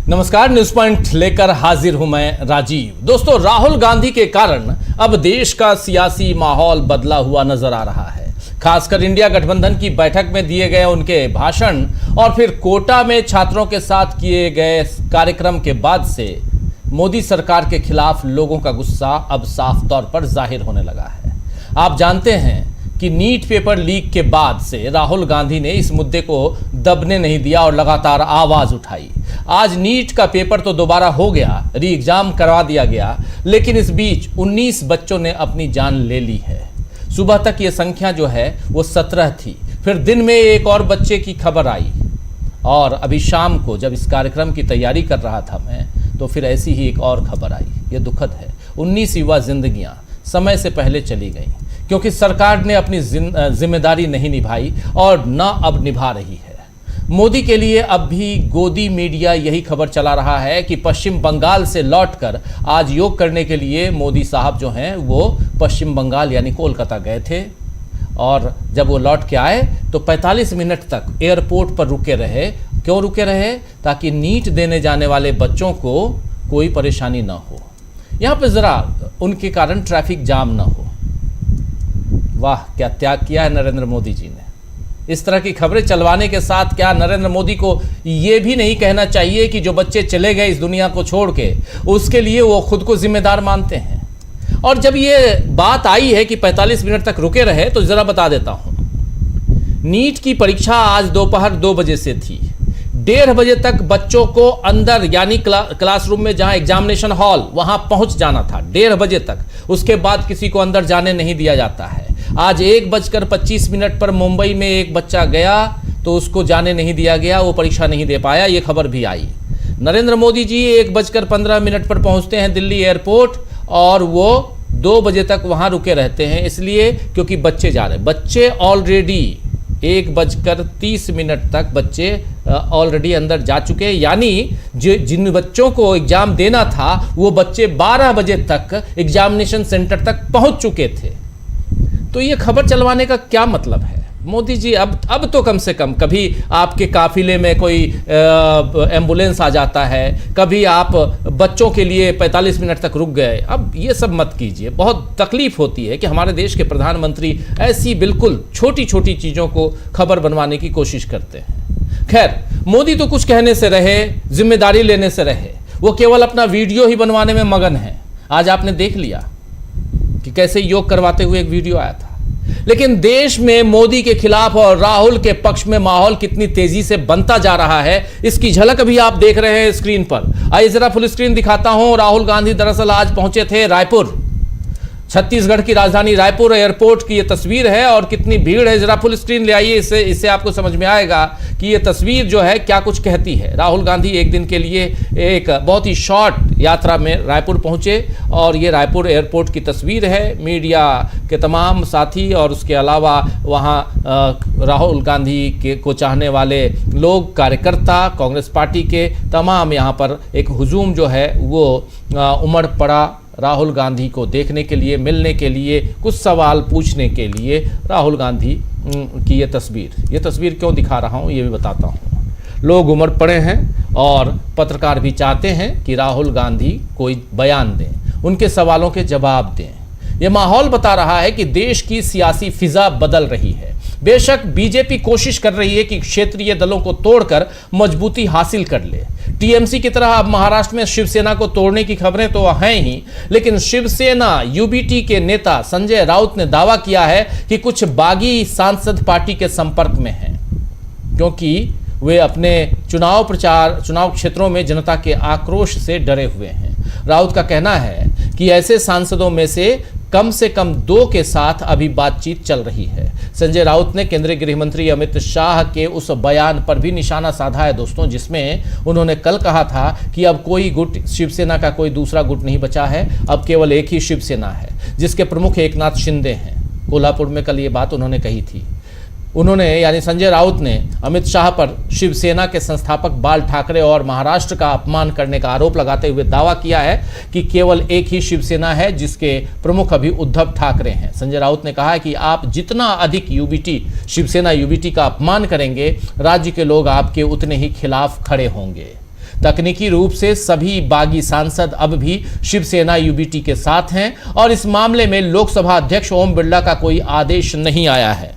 नमस्कार, news point लेकर हाजिर हूं मैं राजीव। दोस्तों, राहुल गांधी के कारण अब देश का सियासी माहौल बदला हुआ नजर आ रहा है। खासकर इंडिया गठबंधन की बैठक में दिए गए उनके भाषण और फिर कोटा में छात्रों के साथ किए गए कार्यक्रम के बाद से मोदी सरकार के खिलाफ लोगों का गुस्सा अब साफ तौर पर जाहिर होने लगा है। आप जानते हैं कि नीट पेपर लीक के बाद से राहुल गांधी ने इस मुद्दे को दबने नहीं दिया और लगातार आवाज उठाई। आज नीट का पेपर तो दोबारा हो गया, री एग्जाम करवा दिया गया, लेकिन इस बीच 19 बच्चों ने अपनी जान ले ली है। सुबह तक ये संख्या जो है वो 17 थी, फिर दिन में एक और बच्चे की खबर आई और अभी शाम को जब इस कार्यक्रम की तैयारी कर रहा था मैं, तो फिर ऐसी ही एक और खबर आई। ये दुखद है, 19 युवा जिंदगियां समय से पहले चली गईं क्योंकि सरकार ने अपनी जिम्मेदारी नहीं निभाई और न अब निभा रही है। मोदी के लिए अब भी गोदी मीडिया यही खबर चला रहा है कि पश्चिम बंगाल से लौटकर आज योग करने के लिए मोदी साहब जो हैं वो पश्चिम बंगाल यानी कोलकाता गए थे और जब वो लौट के आए तो 45 मिनट तक एयरपोर्ट पर रुके रहे। क्यों रुके रहे? ताकि नीट देने जाने वाले बच्चों को कोई परेशानी ना हो, यहाँ पर ज़रा उनके कारण ट्रैफिक जाम ना हो। वाह, क्या त्याग किया है नरेंद्र मोदी जी ने। इस तरह की खबरें चलवाने के साथ क्या नरेंद्र मोदी को ये भी नहीं कहना चाहिए कि जो बच्चे चले गए इस दुनिया को छोड़ के, उसके लिए वो खुद को जिम्मेदार मानते हैं? और जब ये बात आई है कि 45 मिनट तक रुके रहे, तो जरा बता देता हूं। नीट की परीक्षा आज दोपहर 2 बजे से थी। 1:30 बजे तक बच्चों को अंदर यानी क्लासरूम में जहां एग्जामिनेशन हॉल वहां पहुंच जाना था 1:30 बजे तक। उसके बाद किसी को अंदर जाने नहीं दिया जाता है। आज 1:25 पर मुंबई में एक बच्चा गया तो उसको जाने नहीं दिया गया, वो परीक्षा नहीं दे पाया, ये खबर भी आई। नरेंद्र मोदी जी 1:15 पर पहुंचते हैं दिल्ली एयरपोर्ट और वो 2 बजे तक वहां रुके रहते हैं, इसलिए क्योंकि बच्चे जा रहे। बच्चे ऑलरेडी 1:30 तक बच्चे ऑलरेडी अंदर जा चुके हैं, यानी जिन बच्चों को एग्जाम देना था वो बच्चे 12 बजे तक एग्जामिनेशन सेंटर तक पहुंच चुके थे। तो ये खबर चलवाने का क्या मतलब है? मोदी जी अब तो कम से कम, कभी आपके काफिले में कोई एम्बुलेंस आ जाता है, कभी आप बच्चों के लिए 45 मिनट तक रुक गए, अब ये सब मत कीजिए। बहुत तकलीफ होती है कि हमारे देश के प्रधानमंत्री ऐसी बिल्कुल छोटी छोटी चीज़ों को खबर बनवाने की कोशिश करते हैं। खैर, मोदी तो कुछ कहने से रहे, जिम्मेदारी लेने से रहे, वो केवल अपना वीडियो ही बनवाने में मगन है। आज आपने देख लिया कि कैसे योग करवाते हुए एक वीडियो आया था। लेकिन देश में मोदी के खिलाफ और राहुल के पक्ष में माहौल कितनी तेजी से बनता जा रहा है, इसकी झलक भी आप देख रहे हैं स्क्रीन पर। आइए जरा फुल स्क्रीन दिखाता हूं। राहुल गांधी दरअसल आज पहुंचे थे रायपुर, छत्तीसगढ़ की राजधानी रायपुर एयरपोर्ट की ये तस्वीर है और कितनी भीड़ है। जरा फुल स्क्रीन ले आइए, इससे आपको समझ में आएगा कि ये तस्वीर जो है क्या कुछ कहती है। राहुल गांधी एक दिन के लिए एक बहुत ही शॉर्ट यात्रा में रायपुर पहुंचे और ये रायपुर एयरपोर्ट की तस्वीर है। मीडिया के तमाम साथी और उसके अलावा वहाँ राहुल गांधी को चाहने वाले लोग, कार्यकर्ता, कांग्रेस पार्टी के तमाम यहाँ पर एक हुजूम जो है वो उमड़ पड़ा राहुल गांधी को देखने के लिए, मिलने के लिए, कुछ सवाल पूछने के लिए। राहुल गांधी की ये तस्वीर क्यों दिखा रहा हूँ ये भी बताता हूँ। लोग उमड़ पड़े हैं और पत्रकार भी चाहते हैं कि राहुल गांधी कोई बयान दें, उनके सवालों के जवाब दें। ये माहौल बता रहा है कि देश की सियासी फिजा बदल रही है। बेशक बीजेपी कोशिश कर रही है कि क्षेत्रीय दलों को तोड़कर मजबूती हासिल कर ले। टीएमसी की तरह अब महाराष्ट्र में शिवसेना को तोड़ने की खबरें तो हैं ही, लेकिन शिवसेना यूबीटी के नेता संजय राउत ने दावा किया है कि कुछ बागी सांसद पार्टी के संपर्क में हैं, क्योंकि वे अपने चुनाव क्षेत्रों में जनता के आक्रोश से डरे हुए हैं। राउत का कहना है कि ऐसे सांसदों में से कम 2 के साथ अभी बातचीत चल रही है। संजय राउत ने केंद्रीय गृह मंत्री अमित शाह के उस बयान पर भी निशाना साधा है दोस्तों, जिसमें उन्होंने कल कहा था कि अब कोई गुट, शिवसेना का कोई दूसरा गुट नहीं बचा है, अब केवल एक ही शिवसेना है जिसके प्रमुख एकनाथ शिंदे हैं। कोल्हापुर में कल ये बात उन्होंने कही थी। उन्होंने यानी संजय राउत ने अमित शाह पर शिवसेना के संस्थापक बाल ठाकरे और महाराष्ट्र का अपमान करने का आरोप लगाते हुए दावा किया है कि केवल एक ही शिवसेना है जिसके प्रमुख अभी उद्धव ठाकरे हैं। संजय राउत ने कहा है कि आप जितना अधिक शिवसेना यूबीटी का अपमान करेंगे, राज्य के लोग आपके उतने ही खिलाफ खड़े होंगे। तकनीकी रूप से सभी बागी सांसद अब भी शिवसेना यूबीटी के साथ हैं और इस मामले में लोकसभा अध्यक्ष ओम बिरला का कोई आदेश नहीं आया है।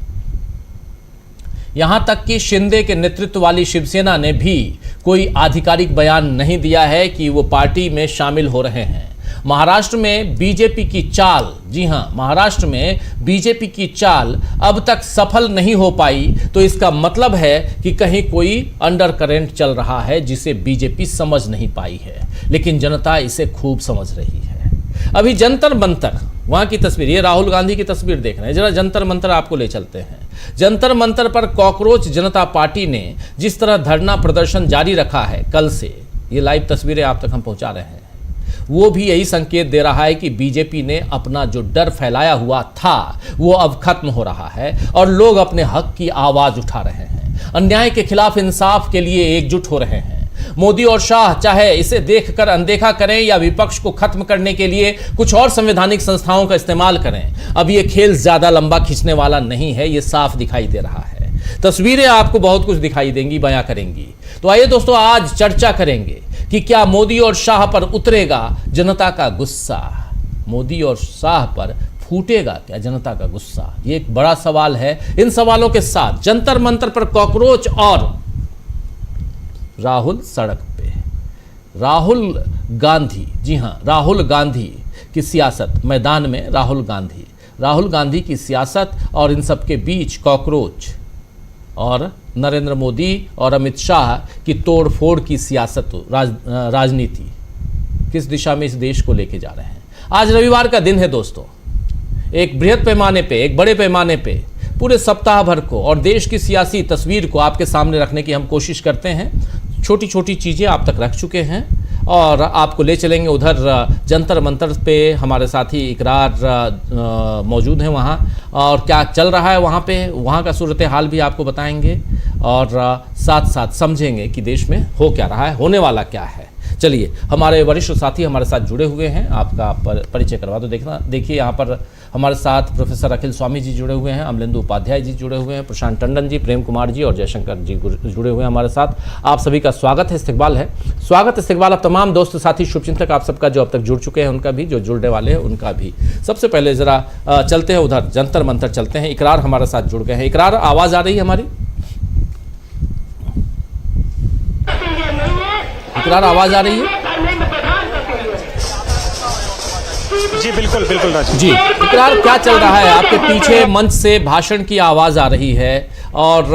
यहां तक कि शिंदे के नेतृत्व वाली शिवसेना ने भी कोई आधिकारिक बयान नहीं दिया है कि वो पार्टी में शामिल हो रहे हैं। महाराष्ट्र में बीजेपी की चाल, जी हां, महाराष्ट्र में बीजेपी की चाल अब तक सफल नहीं हो पाई, तो इसका मतलब है कि कहीं कोई अंडर करंट चल रहा है जिसे बीजेपी समझ नहीं पाई है, लेकिन जनता इसे खूब समझ रही है। अभी जंतर मंतर, वहां की तस्वीर, ये राहुल गांधी की तस्वीर देख रहे हैं, जरा जंतर मंतर आपको ले चलते हैं। जंतर मंतर पर कॉकरोच जनता पार्टी ने जिस तरह धरना प्रदर्शन जारी रखा है कल से, ये लाइव तस्वीरें आप तक हम पहुंचा रहे हैं, वो भी यही संकेत दे रहा है कि बीजेपी ने अपना जो डर फैलाया हुआ था वो अब खत्म हो रहा है और लोग अपने हक की आवाज उठा रहे हैं, अन्याय के खिलाफ इंसाफ के लिए एकजुट हो रहे हैं। मोदी और शाह चाहे इसे देखकर अनदेखा करें या विपक्ष को खत्म करने के लिए कुछ और संवैधानिक संस्थाओं का इस्तेमाल करें, अब ये खेल ज्यादा लंबा खींचने वाला नहीं है, ये साफ दिखाई दे रहा है। तस्वीरें आपको बहुत कुछ दिखाई देंगी, बयां करेंगी। तो आइए दोस्तों, आज चर्चा करेंगे कि क्या मोदी और शाह पर उतरेगा जनता का गुस्सा, मोदी और शाह पर फूटेगा क्या जनता का गुस्सा, ये एक बड़ा सवाल है। इन सवालों के साथ जंतर मंतर पर कॉकरोच और राहुल सड़क पे, राहुल गांधी, जी हां, राहुल गांधी की सियासत मैदान में, राहुल गांधी की सियासत और इन सब के बीच कॉकरोच और नरेंद्र मोदी और अमित शाह की तोड़फोड़ की सियासत, राजनीति किस दिशा में इस देश को लेके जा रहे हैं। आज रविवार का दिन है दोस्तों, एक बृहद पैमाने पे, एक बड़े पैमाने पे पूरे सप्ताह भर को और देश की सियासी तस्वीर को आपके सामने रखने की हम कोशिश करते हैं। छोटी छोटी चीज़ें आप तक रख चुके हैं और आपको ले चलेंगे उधर जंतर मंतर पे। हमारे साथी इकरार मौजूद हैं वहाँ, और क्या चल रहा है वहाँ पे, वहाँ का सूरत हाल भी आपको बताएंगे और साथ साथ समझेंगे कि देश में हो क्या रहा है, होने वाला क्या है। चलिए, हमारे वरिष्ठ साथी हमारे साथ जुड़े हुए हैं, आपका परिचय करवा दो। देखिए यहाँ पर हमारे साथ प्रोफेसर अखिल स्वामी जी जुड़े हुए हैं, अमलेंदु उपाध्याय जी जुड़े हुए हैं, प्रशांत टंडन जी, प्रेम कुमार जी और जयशंकर जी जुड़े हुए हैं हमारे साथ। आप सभी का स्वागत है, इस्तकबाल है, स्वागत इस्तकबाल। अब तमाम दोस्त साथी शुभचिंतक आप सबका जो अब तक जुड़ चुके हैं उनका भी, जो जुड़ने वाले हैं उनका भी। सबसे पहले जरा चलते हैं उधर जंतर मंतर चलते हैं। इकरार हमारे साथ जुड़ गए हैं। इकरार, आवाज़ आ रही है हमारी? इकरार, आवाज़ आ रही है? जी बिल्कुल बिल्कुल राजू जी। इकरार, क्या चल रहा है आपके पीछे? मंच से भाषण की आवाज़ आ रही है और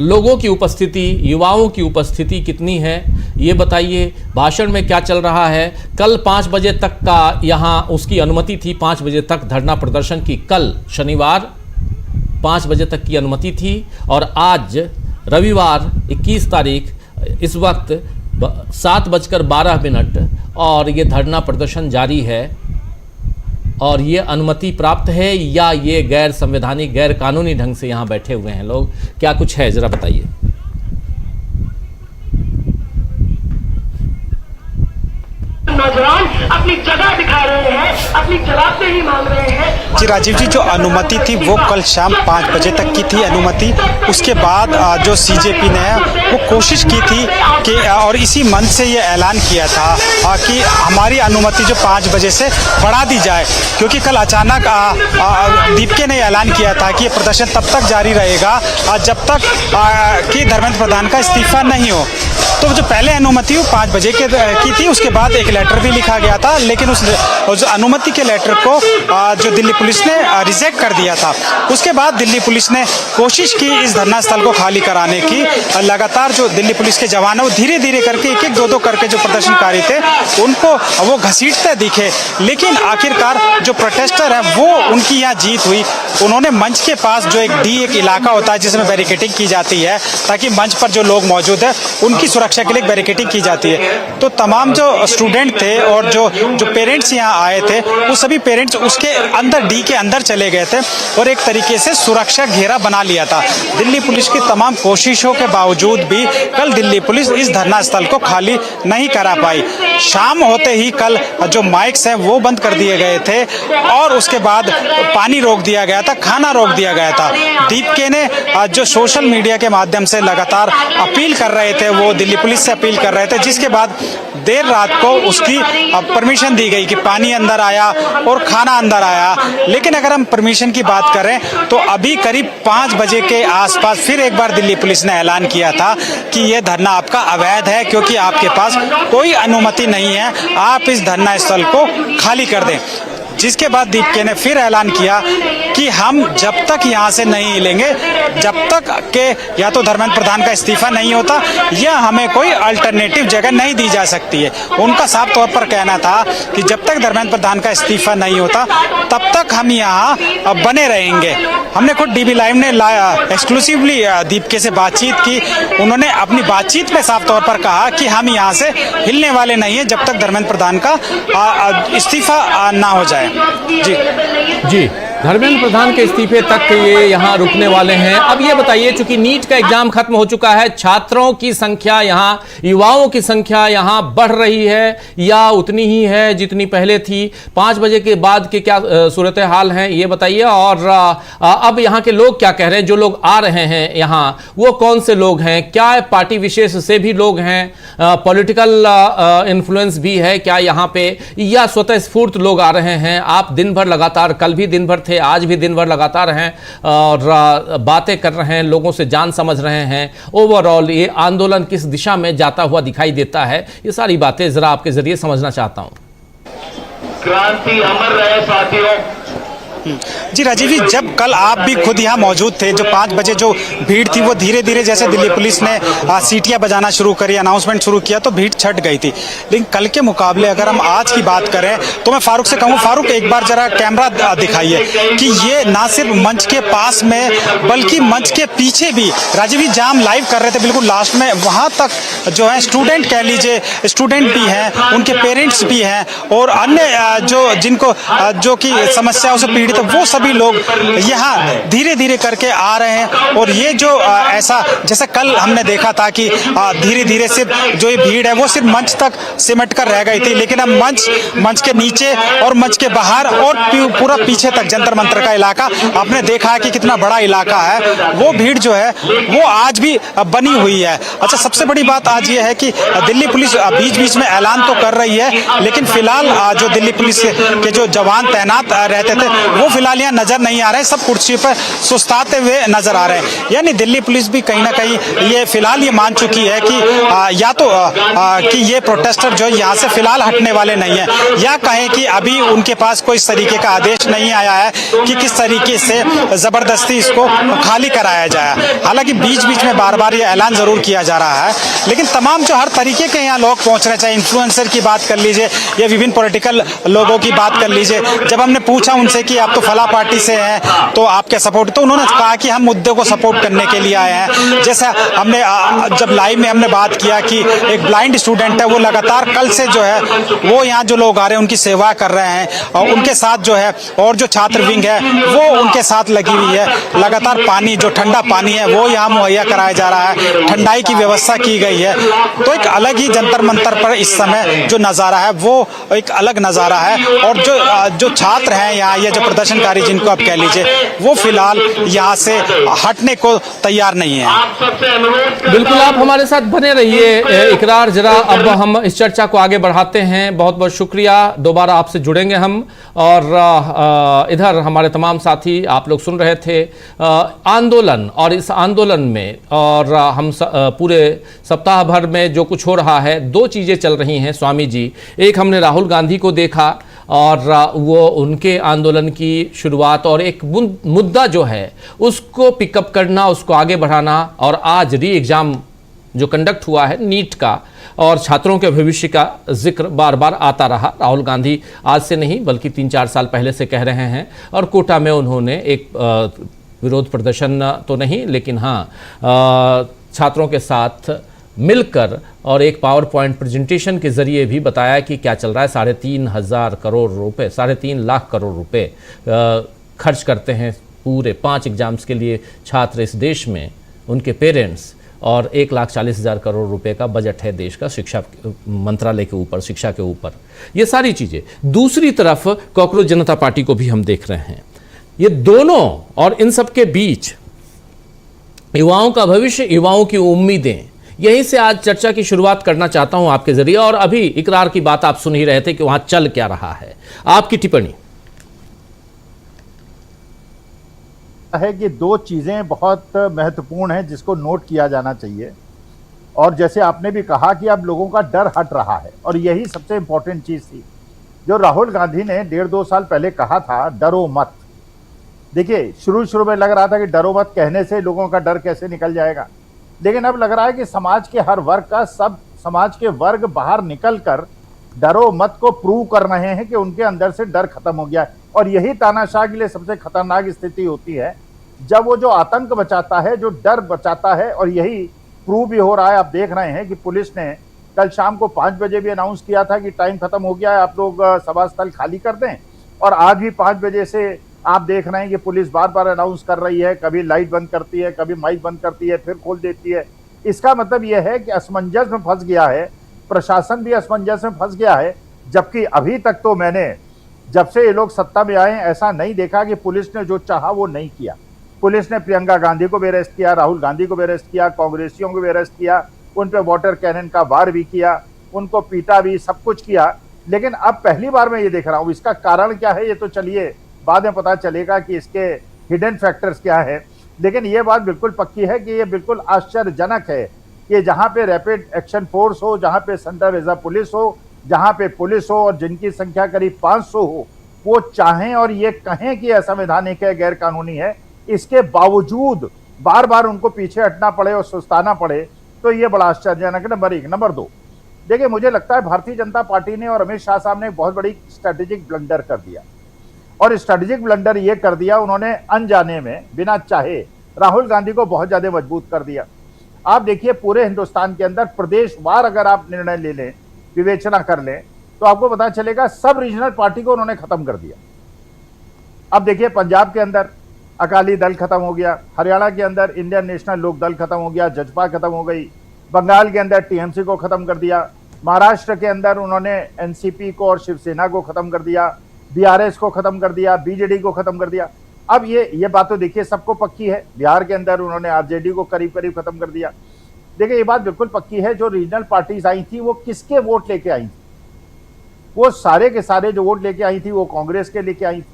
लोगों की उपस्थिति, युवाओं की उपस्थिति कितनी है ये बताइए। भाषण में क्या चल रहा है? कल 5 बजे तक का यहाँ उसकी अनुमति थी, 5 बजे तक धरना प्रदर्शन की, कल शनिवार 5 बजे तक की अनुमति थी और आज रविवार 21 तारीख इस वक्त 7:12 और ये धरना प्रदर्शन जारी है। और ये अनुमति प्राप्त है या ये गैर संवैधानिक, गैर कानूनी ढंग से यहाँ बैठे हुए हैं लोग? क्या कुछ है, जरा बताइए। नौजवान अपनी जगह दिखा रहे हैं, अपनी जवाब नहीं मांग रहे हैं। जी राजीव जी, जो अनुमति थी वो कल शाम 5 बजे तक की थी अनुमति। उसके बाद जो सीजेपी ने वो कोशिश की थी कि और इसी मंच से ये ऐलान किया था कि हमारी अनुमति जो 5 बजे से बढ़ा दी जाए, क्योंकि कल अचानक दीपके ने ऐलान किया था कि ये प्रदर्शन तब तक जारी रहेगा जब तक कि धर्मेंद्र प्रधान का इस्तीफा नहीं हो। तो जो पहले अनुमति वो 5 बजे की थी, उसके बाद एक लेटर भी लिखा गया था, लेकिन उस अनुमति के लेटर को जो दिल्ली पुलिस ने रिजेक्ट कर दिया था। उसके बाद दिल्ली पुलिस ने कोशिश की इस धरना स्थल को खाली कराने की। लगातार जो दिल्ली पुलिस के जवान है वो धीरे धीरे करके एक-एक, दो-दो करके जो प्रदर्शनकारी थे उनको वो घसीटते दिखे, लेकिन आखिरकार जो प्रोटेस्टर है वो उनकी यहाँ जीत हुई। उन्होंने मंच के पास जो एक इलाका होता है जिसमें बैरिकेडिंग की जाती है ताकि मंच पर जो लोग मौजूद है उनकी सुरक्षा के लिए बैरिकेडिंग की जाती है। तो तमाम जो स्टूडेंट थे और जो पेरेंट्स यहाँ आए थे वो सभी पेरेंट्स उसके अंदर डी के अंदर चले गए थे और एक तरीके से सुरक्षा घेरा बना लिया था। दिल्ली पुलिस की तमाम कोशिशों के बावजूद भी कल दिल्ली पुलिस इस धरना स्थल को खाली नहीं करा पाई। शाम होते ही कल जो माइक्स हैं वो बंद कर दिए गए थे और उसके बाद पानी रोक दिया गया था, खाना रोक दिया गया था। दीपके ने जो सोशल मीडिया के माध्यम से लगातार अपील कर रहे थे वो दिल्ली पुलिस से अपील कर रहे थे, जिसके बाद देर रात को उसकी परमिशन दी गई कि पानी अंदर आया और खाना अंदर आया। लेकिन अगर हम परमिशन की बात करें तो अभी करीब 5 बजे के आसपास फिर एक बार दिल्ली पुलिस ने ऐलान किया था कि यह धरना आपका अवैध है, क्योंकि आपके पास कोई अनुमति नहीं है, आप इस धरना स्थल को खाली कर दें। जिसके बाद दीपके ने फिर ऐलान किया कि हम जब तक यहाँ से नहीं हिलेंगे, जब तक के या तो धर्मेंद्र प्रधान का इस्तीफा नहीं होता या हमें कोई अल्टरनेटिव जगह नहीं दी जा सकती है। उनका साफ तौर पर कहना था कि जब तक धर्मेंद्र प्रधान का इस्तीफा नहीं होता तब तक हम यहाँ बने रहेंगे। हमने खुद डीबी लाइव ने एक्सक्लूसिवली दीपके से बातचीत की। उन्होंने अपनी बातचीत में साफ तौर पर कहा कि हम यहाँ से हिलने वाले नहीं है जब तक धर्मेंद्र प्रधान का इस्तीफा ना हो जाए। जी, धर्मेंद्र प्रधान के इस्तीफे तक ये यहाँ रुकने वाले हैं। अब ये बताइए, चूंकि नीट का एग्जाम खत्म हो चुका है, छात्रों की संख्या यहाँ, युवाओं की संख्या यहाँ बढ़ रही है या उतनी ही है जितनी पहले थी? 5 बजे के बाद के क्या सूरत हाल है ये बताइए। और अब यहाँ के लोग क्या कह रहे हैं? जो लोग आ रहे हैं यहाँ, वो कौन से लोग हैं? क्या पार्टी विशेष से भी लोग हैं? पॉलिटिकल इन्फ्लुएंस भी है क्या यहाँ पे, या स्वतः स्फूर्त लोग आ रहे हैं? आप दिन भर लगातार, कल भी दिन भर थे, आज भी दिन भर लगातार हैं और बातें कर रहे हैं, लोगों से जान समझ रहे हैं। ओवरऑल ये आंदोलन किस दिशा में जाता हुआ दिखाई देता है, ये सारी बातें जरा आपके जरिए समझना चाहता हूं। क्रांति अमर रहे साथियों। जी राजीव जी, जब कल आप भी खुद यहाँ मौजूद थे, जो 5 बजे जो भीड़ थी वो धीरे धीरे जैसे दिल्ली पुलिस ने सीटियां बजाना शुरू करी, अनाउंसमेंट शुरू किया तो भीड़ छट गई थी। लेकिन कल के मुकाबले अगर हम आज की बात करें तो मैं फारूक से कहूँ, फारूक एक बार जरा कैमरा दिखाइए कि ये ना सिर्फ मंच के पास में बल्कि मंच के पीछे भी राजीव जी जाम लाइव कर रहे थे बिल्कुल लास्ट में, वहाँ तक जो है स्टूडेंट कह लीजिए, स्टूडेंट भी हैं, उनके पेरेंट्स भी हैं और अन्य जो जिनको जो कि समस्याओं से पीड़ित, वो सभी लोग यहाँ धीरे धीरे करके आ रहे हैं। और ये जो ऐसा जैसे कल हमने देखा था कि धीरे धीरे से जो ये भीड़ है वो सिर्फ मंच तक सिमट कर रह गई थी, लेकिन अब मंच के नीचे और मंच के बाहर और पूरा पीछे तक जंतर मंतर का इलाका आपने देखा है कि कितना बड़ा इलाका है, वो भीड़ जो है वो आज भी बनी हुई है। अच्छा, सबसे बड़ी बात आज ये है कि दिल्ली पुलिस बीच बीच में ऐलान तो कर रही है, लेकिन फिलहाल जो दिल्ली पुलिस के जो जवान तैनात रहते थे वो फिलहाल यहाँ नजर नहीं आ रहे, सब कुर्सी पर सुस्ताते हुए नजर आ रहे हैं। यानी दिल्ली पुलिस भी कहीं ना कहीं ये फिलहाल ये मान चुकी है कि या तो कि ये प्रोटेस्टर जो यहाँ से फिलहाल हटने वाले नहीं है, या कहें कि अभी उनके पास कोई इस तरीके का आदेश नहीं आया है कि किस तरीके से जबरदस्ती इसको खाली कराया जाए। हालांकि बीच बीच में बार बार ये ऐलान जरूर किया जा रहा है, लेकिन तमाम जो हर तरीके के यहाँ लोग पहुंच रहे, चाहे इन्फ्लुएंसर की बात कर लीजिए या विभिन्न पॉलिटिकल लोगों की बात कर लीजिए। जब हमने पूछा उनसे कि आप तो फला पार्टी से हैं तो आप क्या सपोर्ट, तो उन्होंने कहा कि हम मुद्दे को सपोर्ट करने के लिए आए हैं। जैसा हमने जब लाइव में हमने बात किया कि एक ब्लाइंड स्टूडेंट है, वो लगातार कल से जो है वो यहाँ जो लोग आ रहे हैं उनकी सेवा कर रहे हैं और उनके साथ जो है और जो छात्र विंग है वो उनके साथ लगी हुई है। लगातार पानी, जो ठंडा पानी है वो यहाँ मुहैया कराया जा रहा है, ठंडाई की व्यवस्था की गई है। तो एक अलग ही जंतर मंतर पर इस समय जो नज़ारा है वो एक अलग नज़ारा है। और जो छात्र हैं यहाँ, ये जो प्रदर्शनकारी जिनको आप कह लीजिए, वो फिलहाल यहाँ से हटने को तैयार नहीं है। बिल्कुल, आप हमारे साथ बने रहिए इकरार। जरा अब हम इस चर्चा को आगे बढ़ाते हैं। बहुत बहुत शुक्रिया, दोबारा आपसे जुड़ेंगे हम। और इधर हमारे तमाम साथी, आप लोग सुन रहे थे आंदोलन, और इस आंदोलन में और हम पूरे सप्ताह भर में जो कुछ हो रहा है, 2 चीज़ें चल रही हैं स्वामी जी। एक, हमने राहुल गांधी को देखा और वो उनके आंदोलन की शुरुआत और एक मुद्दा जो है उसको पिकअप करना, उसको आगे बढ़ाना। और आज री एग्ज़ाम जो कंडक्ट हुआ है नीट का, और छात्रों के भविष्य का जिक्र बार बार आता रहा। राहुल गांधी आज से नहीं बल्कि 3-4 साल पहले से कह रहे हैं, और कोटा में उन्होंने एक विरोध प्रदर्शन तो नहीं, लेकिन हाँ छात्रों के साथ मिलकर और एक पावर पॉइंट प्रेजेंटेशन के जरिए भी बताया कि क्या चल रहा है। 3.5 करोड़ रुपए, 3.5 लाख करोड़ रुपए खर्च करते हैं पूरे 5 एग्जाम्स के लिए छात्र इस देश में, उनके पेरेंट्स, और 1,40,000 करोड़ रुपए का बजट है देश का शिक्षा मंत्रालय के ऊपर, शिक्षा के ऊपर, ये सारी चीज़ें। दूसरी तरफ कॉकरोच जनता पार्टी को भी हम देख रहे हैं। ये दोनों, और इन सब के बीच युवाओं का भविष्य, युवाओं की उम्मीदें, यहीं से आज चर्चा की शुरुआत करना चाहता हूं आपके जरिए। और अभी इकरार की बात आप सुन ही रहे थे कि वहां चल क्या रहा है, आपकी टिप्पणी है कि दो चीजें बहुत महत्वपूर्ण हैं जिसको नोट किया जाना चाहिए। और जैसे आपने भी कहा कि अब लोगों का डर हट रहा है, और यही सबसे इंपॉर्टेंट चीज थी जो राहुल गांधी ने 1.5-2 साल पहले कहा था, डरो मत। देखिए, शुरू में लग रहा था कि डरो मत कहने से लोगों का डर कैसे निकल जाएगा, लेकिन अब लग रहा है कि समाज के हर वर्ग का, सब समाज के वर्ग बाहर निकल कर डरो मत को प्रूव कर रहे हैं कि उनके अंदर से डर खत्म हो गया है। और यही तानाशाह के लिए सबसे खतरनाक स्थिति होती है, जब वो जो आतंक बचाता है, जो डर बचाता है। और यही प्रूव भी हो रहा है। आप देख रहे हैं कि पुलिस ने कल शाम को 5 बजे भी अनाउंस किया था कि टाइम खत्म हो गया है, आप लोग सभा स्थल खाली कर दें। और आज भी 5 बजे से आप देख रहे हैं कि पुलिस बार बार अनाउंस कर रही है, कभी लाइट बंद करती है, कभी माइक बंद करती है, फिर खोल देती है। इसका मतलब यह है कि असमंजस में फंस गया है, प्रशासन भी असमंजस में फंस गया है। जबकि अभी तक तो मैंने, जब से ये लोग सत्ता में आए, ऐसा नहीं देखा कि पुलिस ने जो चाहा वो नहीं किया। पुलिस ने प्रियंका गांधी को भी अरेस्ट किया, राहुल गांधी को भी अरेस्ट किया, कांग्रेसियों को भी अरेस्ट किया, उन पे वाटर कैनन का वार भी किया, उनको पीटा भी, सब कुछ किया। लेकिन अब पहली बार मैं ये देख रहा हूँ, इसका कारण क्या है ये तो चलिए बाद में पता चलेगा कि इसके हिडन फैक्टर्स क्या है। लेकिन ये बात बिल्कुल पक्की है कि ये बिल्कुल आश्चर्यजनक है कि जहाँ पे रैपिड एक्शन फोर्स हो, जहाँ पे सेंट्रल रिजर्व पुलिस हो, जहाँ पे पुलिस हो और जिनकी संख्या करीब 500 हो, वो चाहें और ये कहें कि असंवैधानिक है, गैर कानूनी है, इसके बावजूद बार बार उनको पीछे हटना पड़े और सुस्ताना पड़े, तो ये बड़ा आश्चर्यजनक है। नंबर 1। नंबर 2, देखिए, मुझे लगता है भारतीय जनता पार्टी ने और अमित शाह साहब ने एक बहुत बड़ी स्ट्रेटेजिक ब्लंडर कर दिया। और स्ट्रेटेजिक ब्लंडर ये कर दिया, उन्होंने अनजाने में, बिना चाहे, राहुल गांधी को बहुत ज्यादा मजबूत कर दिया। आप देखिए, पूरे हिंदुस्तान के अंदर प्रदेशवार अगर आप निर्णय ले लें, विवेचना कर लें, तो आपको पता चलेगा सब रीजनल पार्टी को उन्होंने खत्म कर दिया। अब देखिए, पंजाब के अंदर अकाली दल खत्म हो गया, हरियाणा के अंदर इंडियन नेशनल लोक दल खत्म हो गया, जजपा खत्म हो गई, बंगाल के अंदर टीएमसी को खत्म कर दिया, महाराष्ट्र के अंदर उन्होंने एनसीपी को और शिवसेना को खत्म कर दिया, बीआरएस को खत्म कर दिया, बीजेडी को खत्म कर दिया। अब ये बात तो देखिए सबको पक्की है, बिहार के अंदर उन्होंने आरजेडी को करीब करीब खत्म कर दिया। देखिए, ये बात बिल्कुल पक्की है, जो रीजनल पार्टीज आई थी वो किसके वोट लेके आई थी? वो सारे के सारे जो वोट लेके आई थी वो कांग्रेस के लेके आई थी।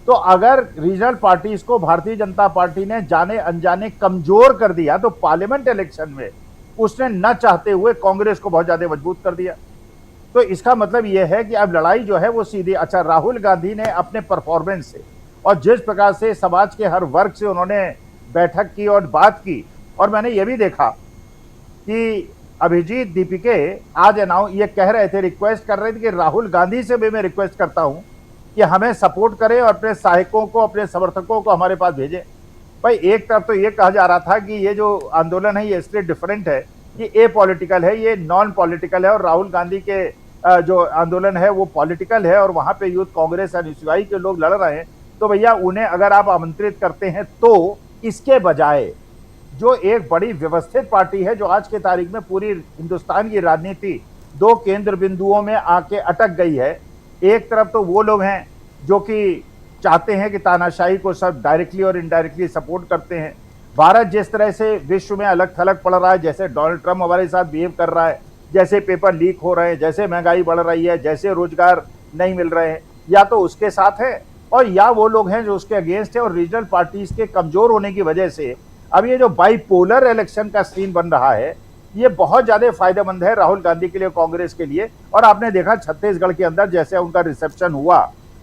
तो अगर रीजनल पार्टीज को भारतीय जनता पार्टी ने जाने अनजाने कमजोर कर दिया, तो पार्लियामेंट इलेक्शन में उसने न चाहते हुए कांग्रेस को बहुत ज्यादा मजबूत कर दिया। तो इसका मतलब यह है कि अब लड़ाई जो है वो सीधी, अच्छा, राहुल गांधी ने अपने परफॉर्मेंस से और जिस प्रकार से समाज के हर वर्ग से उन्होंने बैठक की और बात की, और मैंने ये भी देखा कि अभिजीत दीपिके आज ये कह रहे थे, रिक्वेस्ट कर रहे थे कि राहुल गांधी से भी मैं रिक्वेस्ट करता हूं कि हमें सपोर्ट करें और अपने सहायकों को, अपने समर्थकों को हमारे पास भेजें। भाई, एक तरफ तो ये कहा जा रहा था कि ये जो आंदोलन है ये इसलिए डिफरेंट है, ये ए पॉलिटिकल है, ये नॉन पॉलिटिकल है, और राहुल गांधी के जो आंदोलन है वो पॉलिटिकल है, और वहां पे यूथ कांग्रेस और यूसीआई के लोग लड़ रहे हैं। तो भैया, उन्हें अगर आप आमंत्रित करते हैं तो इसके बजाय जो एक बड़ी व्यवस्थित पार्टी है, जो आज के तारीख में पूरी हिंदुस्तान की राजनीति 2 केंद्र बिंदुओं में आके अटक गई है। एक तरफ तो वो लोग हैं जो कि चाहते हैं कि तानाशाही को सब डायरेक्टली और इनडायरेक्टली सपोर्ट करते हैं। भारत जिस तरह से विश्व में अलग थलग पड़ रहा है, जैसे डोनाल्ड ट्रम्प हमारे साथ बिहेव कर रहा है, जैसे पेपर लीक हो रहे हैं, जैसे महंगाई बढ़ रही है, जैसे रोजगार नहीं मिल रहे हैं, या तो उसके साथ है और या वो लोग हैं जो उसके अगेंस्ट है। और रीजनल पार्टीज के कमजोर होने की वजह से अब ये जो बाइपोलर इलेक्शन का सीन बन रहा है, ये बहुत ज्यादा फायदेमंद है राहुल गांधी के लिए, कांग्रेस के लिए। और आपने देखा छत्तीसगढ़ के अंदर जैसे उनका रिसेप्शन हुआ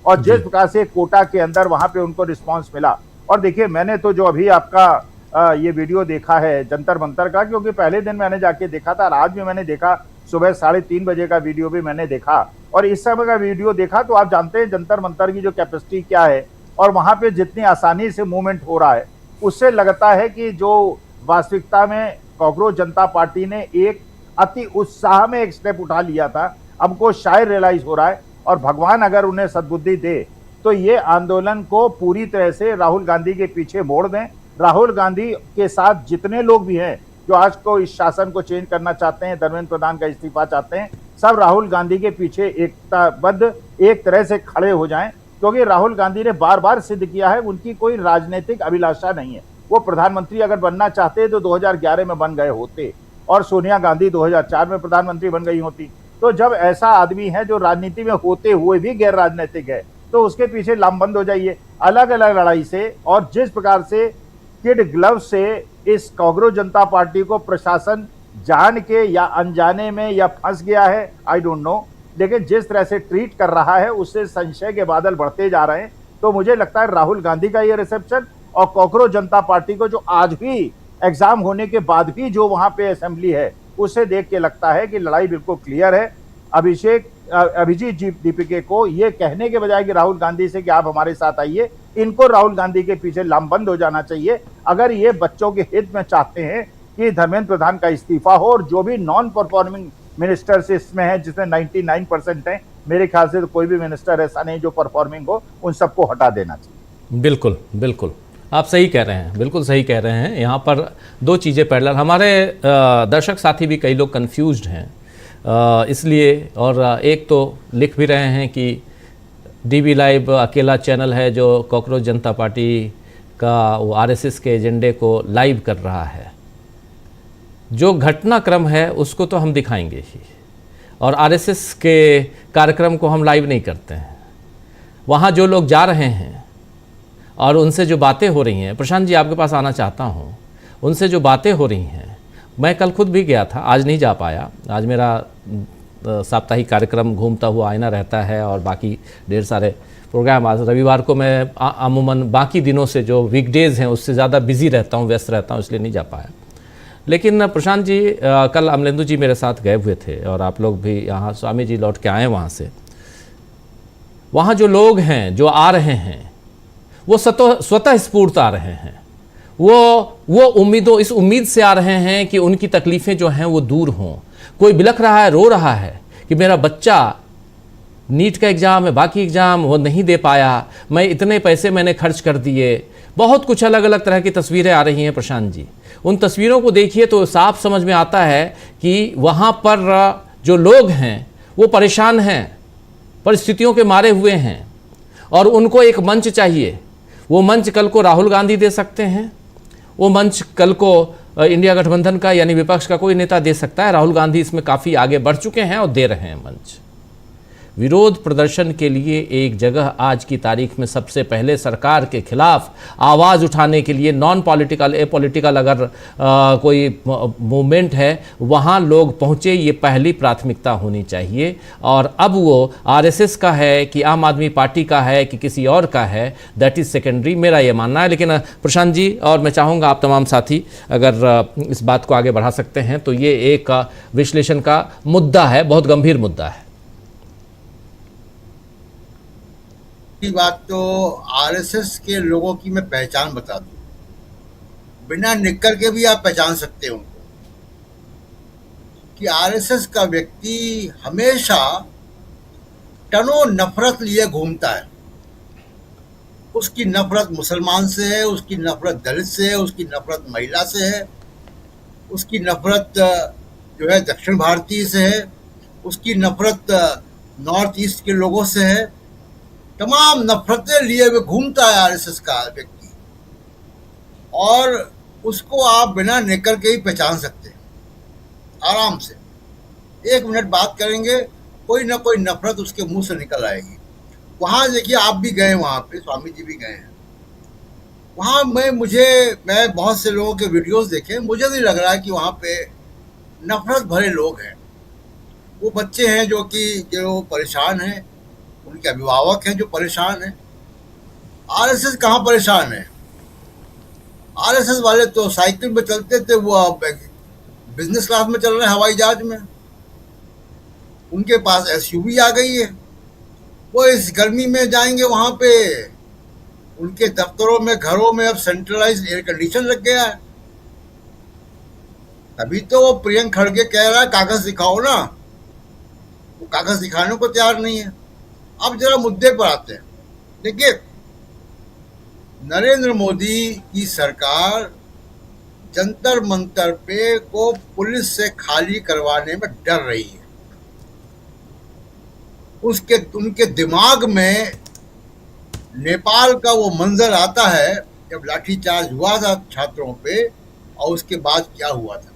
और जिस प्रकार से कोटा के अंदर वहां पे उनको रिस्पांस मिला। और देखिए, मैंने तो जो अभी आपका ये वीडियो देखा है जंतर मंतर का, क्योंकि पहले दिन मैंने जाके देखा था और आज भी मैंने देखा, सुबह 3:30 बजे का वीडियो भी मैंने देखा, और इस समय का वीडियो देखा, तो आप जानते हैं जंतर मंतर की जो कैपेसिटी क्या है और वहां पे जितनी आसानी से मूवमेंट हो रहा है, उससे लगता है कि जो वास्तविकता में कांग्रेस जनता पार्टी ने एक अति उत्साह में एक स्टेप उठा लिया था, अब को शायद रियलाइज हो रहा है। और भगवान अगर उन्हें सद्बुद्धि दे तो ये आंदोलन को पूरी तरह से राहुल गांधी के पीछे मोड़ दें। राहुल गांधी के साथ जितने लोग भी हैं जो आज को इस शासन को चेंज करना चाहते हैं, धर्मेंद्र प्रधान का इस्तीफा चाहते हैं, सब राहुल गांधी के पीछे एकताबद्ध एक तरह से खड़े हो जाएं। क्योंकि राहुल गांधी ने बार बार सिद्ध किया है उनकी कोई राजनीतिक अभिलाषा नहीं है। वो प्रधानमंत्री अगर बनना चाहते तो 2011 में बन गए होते, और सोनिया गांधी 2004 में प्रधानमंत्री बन गई होती। तो जब ऐसा आदमी है जो राजनीति में होते हुए भी गैर राजनीतिक है, तो उसके पीछे लामबंद हो जाइए। अलग अलग लड़ाई से, और जिस प्रकार से किड ग्लव से इस कांग्रेस जनता पार्टी को प्रशासन जान के या अनजाने में या फंस गया है, आई डोंट नो, लेकिन जिस तरह से ट्रीट कर रहा है उससे संशय के बादल बढ़ते जा रहे हैं। तो मुझे लगता है राहुल गांधी का ये रिसेप्शन और कांग्रेस जनता पार्टी को जो आज भी एग्जाम होने के बाद भी जो वहां पे असेंबली है, उससे देख के लगता है कि लड़ाई बिल्कुल क्लियर है। अभिजीत जी दीपिके को ये कहने के बजाय कि राहुल गांधी से कि आप हमारे साथ आइए, इनको राहुल गांधी के पीछे लामबंद हो जाना चाहिए अगर ये बच्चों के हित में चाहते हैं कि धर्मेंद्र प्रधान का इस्तीफा हो, और जो भी नॉन परफॉर्मिंग मिनिस्टर्स इसमें है, जिसमें 99% है, मेरे ख्याल से तो कोई भी मिनिस्टर ऐसा नहीं जो परफॉर्मिंग हो, उन सबको हटा देना चाहिए। बिल्कुल बिल्कुल, आप सही कह रहे हैं, बिल्कुल सही कह रहे हैं। यहाँ पर दो चीज़ें पैरेलल, हमारे दर्शक साथी भी कई लोग कंफ्यूज्ड हैं इसलिए, और एक तो लिख भी रहे हैं कि डीबी लाइव अकेला चैनल है जो कांग्रेस जनता पार्टी का वो आरएसएस के एजेंडे को लाइव कर रहा है। जो घटनाक्रम है उसको तो हम दिखाएंगे ही, और आरएसएस के कार्यक्रम को हम लाइव नहीं करते हैं। वहाँ जो लोग जा रहे हैं और उनसे जो बातें हो रही हैं, प्रशांत जी आपके पास आना चाहता हूँ, उनसे जो बातें हो रही हैं, मैं कल खुद भी गया था, आज नहीं जा पाया। आज मेरा साप्ताहिक कार्यक्रम घूमता हुआ आईना रहता है और बाकी ढेर सारे प्रोग्राम। आज रविवार को मैं अमूमन बाकी दिनों से जो वीकडेज़ हैं उससे ज़्यादा बिजी रहता हूँ, व्यस्त रहता हूँ, इसलिए नहीं जा पाया। लेकिन प्रशांत जी, कल अमलेंदु जी मेरे साथ गए हुए थे और आप लोग भी यहाँ, स्वामी जी लौट के आए वहाँ से। वहाँ जो लोग हैं जो आ रहे हैं वो स्वतः स्फूर्त आ रहे हैं। वो उम्मीदों, इस उम्मीद से आ रहे हैं कि उनकी तकलीफ़ें जो हैं वो दूर हों। कोई बिलख रहा है, रो रहा है कि मेरा बच्चा नीट का एग्ज़ाम है, बाकी एग्ज़ाम वो नहीं दे पाया, मैं इतने पैसे मैंने खर्च कर दिए। बहुत कुछ अलग अलग तरह की तस्वीरें आ रही हैं प्रशांत जी। उन तस्वीरों को देखिए तो साफ समझ में आता है कि वहाँ पर जो लोग हैं वो परेशान हैं, परिस्थितियों के मारे हुए हैं, और उनको एक मंच चाहिए। वो मंच कल को राहुल गांधी दे सकते हैं, वो मंच कल को इंडिया गठबंधन का यानी विपक्ष का कोई नेता दे सकता है। राहुल गांधी इसमें काफ़ी आगे बढ़ चुके हैं और दे रहे हैं मंच। विरोध प्रदर्शन के लिए एक जगह आज की तारीख में सबसे पहले सरकार के खिलाफ आवाज़ उठाने के लिए नॉन पॉलिटिकल, ए पॉलिटिकल अगर कोई मूवमेंट है वहाँ लोग पहुँचे, ये पहली प्राथमिकता होनी चाहिए। और अब वो आरएसएस का है कि आम आदमी पार्टी का है कि किसी और का है, दैट इज़ सेकेंडरी, मेरा ये मानना है। लेकिन प्रशांत जी, और मैं चाहूँगा आप तमाम साथी अगर इस बात को आगे बढ़ा सकते हैं, तो ये एक विश्लेषण का मुद्दा है, बहुत गंभीर मुद्दा है। की बात तो आरएसएस के लोगों की मैं पहचान बता दूं, बिना निकल के भी आप पहचान सकते हो उनको, कि आरएसएस का व्यक्ति हमेशा टनों नफरत लिए घूमता है। उसकी नफरत मुसलमान से है, उसकी नफरत दलित से है, उसकी नफरत महिला से है, उसकी नफरत जो है दक्षिण भारतीय से है, उसकी नफरत नॉर्थ ईस्ट के लोगों से है। तमाम नफरतें लिए हुए घूमता है आरएसएस का व्यक्ति, और उसको आप बिना निकल के ही पहचान सकते हैं आराम से। 1 मिनट बात करेंगे, कोई ना कोई नफरत उसके मुंह से निकल आएगी। वहाँ देखिए, आप भी गए वहाँ पे, स्वामी जी भी गए हैं वहाँ। मैं बहुत से लोगों के वीडियोस देखे, मुझे नहीं लग रहा है कि वहाँ पे नफरत भरे लोग हैं। वो बच्चे हैं जो परेशान हैं, उनके अभिभावक हैं जो परेशान हैं। आरएसएस कहाँ परेशान है? आरएसएस वाले तो साइकिल में चलते थे, वो अब बिजनेस क्लास में चल रहे हैं, हवाई जहाज में। उनके पास एसयूवी आ गई है, वो इस गर्मी में जाएंगे वहां पे। उनके दफ्तरों में, घरों में अब सेंट्रलाइज्ड एयर कंडीशन लग गया है। तभी तो वो प्रियंक खड़गे कह रहा है कागज दिखाओ ना, वो कागज दिखाने को तैयार नहीं है। अब जरा मुद्दे पर आते हैं। देखिए, नरेंद्र मोदी की सरकार जंतर मंतर पे को पुलिस से खाली करवाने में डर रही है। उनके दिमाग में नेपाल का वो मंजर आता है जब लाठीचार्ज हुआ था छात्रों पे, और उसके बाद क्या हुआ था।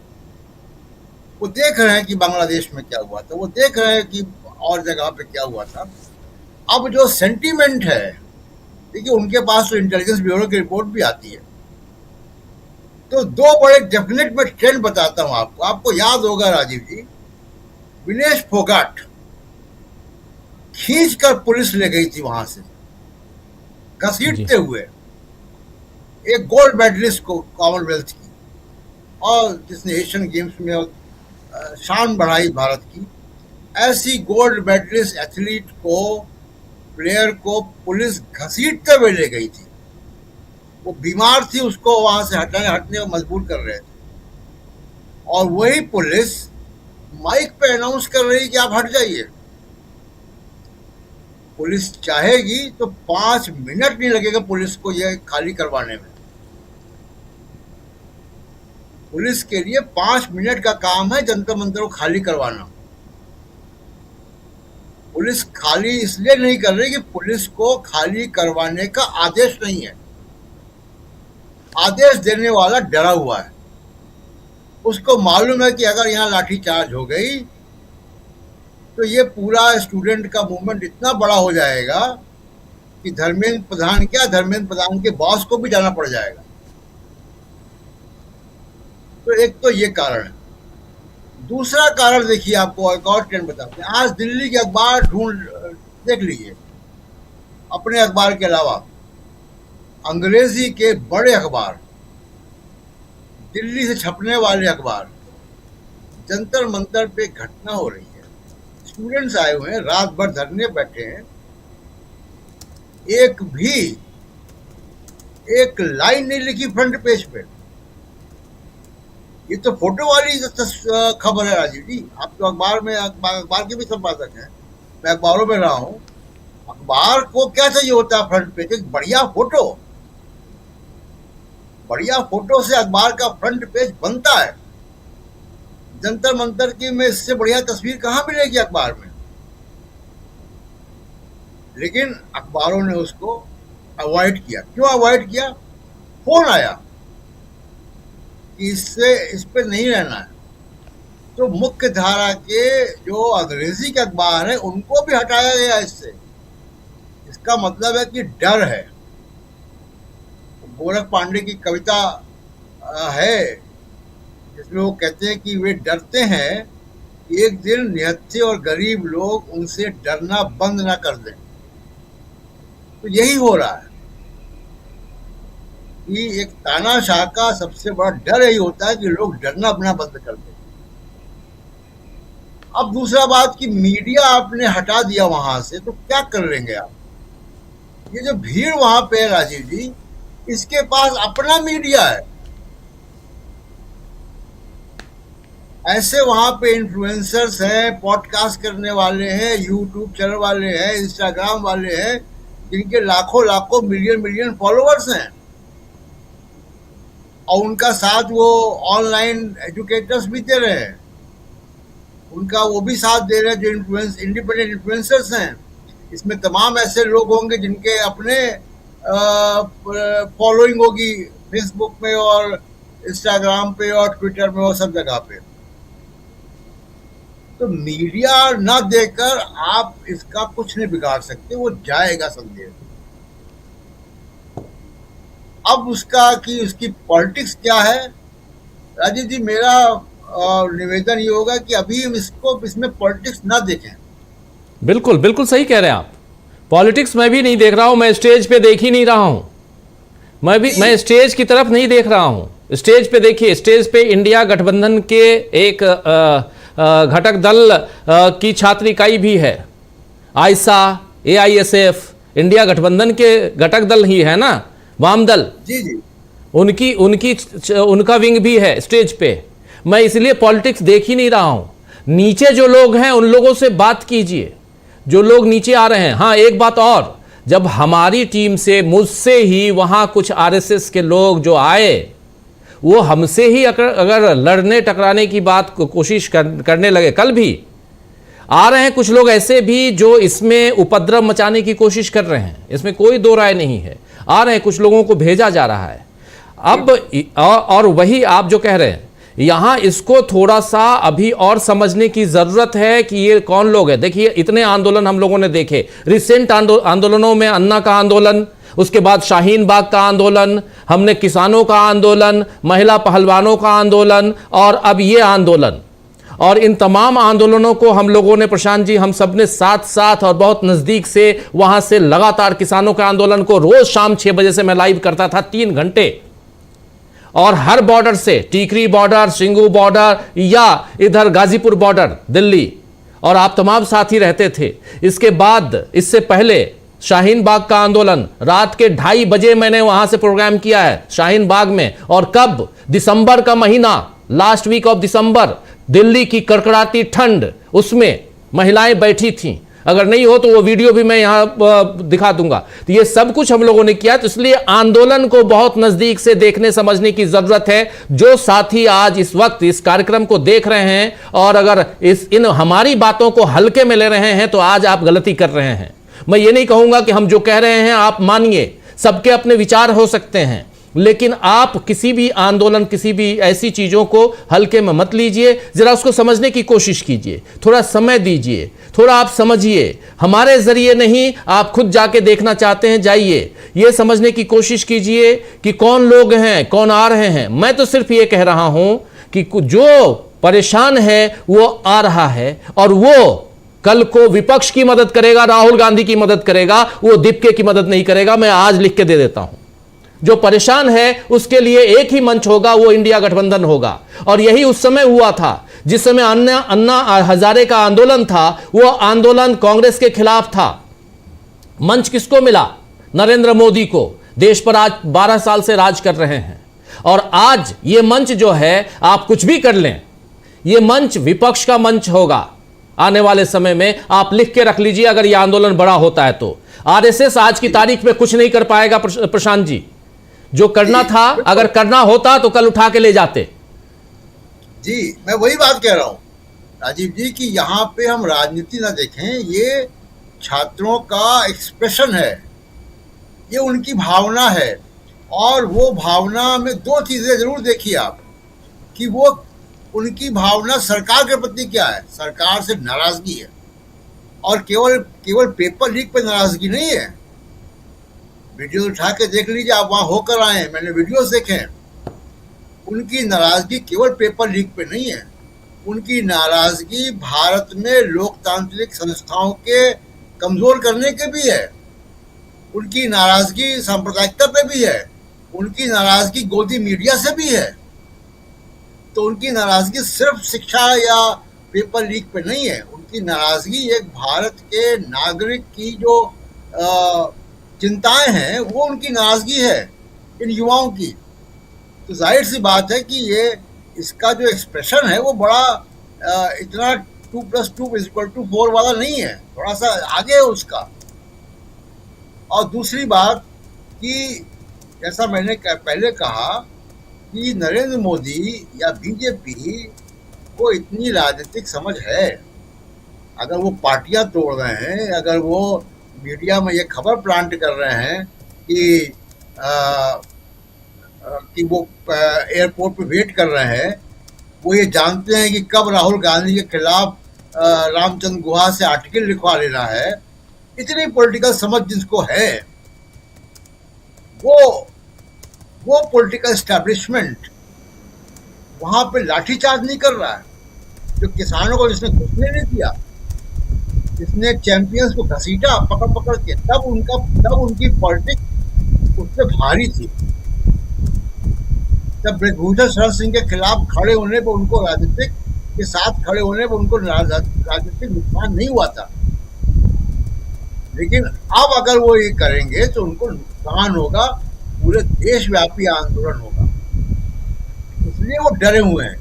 वो देख रहे हैं कि बांग्लादेश में क्या हुआ था, वो देख रहे हैं कि और जगह पे क्या हुआ था। अब जो सेंटीमेंट है, देखिए उनके पास तो इंटेलिजेंस ब्यूरो की रिपोर्ट भी आती है। तो दो बड़े डेफिनेट मैं ट्रेंड बताता हूं आपको। आपको याद होगा राजीव जी, विनेश फोगाट खींच कर पुलिस ले गई थी वहां से घसीटते हुए एक गोल्ड मेडलिस्ट को कॉमनवेल्थ की, और जिसने एशियन गेम्स में शान बढ़ाई भारत की। ऐसी गोल्ड मेडलिस्ट एथलीट को, प्लेयर को पुलिस घसीटते हुए ले गई थी। वो बीमार थी, उसको वहां से हटने को मजबूर कर रहे थे, और वही पुलिस माइक पे अनाउंस कर रही कि आप हट जाइए। पुलिस चाहेगी तो 5 मिनट नहीं लगेगा पुलिस को यह खाली करवाने में। पुलिस के लिए 5 मिनट का काम है जंतर मंतर को खाली करवाना। पुलिस खाली इसलिए नहीं कर रही कि पुलिस को खाली करवाने का आदेश नहीं है। आदेश देने वाला डरा हुआ है। उसको मालूम है कि अगर यहाँ लाठीचार्ज हो गई तो ये पूरा स्टूडेंट का मूवमेंट इतना बड़ा हो जाएगा कि धर्मेंद्र प्रधान के बॉस को भी जाना पड़ जाएगा। तो एक तो ये कारण है। दूसरा कारण देखिए, आपको एक और ट्रेंड बताते हैं। आज दिल्ली के अखबार देख लीजिए, अपने अखबार के अलावा अंग्रेजी के बड़े अखबार, दिल्ली से छपने वाले अखबार, जंतर मंतर पे घटना हो रही है। स्टूडेंट्स आए हुए हैं, रात भर धरने बैठे हैं, एक लाइन नहीं लिखी फ्रंट पेज पे। ये तो फोटो वाली खबर है राजीव जी। आप तो अखबार के भी संपादक हैं, मैं अखबारों में रहा हूं। अखबार को क्या चाहिए होता है फ्रंट पेज? एक बढ़िया फोटो से अखबार का फ्रंट पेज बनता है। जंतर मंतर की में इससे बढ़िया तस्वीर कहां मिलेगी अखबार में? लेकिन अखबारों ने उसको अवॉइड किया। क्यों अवॉइड किया? फोन आया कि इस पे नहीं रहना है। तो मुख्य धारा के जो अंग्रेजी के अखबार हैं उनको भी हटाया गया इससे। इसका मतलब है कि डर है। गोरख पांडे की कविता है जिसमें वो कहते हैं कि वे डरते हैं कि एक दिन निहत्थे और गरीब लोग उनसे डरना बंद ना कर दें। तो यही हो रहा है कि एक तानाशाह का सबसे बड़ा डर यही होता है कि लोग डरना अपना बंद कर दें। अब दूसरा बात कि मीडिया आपने हटा दिया वहां से, तो क्या कर लेंगे आप? ये जो भीड़ वहां पे है राजीव जी, इसके पास अपना मीडिया है। ऐसे वहां पे इन्फ्लुएंसर्स हैं, पॉडकास्ट करने वाले हैं, यूट्यूब चैनल वाले हैं, इंस्टाग्राम वाले हैं, जिनके लाखों मिलियन फॉलोअर्स हैं, और उनका साथ वो ऑनलाइन एजुकेटर्स भी दे रहे हैं, उनका वो भी साथ दे रहे हैं जो इंडिपेंडेंट इन्फ्लुएंसर्स हैं। इसमें तमाम ऐसे लोग होंगे जिनके अपने फॉलोइंग होगी फेसबुक में और इंस्टाग्राम पे और ट्विटर में और सब जगह पे। तो मीडिया ना देकर आप इसका कुछ नहीं बिगाड़ सकते, वो जाएगा संदेश। अब उसकी पॉलिटिक्स क्या है राजीव जी? मेरा निवेदन ये होगा कि अभी हम इसमें पॉलिटिक्स ना देखें। बिल्कुल सही कह रहे हैं आप। पॉलिटिक्स मैं भी नहीं देख रहा हूं, मैं स्टेज पे देख ही नहीं रहा हूं। मैं स्टेज की तरफ नहीं देख रहा हूं। स्टेज पे देखिए, स्टेज पे इंडिया गठबंधन के एक घटक दल की छात्र इकाई भी है। आयसा, AISF, इंडिया गठबंधन के घटक दल ही है ना, वाम दल जी। उनका विंग भी है स्टेज पे। मैं इसलिए पॉलिटिक्स देख ही नहीं रहा हूं। नीचे जो लोग हैं उन लोगों से बात कीजिए, जो लोग नीचे आ रहे हैं। हाँ, एक बात और, जब हमारी टीम से, मुझसे ही वहां कुछ RSS के लोग जो आए, वो हमसे ही अगर लड़ने टकराने की बात कोशिश करने लगे, कल भी आ रहे हैं कुछ लोग ऐसे भी जो इसमें उपद्रव मचाने की कोशिश कर रहे हैं, इसमें कोई दो राय नहीं है। आ रहे हैं, कुछ लोगों को भेजा जा रहा है। अब और वही आप जो कह रहे हैं, यहां इसको थोड़ा सा अभी और समझने की जरूरत है कि ये कौन लोग हैं। देखिए, इतने आंदोलन हम लोगों ने देखे, रिसेंट आंदोलनों में अन्ना का आंदोलन, उसके बाद शाहीन बाग का आंदोलन, हमने किसानों का आंदोलन, महिला पहलवानों का आंदोलन, और अब ये आंदोलन। और इन तमाम आंदोलनों को हम लोगों ने, प्रशांत जी, हम सब ने साथ साथ और बहुत नजदीक से वहां से लगातार किसानों के आंदोलन को रोज शाम 6 बजे से मैं लाइव करता था 3 घंटे, और हर बॉर्डर से, टीकरी बॉर्डर, सिंगू बॉर्डर, या इधर गाजीपुर बॉर्डर दिल्ली, और आप तमाम साथी रहते थे। इसके बाद, इससे पहले शाहीन बाग का आंदोलन, रात के 2:30 बजे मैंने वहां से प्रोग्राम किया है शाहीन बाग में। और कब? दिसंबर का महीना, last week of December, Delhi की कड़कड़ाती ठंड, उसमें महिलाएं बैठी थीं। अगर नहीं हो तो वो वीडियो भी मैं यहां दिखा दूंगा। तो ये सब कुछ हम लोगों ने किया। तो इसलिए आंदोलन को बहुत नजदीक से देखने समझने की जरूरत है। जो साथी आज इस वक्त इस कार्यक्रम को देख रहे हैं और अगर इन हमारी बातों को हल्के में ले रहे हैं, तो आज आप गलती कर रहे हैं। मैं ये नहीं कहूंगा कि हम जो कह रहे हैं आप मानिए, सबके अपने विचार हो सकते हैं, लेकिन आप किसी भी आंदोलन, किसी भी ऐसी चीजों को हल्के में मत लीजिए। जरा उसको समझने की कोशिश कीजिए, थोड़ा समय दीजिए, थोड़ा आप समझिए। हमारे जरिए नहीं, आप खुद जाके देखना चाहते हैं, जाइए, ये समझने की कोशिश कीजिए कि कौन लोग हैं, कौन आ रहे हैं। मैं तो सिर्फ ये कह रहा हूं कि जो परेशान है वो आ रहा है, और वो कल को विपक्ष की मदद करेगा, राहुल गांधी की मदद करेगा, वो दीपके की मदद नहीं करेगा। मैं आज लिख के दे देता हूं। जो परेशान है उसके लिए एक ही मंच होगा, वो इंडिया गठबंधन होगा। और यही उस समय हुआ था जिस समय अन्ना हजारे का आंदोलन था। वो आंदोलन कांग्रेस के खिलाफ था। मंच किसको मिला? नरेंद्र मोदी को। देश पर आज 12 साल से राज कर रहे हैं। और आज ये मंच जो है, आप कुछ भी कर लें, ये मंच विपक्ष का मंच होगा आने वाले समय में। आप लिख के रख लीजिए, अगर यह आंदोलन बड़ा होता है तो। आरएसएस आज की तारीख में कुछ नहीं कर पाएगा प्रशांत जी। जो करना था, अगर करना होता तो कल उठा के ले जाते। जी, मैं वही बात कह रहा हूं राजीव जी कि यहाँ पे हम राजनीति ना देखें। ये छात्रों का एक्सप्रेशन है, ये उनकी भावना है। और वो भावना में 2 चीजें जरूर देखिए आप, कि वो उनकी भावना सरकार के प्रति क्या है। सरकार से नाराजगी है, और केवल पेपर लीक पे नाराजगी नहीं है। वीडियो उठा के देख लीजिए, आप वहां होकर आए हैं, मैंने वीडियोस देखे हैं। उनकी नाराजगी केवल पेपर लीक पे नहीं है, उनकी नाराजगी भारत में लोकतांत्रिक संस्थाओं के कमजोर करने के भी है, उनकी नाराजगी सांप्रदायिकता पे भी है, उनकी नाराजगी गोदी मीडिया से भी है। तो उनकी नाराजगी सिर्फ शिक्षा या पेपर लीक पे नहीं है, उनकी नाराजगी एक भारत के नागरिक की जो चिंताएं हैं, वो उनकी नाराजगी है इन युवाओं की। तो जाहिर सी बात है कि ये इसका जो एक्सप्रेशन है वो बड़ा इतना 2+2=4 वाला नहीं है, थोड़ा सा आगे है उसका। और दूसरी बात कि जैसा मैंने पहले कहा कि नरेंद्र मोदी या बीजेपी को इतनी राजनीतिक समझ है। अगर वो पार्टियां तोड़ रहे हैं, अगर वो मीडिया में ये खबर प्लांट कर रहे हैं कि वो एयरपोर्ट पे वेट कर रहे हैं, वो ये जानते हैं कि कब राहुल गांधी के खिलाफ रामचंद्र गुहा से आर्टिकल लिखवा लेना है। इतनी पॉलिटिकल समझ जिसको है, वो पॉलिटिकल एस्टैब्लिशमेंट वहां पे लाठीचार्ज नहीं कर रहा है। जो किसानों को जिसने घुसने नहीं दिया, जिसने चैंपियंस को घसीटा पकड़ के, तब उनकी पॉलिटिक्स उस पर भारी थी। जब ब्रजभूषण शरण सिंह के खिलाफ खड़े होने पर, उनको राजनीतिक के साथ खड़े होने पर उनको राजनीतिक नुकसान नहीं हुआ था। लेकिन अब अगर वो ये करेंगे तो उनको नुकसान होगा, पूरे देशव्यापी आंदोलन होगा। इसलिए वो डरे हुए हैं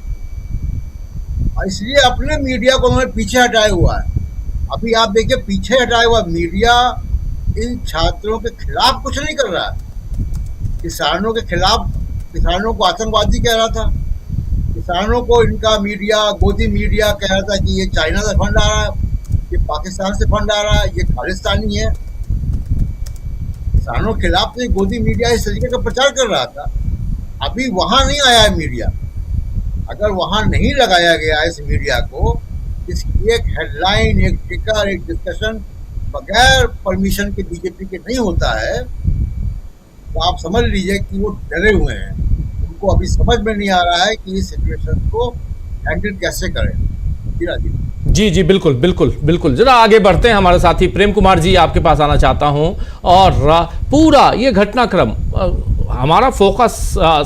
और इसलिए अपने मीडिया को उन्होंने पीछे हटाया हुआ है। अभी आप देखिए, पीछे हटाया हुआ मीडिया इन छात्रों के खिलाफ कुछ नहीं कर रहा है। किसानों के खिलाफ, किसानों को आतंकवादी कह रहा था, किसानों को इनका मीडिया, गोदी मीडिया कह रहा था कि ये चाइना से फंड आ रहा है, ये पाकिस्तान से फंड आ रहा है, ये खालिस्तानी है। किसानों के खिलाफ तो गोदी मीडिया इस तरीके का प्रचार कर रहा था। अभी वहां नहीं आया है मीडिया, अगर वहां नहीं लगाया गया इस मीडिया को, इसकी एक हेडलाइन, एक टिकर, एक डिस्कशन बगैर परमिशन के बीजेपी के नहीं होता है, तो आप समझ लीजिए कि वो डरे हुए हैं। उनको अभी समझ में नहीं आ रहा है कि इस सिचुएशन को हैंडल कैसे करें। जी राजीव जी जी, बिल्कुल बिल्कुल बिल्कुल। जरा आगे बढ़ते हैं, हमारे साथी प्रेम कुमार जी आपके पास आना चाहता हूं। और पूरा ये घटनाक्रम, हमारा फोकस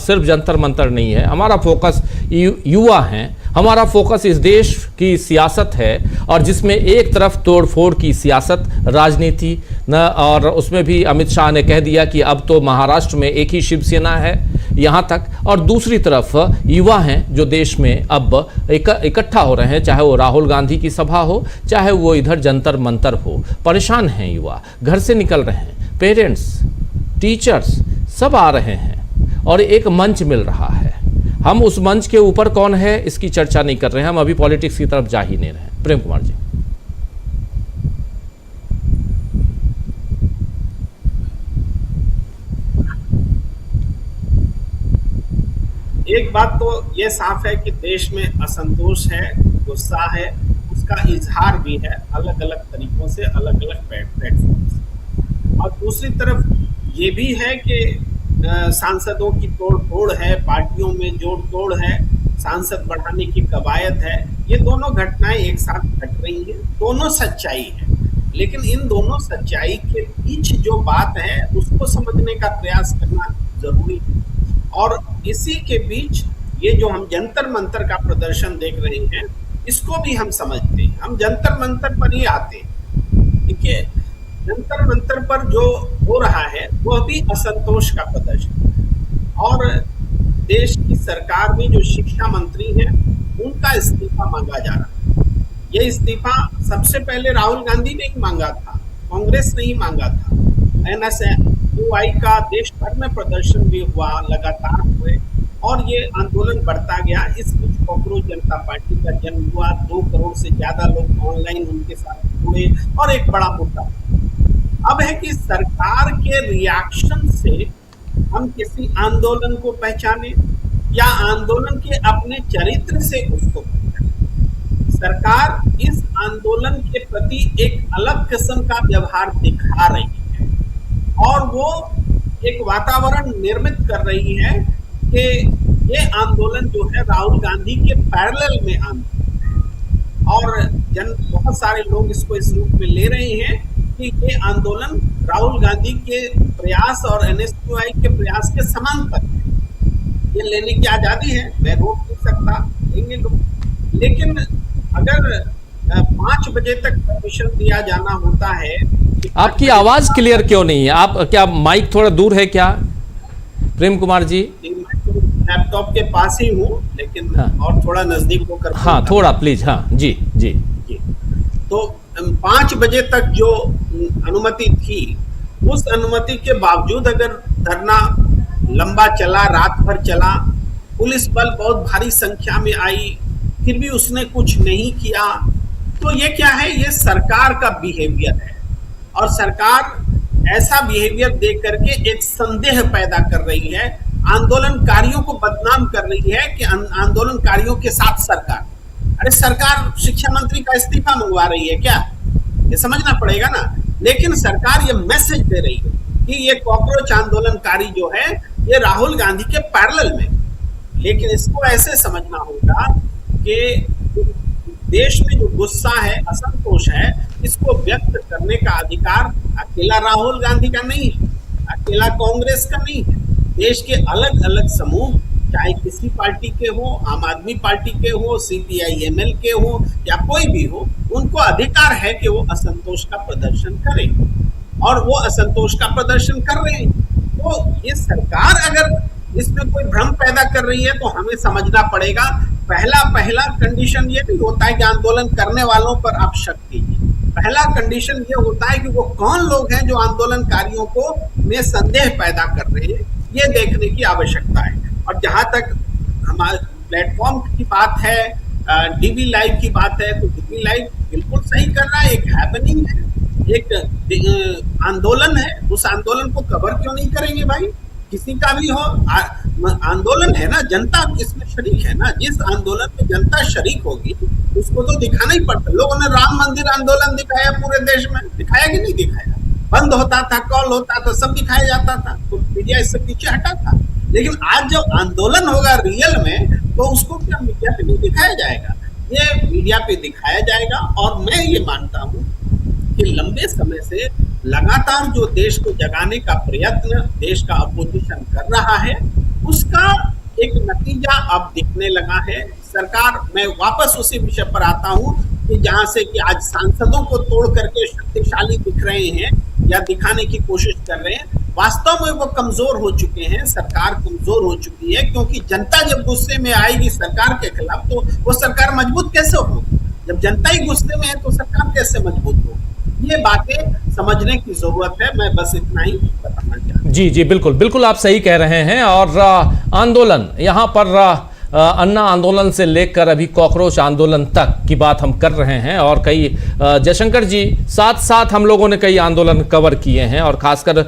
सिर्फ जंतर मंतर नहीं है, हमारा फोकस युवा हैं, हमारा फोकस इस देश की सियासत है, और जिसमें एक तरफ तोड़फोड़ की सियासत, राजनीति न, और उसमें भी अमित शाह ने कह दिया कि अब तो महाराष्ट्र में एक ही शिवसेना है यहाँ तक, और दूसरी तरफ युवा हैं जो देश में अब इकट्ठा हो रहे हैं, चाहे वो राहुल गांधी की सभा हो, चाहे वो इधर जंतर मंतर हो। परेशान हैं युवा, घर से निकल रहे हैं, पेरेंट्स, टीचर्स सब आ रहे हैं, और एक मंच मिल रहा है। हम उस मंच के ऊपर कौन है इसकी चर्चा नहीं कर रहे हैं, हम अभी पॉलिटिक्स की तरफ जा ही नहीं रहे हैं। प्रेम कुमार जी। एक बात तो ये साफ है कि देश में असंतोष है, गुस्सा है, उसका इजहार भी है अलग अलग तरीकों से, अलग अलग प्लेटफॉर्म से। और दूसरी तरफ ये भी है कि सांसदों की तोड़ फोड़ है, पार्टियों में जोड़ तोड़ है, सांसद बढ़ाने की कवायद है। ये दोनों घटनाएं एक साथ घट रही हैं, दोनों सच्चाई है, लेकिन इन दोनों सच्चाई के बीच जो बात है उसको समझने का प्रयास करना जरूरी है। और इसी के बीच ये जो हम जंतर मंतर का प्रदर्शन देख रहे हैं, इसको भी हम समझते हैं। हम जंतर मंतर पर ही आते हैं। देखिए, जंतर मंतर पर जो हो रहा है वो अभी असंतोष का प्रदर्शन है, और देश की सरकार में जो शिक्षा मंत्री हैं उनका इस्तीफा मांगा जा रहा है। ये इस्तीफा सबसे पहले राहुल गांधी ने ही मांगा था, कांग्रेस ने ही मांगा था। NSUI का देश भर में प्रदर्शन भी हुआ, लगातार हुए, और ये आंदोलन बढ़ता गया। इस बीच कॉकरोच जनता पार्टी का जन्म हुआ, 2 करोड़ से ज्यादा लोग ऑनलाइन उनके साथ जुड़े, और एक बड़ा मुद्दा अब है कि सरकार के रिएक्शन से हम किसी आंदोलन को पहचाने या आंदोलन के अपने चरित्र से उसको पहचाने। सरकार इस आंदोलन के प्रति एक अलग किस्म का व्यवहार दिखा रही है, और वो एक वातावरण निर्मित कर रही है कि ये आंदोलन जो है राहुल गांधी के पैरेलल में आंदोलन है, और बहुत सारे लोग इसको इस रूप में ले रहे हैं कि ये आंदोलन राहुल गांधी के प्रयास और NSUI के प्रयास के समांतर है। ये लेने की आजादी है, मैं रोक नहीं सकता, लेंगे लोग। लेकिन अगर 5 बजे तक परमिशन दिया जाना होता है। आपकी आवाज क्लियर क्यों नहीं है? आप क्या माइक थोड़ा दूर है क्या प्रेम कुमार जी? लैपटॉप के पास ही हूँ, लेकिन हाँ। और थोड़ा नजदीक होकर। हाँ, थोड़ा प्लीज। हाँ जी जी जी। तो 5 बजे तक जो अनुमति थी, उस अनुमति के बावजूद अगर धरना लंबा चला, रात भर चला, पुलिस बल बहुत भारी संख्या में आई, फिर भी उसने कुछ नहीं किया, तो ये क्या है? ये सरकार का बिहेवियर है, और सरकार ऐसा बिहेवियर देख करके एक संदेह पैदा कर रही है, आंदोलनकारियों को बदनाम कर रही है कि आंदोलनकारियों के साथ सरकार। अरे सरकार शिक्षा मंत्री का इस्तीफा मंगवा रही है क्या? ये समझना पड़ेगा ना। लेकिन सरकार ये मैसेज दे रही है कि ये कॉकरोच आंदोलनकारी जो है ये राहुल गांधी के पैरेलल में। लेकिन इसको ऐसे समझना होगा कि देश में जो गुस्सा है, असंतोष है, इसको व्यक्त करने का अधिकार अकेला राहुल गांधी का नहीं है, अकेला कांग्रेस का नहीं है। देश के अलग अलग समूह, चाहे किसी पार्टी के हो, आम आदमी पार्टी के हो, CPI-ML के हो, या कोई भी हो, उनको अधिकार है कि वो असंतोष का प्रदर्शन करें, और वो असंतोष का प्रदर्शन कर रहे हैं। तो ये सरकार अगर इसमें कोई भ्रम पैदा कर रही है तो हमें समझना पड़ेगा। पहला कंडीशन ये नहीं होता है कि आंदोलन करने वालों पर आप शक कीजिए। पहला कंडीशन ये होता है कि वो कौन लोग हैं जो आंदोलनकारियों को में संदेह पैदा कर रहे हैं, ये देखने की आवश्यकता है। और जहां तक हमारे प्लेटफॉर्म की बात है, DB लाइव की बात है, तो DB लाइव बिल्कुल सही कर रहा है। एक हैपनिंग है, एक आंदोलन है, उस आंदोलन को कवर क्यों नहीं करेंगे भाई? किसी का भी हो, आंदोलन है ना, जनता इसमें शरीक है ना। जिस आंदोलन में जनता शरीक होगी उसको तो दिखाना ही पड़ता। लोगों ने राम मंदिर आंदोलन दिखाया पूरे देश में, दिखाया कि नहीं दिखाया? बंद होता था, कॉल होता था, सब दिखाया जाता था, तो मीडिया इससे पीछे हटा था। लेकिन आज जब आंदोलन होगा रियल में, तो उसको क्या मीडिया पे नहीं दिखाया जाएगा? ये मीडिया पे दिखाया जाएगा। और मैं ये मानता हूँ कि लंबे समय से लगातार जो देश को जगाने का प्रयत्न देश का अपोजिशन कर रहा है, उसका एक नतीजा अब दिखने लगा है। सरकार, मैं वापस उसी विषय पर आता हूं कि जहां से कि आज सांसदों को तोड़ करके शक्तिशाली दिख रहे हैं या दिखाने की कोशिश कर रहे हैं, वास्तव में वो कमजोर हो चुके हैं। सरकार कमजोर हो चुकी है, क्योंकि जनता जब गुस्से में आएगी सरकार के खिलाफ, तो वो सरकार मजबूत कैसे होगी? जब जनता ही गुस्से में है तो सरकार कैसे मजबूत होगी? ये बातें समझने की जरूरत है। मैं बस इतना ही बताना चाहता हूं। जी जी, बिल्कुल बिल्कुल आप सही कह रहे हैं। और आंदोलन यहाँ पर अन्ना आंदोलन से लेकर अभी कॉकरोच आंदोलन तक की बात हम कर रहे हैं। और कई जयशंकर जी साथ साथ हम लोगों ने कई आंदोलन कवर किए हैं, और खासकर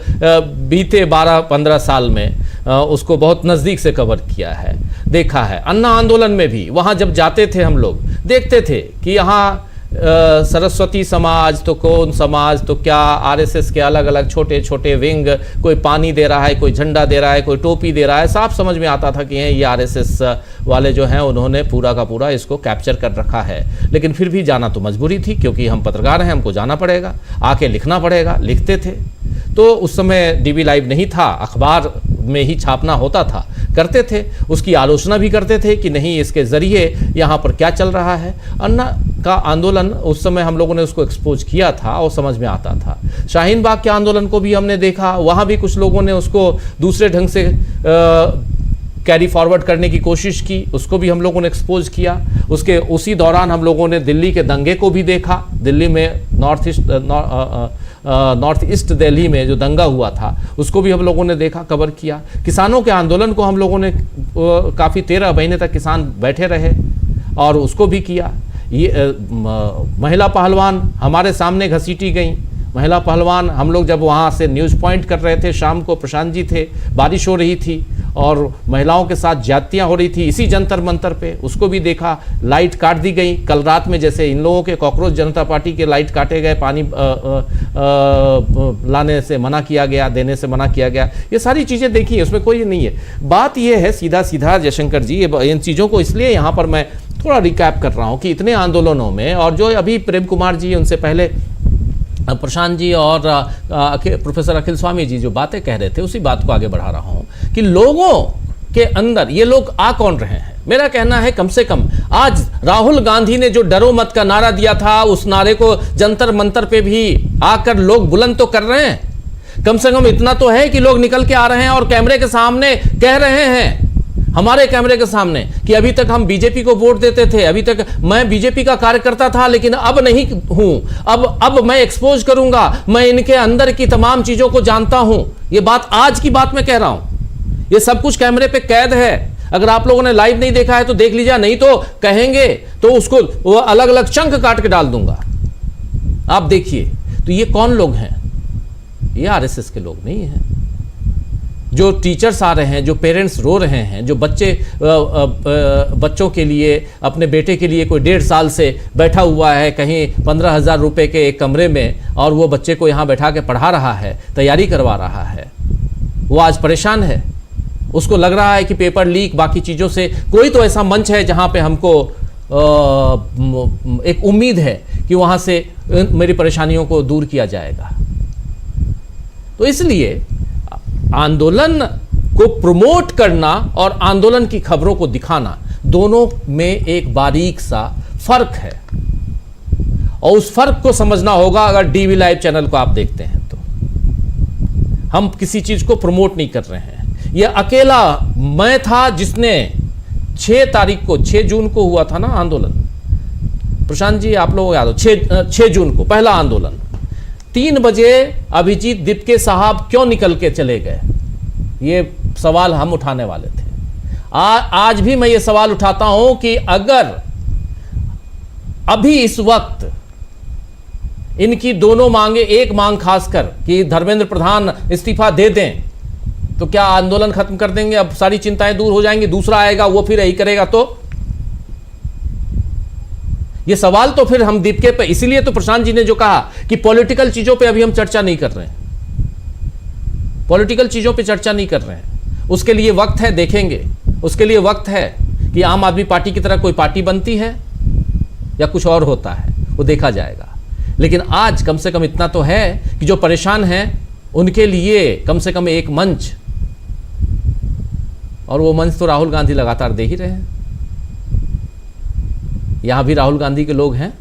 बीते 12-15 साल में उसको बहुत नज़दीक से कवर किया है, देखा है। अन्ना आंदोलन में भी वहाँ जब जाते थे हम लोग देखते थे कि यहाँ सरस्वती समाज तो कौन समाज तो क्या, आरएसएस के अलग अलग छोटे छोटे विंग, कोई पानी दे रहा है, कोई झंडा दे रहा है, कोई टोपी दे रहा है। साफ समझ में आता था कि ये आरएसएस वाले जो हैं उन्होंने पूरा का पूरा इसको कैप्चर कर रखा है। लेकिन फिर भी जाना तो मजबूरी थी, क्योंकि हम पत्रकार हैं, हमको जाना पड़ेगा, आके लिखना पड़ेगा। लिखते थे तो उस समय डीबी लाइव नहीं था, अखबार में ही छापना होता था, करते थे, उसकी आलोचना भी करते थे कि नहीं इसके ज़रिए यहाँ पर क्या चल रहा है। अन्ना का आंदोलन उस समय हम लोगों ने उसको एक्सपोज किया था और समझ में आता था। शाहीन बाग के आंदोलन को भी हमने देखा, वहाँ भी कुछ लोगों ने उसको दूसरे ढंग से कैरी फॉरवर्ड करने की कोशिश की, उसको भी हम लोगों ने एक्सपोज किया। उसके उसी दौरान हम लोगों ने दिल्ली के दंगे को भी देखा। दिल्ली में नॉर्थ ईस्ट दिल्ली में जो दंगा हुआ था उसको भी हम लोगों ने देखा, कवर किया। किसानों के आंदोलन को हम लोगों ने काफ़ी 13 महीने तक किसान बैठे रहे और उसको भी किया। ये महिला पहलवान हमारे सामने घसीटी गई। महिला पहलवान हम लोग जब वहाँ से न्यूज़ पॉइंट कर रहे थे, शाम को प्रशांत जी थे, बारिश हो रही थी और महिलाओं के साथ ज्यादतियाँ हो रही थी इसी जंतर मंतर पे, उसको भी देखा। लाइट काट दी गई कल रात में, जैसे इन लोगों के कॉकरोच जनता पार्टी के लाइट काटे गए, पानी लाने से मना किया गया, देने से मना किया गया। ये सारी चीज़ें देखी, उसमें कोई नहीं है। बात ये है सीधा सीधा जयशंकर जी, इन चीज़ों को इसलिए यहाँ पर मैं थोड़ा रिकैप कर रहा हूँ कि इतने आंदोलनों में, और जो अभी प्रेम कुमार जी, उनसे पहले प्रशांत जी और प्रोफेसर अखिल स्वामी जी जो बातें कह रहे थे, उसी बात को आगे बढ़ा रहा हूं कि लोगों के अंदर ये लोग आ कौन रहे हैं। मेरा कहना है कम से कम आज राहुल गांधी ने जो डरो मत का नारा दिया था, उस नारे को जंतर मंतर पे भी आकर लोग बुलंद तो कर रहे हैं। कम से कम इतना तो है कि लोग निकल के आ रहे हैं और कैमरे के सामने कह रहे हैं, हमारे कैमरे के सामने, कि अभी तक हम बीजेपी को वोट देते थे, अभी तक मैं बीजेपी का कार्यकर्ता था, लेकिन अब नहीं हूं, अब मैं एक्सपोज करूंगा, मैं इनके अंदर की तमाम चीजों को जानता हूं। ये बात आज की बात मैं कह रहा हूं, ये सब कुछ कैमरे पे कैद है। अगर आप लोगों ने लाइव नहीं देखा है तो देख लीजिए, नहीं तो कहेंगे तो उसको वो अलग अलग चंक काट के डाल दूंगा। आप देखिए तो ये कौन लोग हैं? ये आरएसएस के लोग नहीं हैं। जो टीचर्स आ रहे हैं, जो पेरेंट्स रो रहे हैं, जो बच्चों के लिए, अपने बेटे के लिए कोई 1.5 साल से बैठा हुआ है कहीं 15,000 रुपए के एक कमरे में, और वो बच्चे को यहाँ बैठा के पढ़ा रहा है, तैयारी करवा रहा है, वो आज परेशान है। उसको लग रहा है कि पेपर लीक, बाकी चीज़ों से कोई तो ऐसा मंच है जहाँ पे हमको एक उम्मीद है कि वहाँ से मेरी परेशानियों को दूर किया जाएगा। तो इसलिए आंदोलन को प्रमोट करना और आंदोलन की खबरों को दिखाना, दोनों में एक बारीक सा फर्क है, और उस फर्क को समझना होगा। अगर डीवी लाइव चैनल को आप देखते हैं तो हम किसी चीज को प्रमोट नहीं कर रहे हैं। यह अकेला मैं था जिसने 6 जून को हुआ था ना आंदोलन, प्रशांत जी आप लोगों को याद हो, 6 जून को पहला आंदोलन, 3 बजे अभिजीत दीपके साहब क्यों निकल के चले गए? ये सवाल हम उठाने वाले थे। आज भी मैं ये सवाल उठाता हूं कि अगर अभी इस वक्त इनकी दोनों मांगे, एक मांग खासकर कि धर्मेंद्र प्रधान इस्तीफा दे दें, तो क्या आंदोलन खत्म कर देंगे, अब सारी चिंताएं दूर हो जाएंगी, दूसरा आएगा वो फिर यही करेगा? तो ये सवाल तो फिर हम दीपके पे, इसीलिए तो प्रशांत जी ने जो कहा कि पॉलिटिकल चीजों पे अभी हम चर्चा नहीं कर रहे हैं, पॉलिटिकल चीजों पे चर्चा नहीं कर रहे हैं। उसके लिए वक्त है, देखेंगे। उसके लिए वक्त है कि आम आदमी पार्टी की तरह कोई पार्टी बनती है या कुछ और होता है, वो देखा जाएगा। लेकिन आज कम से कम इतना तो है कि जो परेशान हैं उनके लिए कम से कम एक मंच, और वो मंच तो राहुल गांधी लगातार दे ही रहे हैं। यहां भी राहुल गांधी के लोग हैं,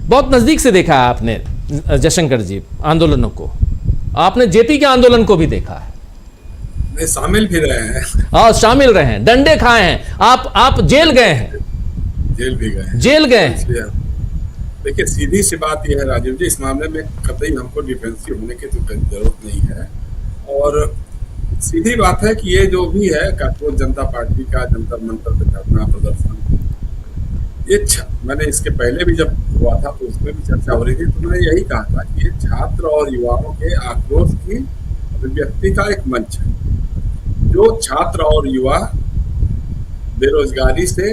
बहुत नजदीक से देखा है आपने जयशंकर जी आंदोलनों को, आपने जेपी के आंदोलन को भी देखा है, नहीं शामिल भी रहे हैं। हाँ, शामिल रहे हैं, डंडे खाए हैं, आप जेल गए हैं, जेल भी गए, जेल गए हैं। देखिए सीधी सी बात यह है राजीव जी, इस मामले में कतई हमको डिफेंसिव होने की तो जरूरत नहीं है। और सीधी बात है कि ये जो भी है कांग्रेस जनता पार्टी का जंतर मंतर पे धरना प्रदर्शन, ये मैंने इसके पहले भी जब हुआ था तो उसमें भी चर्चा हो रही थी, तो मैंने यही कहा था कि ये छात्र और युवाओं के आक्रोश की अभिव्यक्ति का एक मंच है। जो छात्र और युवा बेरोजगारी से,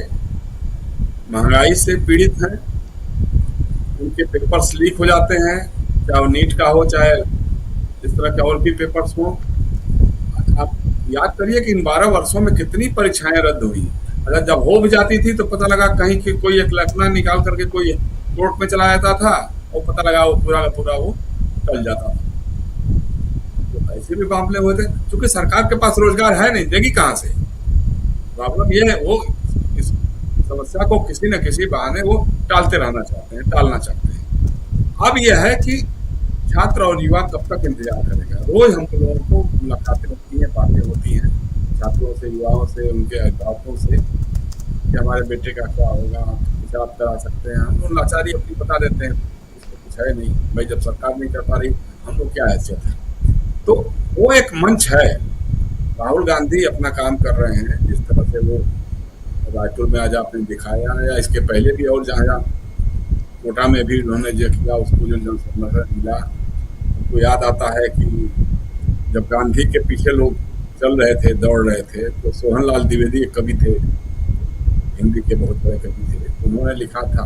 महंगाई से पीड़ित हैं, उनके पेपर्स लीक हो जाते हैं, चाहे वो नीट का हो चाहे इस तरह के और भी पेपर्स हो। आप याद करिए कि इन 12 वर्षों में कितनी परीक्षाएं रद्द हुई। अगर जब हो भी जाती थी तो पता लगा कहीं कि कोई एक लखना निकाल करके कोई कोर्ट में चला जाता था और पता लगा वो पूरा का पूरा वो टल जाता था। तो ऐसे भी मामले हुए थे, क्योंकि सरकार के पास रोजगार है नहीं, देगी कहाँ से। प्रॉब्लम ये है, वो इस समस्या को किसी न किसी बहाने वो टालते रहना चाहते हैं, टालना चाहते हैं। अब यह है कि छात्र और युवा कब तक इंतजार करेगा। रोज हम लोगों को मुलाकातें होती हैं, बातें होती हैं छात्रों से, युवाओं से, उनके अभिभावकों से कि हमारे बेटे का क्या होगा, कुछ आप करा सकते हैं। हम लोग लाचारी अपनी बता देते हैं, इसमें कुछ है नहीं भाई, जब सरकार नहीं कर पा रही हम लोग क्या हैसियत है। तो वो एक मंच है, राहुल गांधी अपना काम कर रहे हैं जिस तरह से वो रायपुर में आज आपने दिखाया, या इसके पहले भी और जहाँ कोटा में भी उन्होंने जो किया उसको जो जनसमर्थन मिला। हमको याद आता है कि जब गांधी के पीछे लोग चल रहे थे, दौड़ रहे थे, तो सोहनलाल द्विवेदी एक कवि थे, हिंदी के बहुत बड़े कवि थे, उन्होंने लिखा था,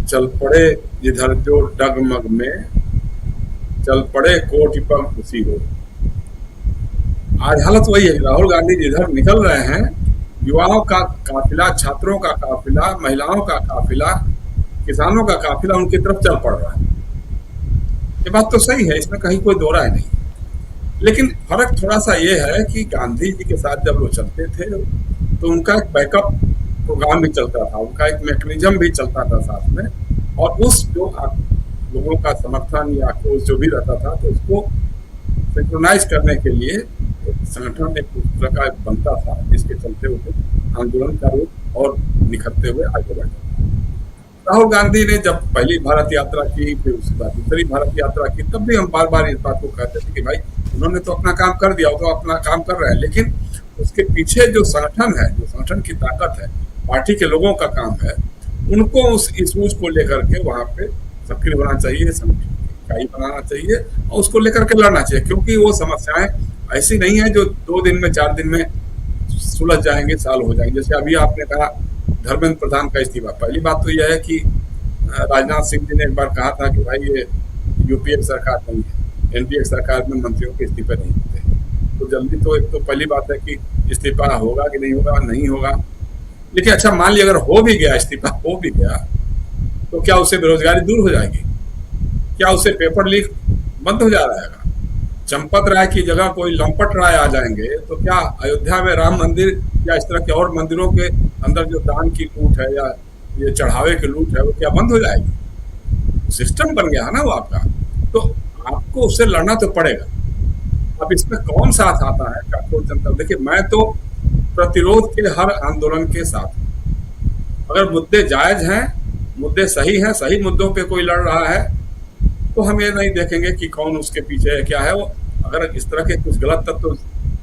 चल पड़े जिधर जो डगमग में, चल पड़े कोटि पर खुशी हो। आज हालत वही है, राहुल गांधी जिधर निकल रहे हैं, युवाओं का काफिला, छात्रों का काफिला, महिलाओं का काफिला, किसानों का काफिला उनकी तरफ चल पड़ रहा है। ये बात तो सही है, इसमें कहीं कोई दो राय नहीं। लेकिन फर्क थोड़ा सा ये है कि गांधी जी के साथ जब वो चलते थे तो उनका एक बैकअप प्रोग्राम भी चलता था, उनका एक मैकेनिज्म भी चलता था साथ में, और उस जो लोगों का समर्थन या आक्रोश जो भी रहता था तो उसको सिंक्रोनाइज करने के लिए संगठन एक दूसरे का बनता था, जिसके चलते हुए आंदोलन का रूप और निखरते हुए आगे बढ़ा। राहुल गांधी ने जब पहली भारत यात्रा की, फिर उसके बाद दूसरी भारत यात्रा की, तब भी हम बार बार इस बात को कहते थे कि भाई उन्होंने तो अपना काम कर दिया, वो तो अपना काम कर रहे हैं, लेकिन उसके पीछे जो संगठन है, जो संगठन की ताकत है, पार्टी के लोगों का काम है, उनको उस इशूज को लेकर के वहां पे सक्रिय होना चाहिए, इकाई बनाना चाहिए और उसको लेकर के लड़ना चाहिए। क्योंकि वो समस्याएं ऐसी नहीं है जो 2 दिन में 4 दिन में सुलझ जाएंगे, साल हो जाएंगे। जैसे अभी आपने कहा धर्मेंद्र प्रधान का इस्तीफा, पहली बात तो यह है कि राजनाथ सिंह जी ने एक बार कहा था कि भाई ये यूपीए सरकार नहीं है, एनडीए सरकार में मंत्रियों के इस्तीफे नहीं होते। तो जल्दी तो एक तो पहली बात है कि इस्तीफा होगा कि नहीं होगा, नहीं होगा। लेकिन अच्छा मान लिया अगर हो भी गया, इस्तीफा हो भी गया, तो क्या उससे बेरोजगारी दूर हो जाएगी? क्या उससे पेपर लीक बंद हो जाएगा? चंपत राय की जगह कोई लंपट राय आ जाएंगे तो क्या अयोध्या में राम मंदिर या इस तरह के और मंदिरों के अंदर जो दान की लूट है या ये चढ़ावे की लूट है वो क्या बंद हो जाएगी? सिस्टम बन गया है ना वो आपका, तो आपको उससे लड़ना तो पड़ेगा। अब इसमें कौन साथ आता है कांग्रेस जनता? देखिए मैं तो प्रतिरोध के हर आंदोलन के साथ, अगर मुद्दे जायज हैं, मुद्दे सही हैं, सही मुद्दों पे कोई लड़ रहा है तो हम ये नहीं देखेंगे कि कौन उसके पीछे है, क्या है वो। अगर इस तरह के कुछ गलत तत्व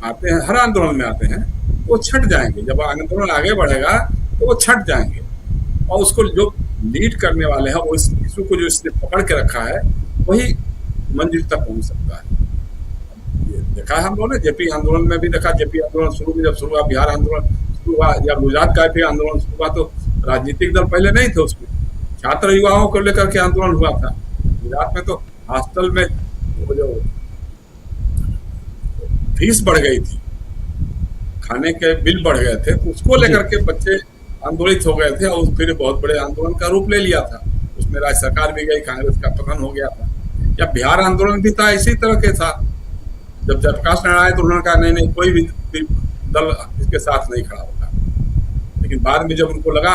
आते हैं, हर आंदोलन में आते हैं, वो छट जाएंगे। जब आंदोलन आगे बढ़ेगा तो वो छट जाएंगे और उसको जो लीड करने वाले हैं, वो इस इशू को जो इसने पकड़ के रखा है, वही मंजिल तक पहुंच सकता है। देखा है हम लोगों ने, जेपी आंदोलन में भी देखा। जेपी आंदोलन शुरू में जब शुरू हुआ, बिहार आंदोलन शुरू हुआ, या गुजरात का भी आंदोलन शुरू हुआ, तो राजनीतिक दल पहले नहीं थे उसमें, छात्र युवाओं को लेकर के आंदोलन हुआ था। गुजरात में तो हॉस्टल में वो जो फीस बढ़ गई थी, खाने के बिल बढ़ गए थे, तो उसको लेकर के बच्चे आंदोलित हो गए थे और फिर बहुत बड़े आंदोलन का रूप ले लिया था। उसमें राज्य सरकार भी गई, कांग्रेस का पतन हो गया था। या बिहार आंदोलन भी था इसी तरह के साथ। जब जयप्रकाश नारायण आए तो उन्होंने कहा नहीं कोई भी दल इसके साथ नहीं खड़ा होगा, लेकिन बाद में जब उनको लगा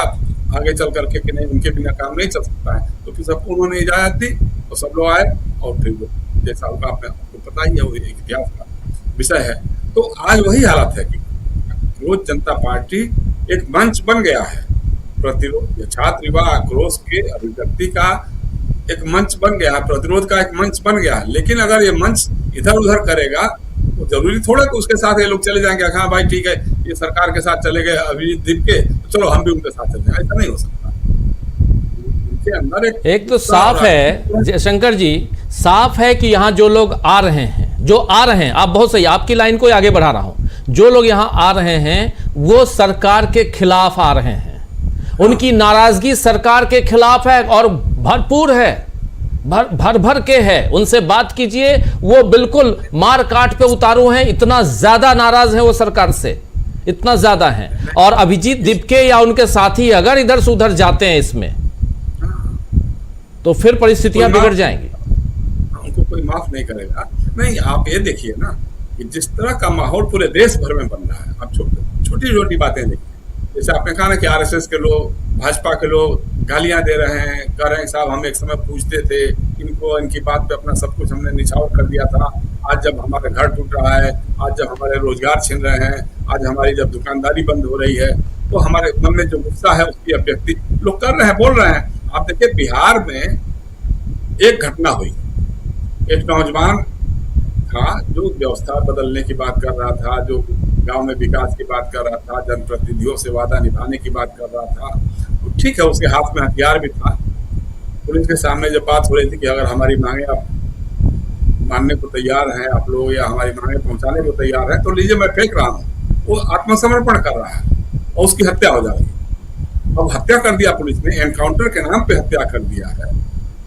आगे चल करके कि नहीं उनके बिना काम नहीं चल सकता है, तो फिर सबको उन्होंने इजाजत दी और सब लोग आए, और फिर जैसा होगा आपको पता ही है, वो एक इतिहास का विषय है। तो आज वही हालत है कि आक्रोश जनता पार्टी एक मंच बन गया है, प्रतिरोध छात्र युवा आक्रोश के अभिव्यक्ति का एक मंच बन गया है, प्रतिरोध का एक मंच बन गया है। लेकिन अगर ये मंच इधर उधर करेगा तो जरूरी थोड़ा कि उसके साथ ये लोग चले जाएंगे, हाँ भाई ठीक है ये सरकार के साथ चले गए अभिजीत दीप के, तो चलो हम भी उनके साथ चले जाएंगे, ऐसा नहीं हो सकता। उनके अंदर एक तो साफ है शंकर जी, साफ है कि यहाँ जो लोग आ रहे हैं, आप बहुत सही, आपकी लाइन को आगे बढ़ा रहा हूं, जो लोग यहाँ आ रहे हैं वो सरकार के खिलाफ आ रहे हैं, उनकी नाराजगी सरकार के खिलाफ है और भरपूर है, भर के है। उनसे बात कीजिए, वो बिल्कुल मार काट पे उतारू हैं, इतना ज्यादा नाराज हैं वो सरकार से, इतना ज्यादा हैं। और अभिजीत दीपके या उनके साथी अगर इधर से उधर जाते हैं इसमें, तो फिर परिस्थितियां बिगड़ जाएंगी। उनको कोई माफ नहीं करेगा। नहीं, आप ये देखिए ना कि जिस तरह का माहौल पूरे देश भर में बन रहा है, आप छोटी छोटी बातें देखिए, जैसे आपने कहा ना कि आरएसएस के लोग, भाजपा के लोग गालियां दे रहे हैं, कह रहे हैं साहब हम एक समय पूछते थे इनको, इनकी बात पे अपना सब कुछ हमने निछावर कर दिया था, आज जब हमारा घर टूट रहा है, आज जब हमारे रोजगार छिन रहे हैं, आज हमारी जब दुकानदारी बंद हो रही है, तो हमारे मन में जो गुस्सा है उसकी अभिव्यक्ति लोग कर रहे हैं, बोल रहे हैं। आप देखिए बिहार में एक घटना हुई, एक नौजवान था जो व्यवस्था बदलने की बात कर रहा था, जो गांव में विकास की बात कर रहा था, जनप्रतिनिधियों से वादा निभाने की बात कर रहा था, तो ठीक है उसके हाथ में हथियार भी था। पुलिस के सामने जब बात हो रही थी कि अगर हमारी मांगे आप मानने को तैयार हैं आप लोग, या हमारी मांगे पहुंचाने को तैयार हैं, तो लीजिए मैं फेंक रहा हूँ, वो आत्मसमर्पण कर रहा है और उसकी हत्या हो जाएगी। अब हत्या कर दिया पुलिस ने, एनकाउंटर के नाम पे हत्या कर दिया है।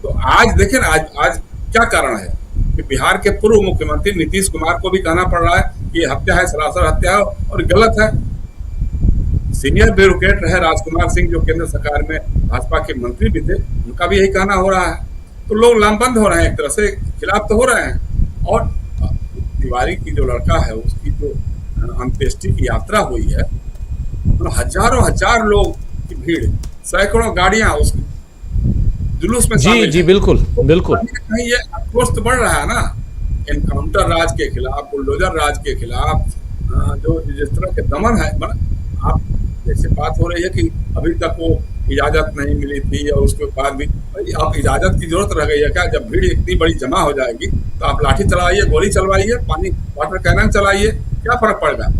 तो आज देखिए ना, आज क्या कारण है कि बिहार के पूर्व मुख्यमंत्री नीतीश कुमार को भी कहना पड़ रहा है कि ये हत्या है, सरासर हत्या है और गलत है। सीनियर ब्यूरोक्रेट रहे राजकुमार सिंह जो केंद्र सरकार में भाजपा के मंत्री भी थे, उनका भी यही कहना हो रहा है। तो लोग लामबंद हो रहे हैं, एक तरह से खिलाफ तो हो रहे हैं। और तिवारी की जो लड़का है उसकी जो अंत्येष्टि की यात्रा हुई है, तो हजारों हजार लोग की भीड़, सैकड़ों गाड़ियां उस जुलूस में जी बिल्कुल बिल्कुल। कहीं ये आक्रोश तो बढ़ रहा है ना, एनकाउंटर राज के खिलाफ, बुलडोजर राज के खिलाफ, जो जिस तरह के दमन है। आप जैसे बात हो रही है कि अभी तक वो इजाजत नहीं मिली थी और उसके बाद भी, अब इजाजत की जरूरत रह गई है क्या? जब भीड़ इतनी बड़ी जमा हो जाएगी तो आप लाठी चलाइए, गोली चलवाइए, पानी वाटर कैनन चलाइए, क्या फर्क पड़ेगा?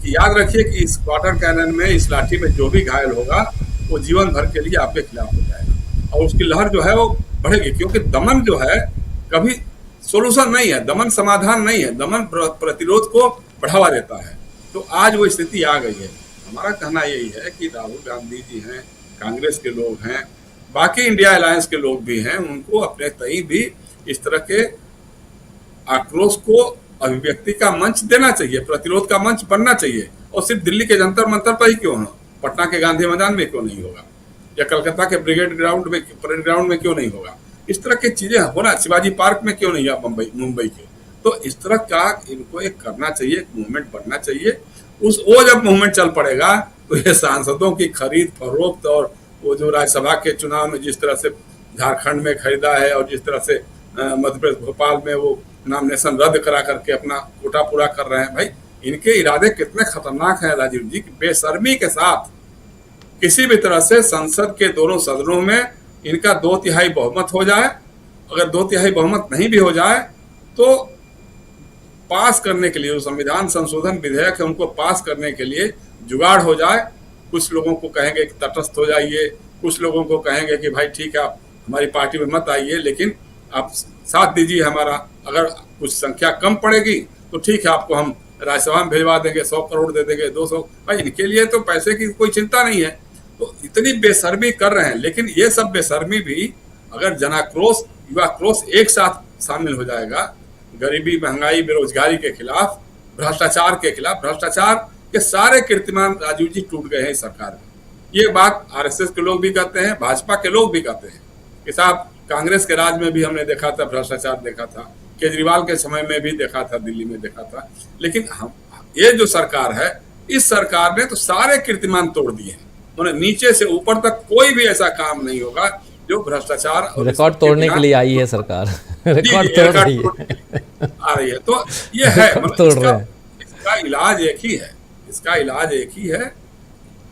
याद रखिए कि इस वाटर कैनन में, इस लाठी में जो भी घायल होगा वो जीवन भर के लिए आपके खिलाफ हो जाएगा और उसकी लहर जो है वो बढ़ेगी। क्योंकि दमन जो है कभी सोल्यूशन नहीं है, दमन समाधान नहीं है, दमन प्रतिरोध को बढ़ावा देता है। तो आज वो स्थिति आ गई है। हमारा कहना यही है कि राहुल गांधी जी हैं, कांग्रेस के लोग हैं, बाकी इंडिया अलायंस के लोग भी हैं, उनको अपने तई भी इस तरह के आक्रोश को अभिव्यक्ति का मंच देना चाहिए, प्रतिरोध का मंच बनना चाहिए। और सिर्फ दिल्ली के जंतर मंतर पर ही क्यों हो, पटना के गांधी मैदान में क्यों नहीं होगा, या कलकत्ता के ब्रिगेड ग्राउंड में, परेड ग्राउंड में क्यों नहीं होगा? इस तरह की चीजें होना, शिवाजी पार्क में क्यों नहीं है मुंबई के? तो इस तरह का इनको एक करना चाहिए, एक मूवमेंट बनना चाहिए। वो जब मूवमेंट चल पड़ेगा तो ये सांसदों की खरीद फरोख्त और वो जो राज्यसभा के चुनाव में जिस तरह से झारखंड में खरीदा है और जिस तरह से मध्य प्रदेश भोपाल में वो नॉमिनेशन रद्द करा करके अपना कोटा पूरा कर रहे हैं, भाई इनके इरादे कितने खतरनाक हैं राजीव जी। बेशर्मी के साथ किसी भी तरह से संसद के दोनों सदनों में इनका 2/3 बहुमत हो जाए, अगर 2/3 बहुमत नहीं भी हो जाए तो पास करने के लिए, जो संविधान संशोधन विधेयक है उनको पास करने के लिए जुगाड़ हो जाए। कुछ लोगों को कहेंगे कि तटस्थ हो जाइए, कुछ लोगों को कहेंगे कि भाई ठीक है आप हमारी पार्टी में मत आइए लेकिन आप साथ दीजिए हमारा, अगर कुछ संख्या कम पड़ेगी तो ठीक है, आपको हम राज्यसभा में भिजवा देंगे, 100 करोड़ दे देंगे, 200। भाई इनके लिए तो पैसे की कोई चिंता नहीं है। तो इतनी बेशर्मी कर रहे हैं, लेकिन ये सब बेशर्मी भी अगर जनाक्रोश, युवाक्रोश एक साथ शामिल हो जाएगा, गरीबी, महंगाई, बेरोजगारी के खिलाफ, भ्रष्टाचार के खिलाफ, भ्रष्टाचार के सारे कीर्तिमान राजीव जी टूट गए हैं इस सरकार में। ये बात आरएसएस के लोग भी कहते हैं, भाजपा के लोग भी कहते हैं कि साहब कांग्रेस के राज में भी हमने देखा था, भ्रष्टाचार देखा था, केजरीवाल के समय में भी देखा था, दिल्ली में देखा था, लेकिन हम ये जो सरकार है, इस सरकार ने तो सारे कीर्तिमान तोड़ दिए हैं। उन्हें नीचे से ऊपर तक कोई भी ऐसा काम नहीं होगा जो भ्रष्टाचार, रिकॉर्ड तोड़ने के लिए आई है सरकार। रिकॉर्ड तोड़ रही है, आ रही है। तो ये है, इसका इलाज एक ही है, इसका इलाज एक ही है,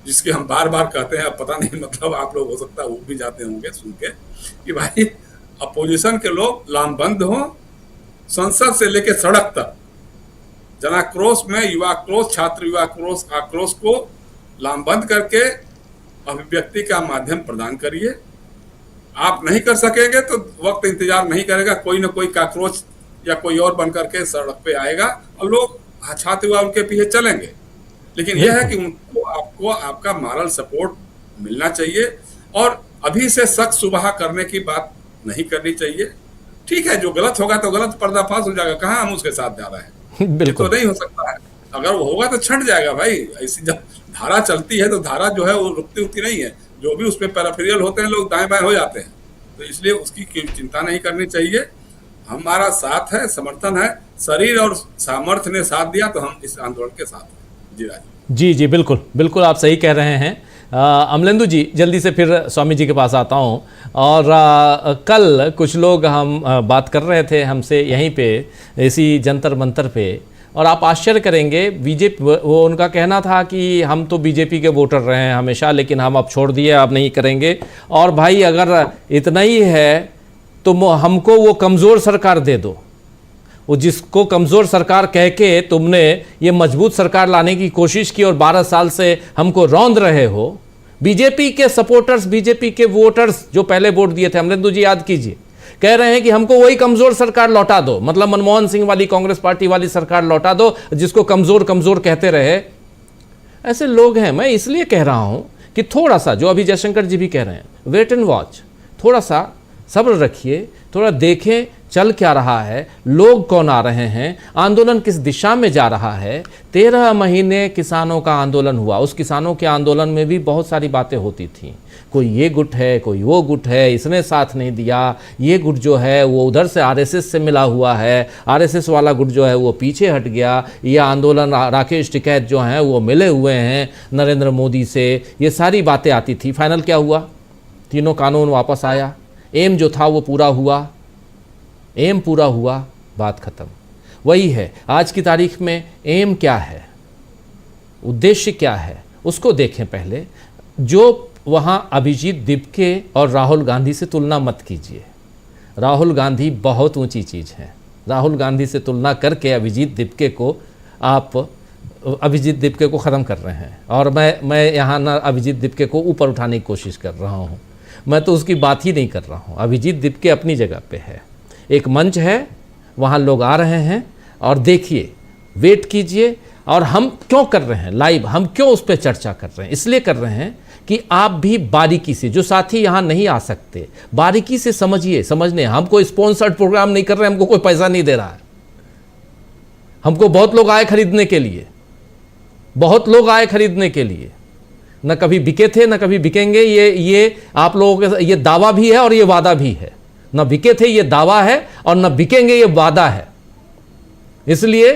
जिसके हम बार बार कहते हैं। अब पता नहीं, मतलब आप लोग हो सकता है वो भी जाते होंगे सुन के कि भाई अपोजिशन के लोग लामबंद हों, संसद से लेकर सड़क तक जनाक्रोश में युवाक्रोश, छात्र युवाक्रोश, आक्रोश को लामबंद करके अभिव्यक्ति का माध्यम प्रदान करिए। आप नहीं कर सकेंगे तो वक्त इंतजार नहीं करेगा, कोई ना कोई काक्रोच या कोई और बन करके सड़क पे आएगा और लोग छात्र युवा उनके पीछे चलेंगे। लेकिन यह है कि उनको, आपको आपका मॉरल सपोर्ट मिलना चाहिए और अभी से शक सुबह करने की बात नहीं करनी चाहिए। ठीक है, जो गलत होगा तो गलत पर्दाफाश हो जाएगा, कहाँ हम उसके साथ जा रहे हैं, बिल्कुल तो नहीं हो सकता है। अगर वो होगा तो छंट जाएगा भाई। ऐसी जब धारा चलती है तो धारा जो है वो रुकती नहीं है, जो भी उसमें पैराफेरियल होते हैं लोग दाएं बाएं हो जाते हैं, तो इसलिए उसकी चिंता नहीं करनी चाहिए। हमारा साथ है, समर्थन है, शरीर और सामर्थ्य ने साथ दिया तो हम इस आंदोलन के साथ हैं। जी राजीव जी, बिल्कुल बिल्कुल आप सही कह रहे हैं। अमलेंदु जी, जल्दी से फिर स्वामी जी के पास आता हूँ। और कल कुछ लोग हम बात कर रहे थे हमसे यहीं पे, इसी जंतर मंतर पे, और आप आश्चर्य करेंगे, बीजेपी, वो उनका कहना था कि हम तो बीजेपी के वोटर रहे हैं हमेशा, लेकिन हम अब छोड़ दिए, अब नहीं करेंगे। और भाई अगर इतना ही है तो हमको वो कमज़ोर सरकार दे दो। वो जिसको कमज़ोर सरकार कह के तुमने ये मजबूत सरकार लाने की कोशिश की और 12 साल से हमको रौंद रहे हो। बीजेपी के सपोर्टर्स, बीजेपी के वोटर्स जो पहले वोट दिए थे, अमलेंदु जी याद कीजिए, कह रहे हैं कि हमको वही कमज़ोर सरकार लौटा दो, मतलब मनमोहन सिंह वाली कांग्रेस पार्टी वाली सरकार लौटा दो जिसको कमज़ोर कमज़ोर कहते रहे। ऐसे लोग हैं। मैं इसलिए कह रहा हूं कि थोड़ा सा, जो अभी जयशंकर जी भी कह रहे हैं, वेट एंड वॉच, थोड़ा सा सब्र रखिए, थोड़ा देखें चल क्या रहा है, लोग कौन आ रहे हैं, आंदोलन किस दिशा में जा रहा है। 13 महीने किसानों का आंदोलन हुआ, उस किसानों के आंदोलन में भी बहुत सारी बातें होती थीं, कोई ये गुट है, कोई वो गुट है, इसने साथ नहीं दिया, ये गुट जो है वो उधर से आरएसएस से मिला हुआ है, आरएसएस वाला गुट जो है वो पीछे हट गया, ये आंदोलन राकेश टिकैत जो हैं वो मिले हुए हैं नरेंद्र मोदी से, ये सारी बातें आती थी। फाइनल क्या हुआ? तीनों कानून वापस आया, एम जो था वो पूरा हुआ, एम पूरा हुआ, बात खत्म। वही है आज की तारीख में, एम क्या है, उद्देश्य क्या है, उसको देखें पहले। जो वहाँ अभिजीत दिपके और राहुल गांधी से तुलना मत कीजिए। राहुल गांधी बहुत ऊंची चीज़ है। राहुल गांधी से तुलना करके अभिजीत दिपके को ख़त्म कर रहे हैं। और मैं यहाँ ना अभिजीत दिपके को ऊपर उठाने की कोशिश कर रहा हूँ, मैं तो उसकी बात ही नहीं कर रहा हूँ। अभिजीत दिपके अपनी जगह पे है, एक मंच है, वहाँ लोग आ रहे हैं, और देखिए, वेट कीजिए। और हम क्यों कर रहे हैं लाइव, हम क्यों उस पर चर्चा कर रहे हैं? इसलिए कर रहे हैं कि आप भी बारीकी से, जो साथी यहाँ नहीं आ सकते, बारीकी से समझने। हम कोई स्पॉन्सर्ड प्रोग्राम नहीं कर रहे हैं, हमको कोई पैसा नहीं दे रहा है। हमको बहुत लोग आए खरीदने के लिए, बहुत लोग आए खरीदने के लिए, न कभी बिके थे न कभी बिकेंगे। ये आप लोगों के, ये दावा भी है और ये वादा भी है। न बिके थे ये दावा है और न बिकेंगे ये वादा है। इसलिए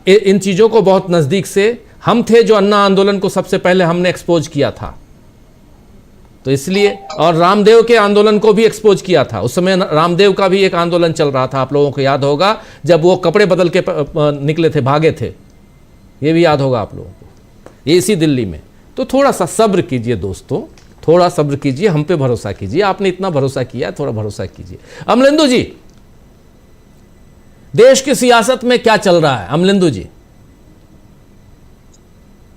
इन चीज़ों को बहुत नज़दीक से, हम थे जो अन्ना आंदोलन को सबसे पहले हमने एक्सपोज किया था, तो इसलिए, और रामदेव के आंदोलन को भी एक्सपोज किया था। उस समय रामदेव का भी एक आंदोलन चल रहा था, आप लोगों को याद होगा, जब वो कपड़े बदल के निकले थे, भागे थे, ये भी याद होगा आप लोगों को, ये इसी दिल्ली में। तो थोड़ा सा सब्र कीजिए दोस्तों, थोड़ा सब्र कीजिए, हम पे भरोसा कीजिए। आपने इतना भरोसा किया, थोड़ा भरोसा कीजिए। अमलेंदु जी, देश की सियासत में क्या चल रहा है? अमलेंदु जी,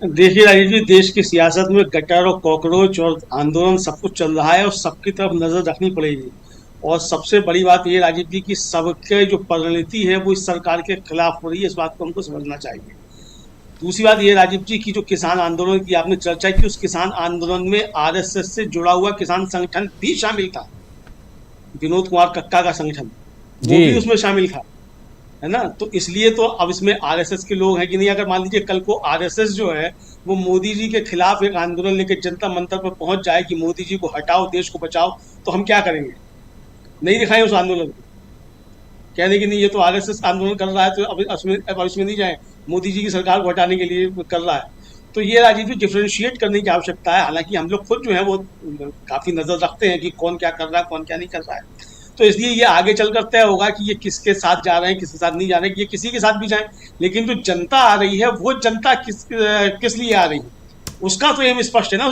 देखिए राजीव जी, देश की सियासत में गटर और कॉकरोच और आंदोलन सब कुछ चल रहा है और सबकी तरफ नजर रखनी पड़ेगी। और सबसे बड़ी बात ये राजीव जी की सबके जो परिणति है वो इस सरकार के खिलाफ हो रही है, इस बात को हमको समझना चाहिए। दूसरी बात ये राजीव जी की जो किसान आंदोलन की आपने चर्चा की, उस किसान आंदोलन में आरएसएस से जुड़ा हुआ किसान संगठन भी शामिल था। विनोद कुमार कक्का का संगठन वो जी। भी उसमें शामिल था, है ना। तो इसलिए तो अब इसमें आरएसएस के लोग हैं कि नहीं। अगर मान लीजिए कल को आरएसएस जो है वो मोदी जी के खिलाफ एक आंदोलन लेकर जनता मंतर पर पहुंच जाए कि मोदी जी को हटाओ, देश को बचाओ, तो हम क्या करेंगे? नहीं दिखाएं उस आंदोलन को, कहने कि नहीं ये तो आरएसएस आंदोलन कर रहा है तो अब इसमें नहीं जाए, मोदी जी की सरकार को हटाने के लिए कर रहा है। तो ये राजीव जी डिफ्रेंशिएट करने की आवश्यकता है। हालांकि हम लोग खुद जो है वो काफी नजर रखते हैं कि कौन क्या कर रहा है, कौन क्या नहीं कर रहा है। तो इसलिए ये आगे चलकर तय होगा कि ये किसके साथ जा रहे हैं, किसके साथ नहीं जा रहे हैं। ये किसी के साथ भी जाए, लेकिन जो जनता आ रही है वो जनता किस लिए आ रही है, उसका तो एम स्पष्ट है ना।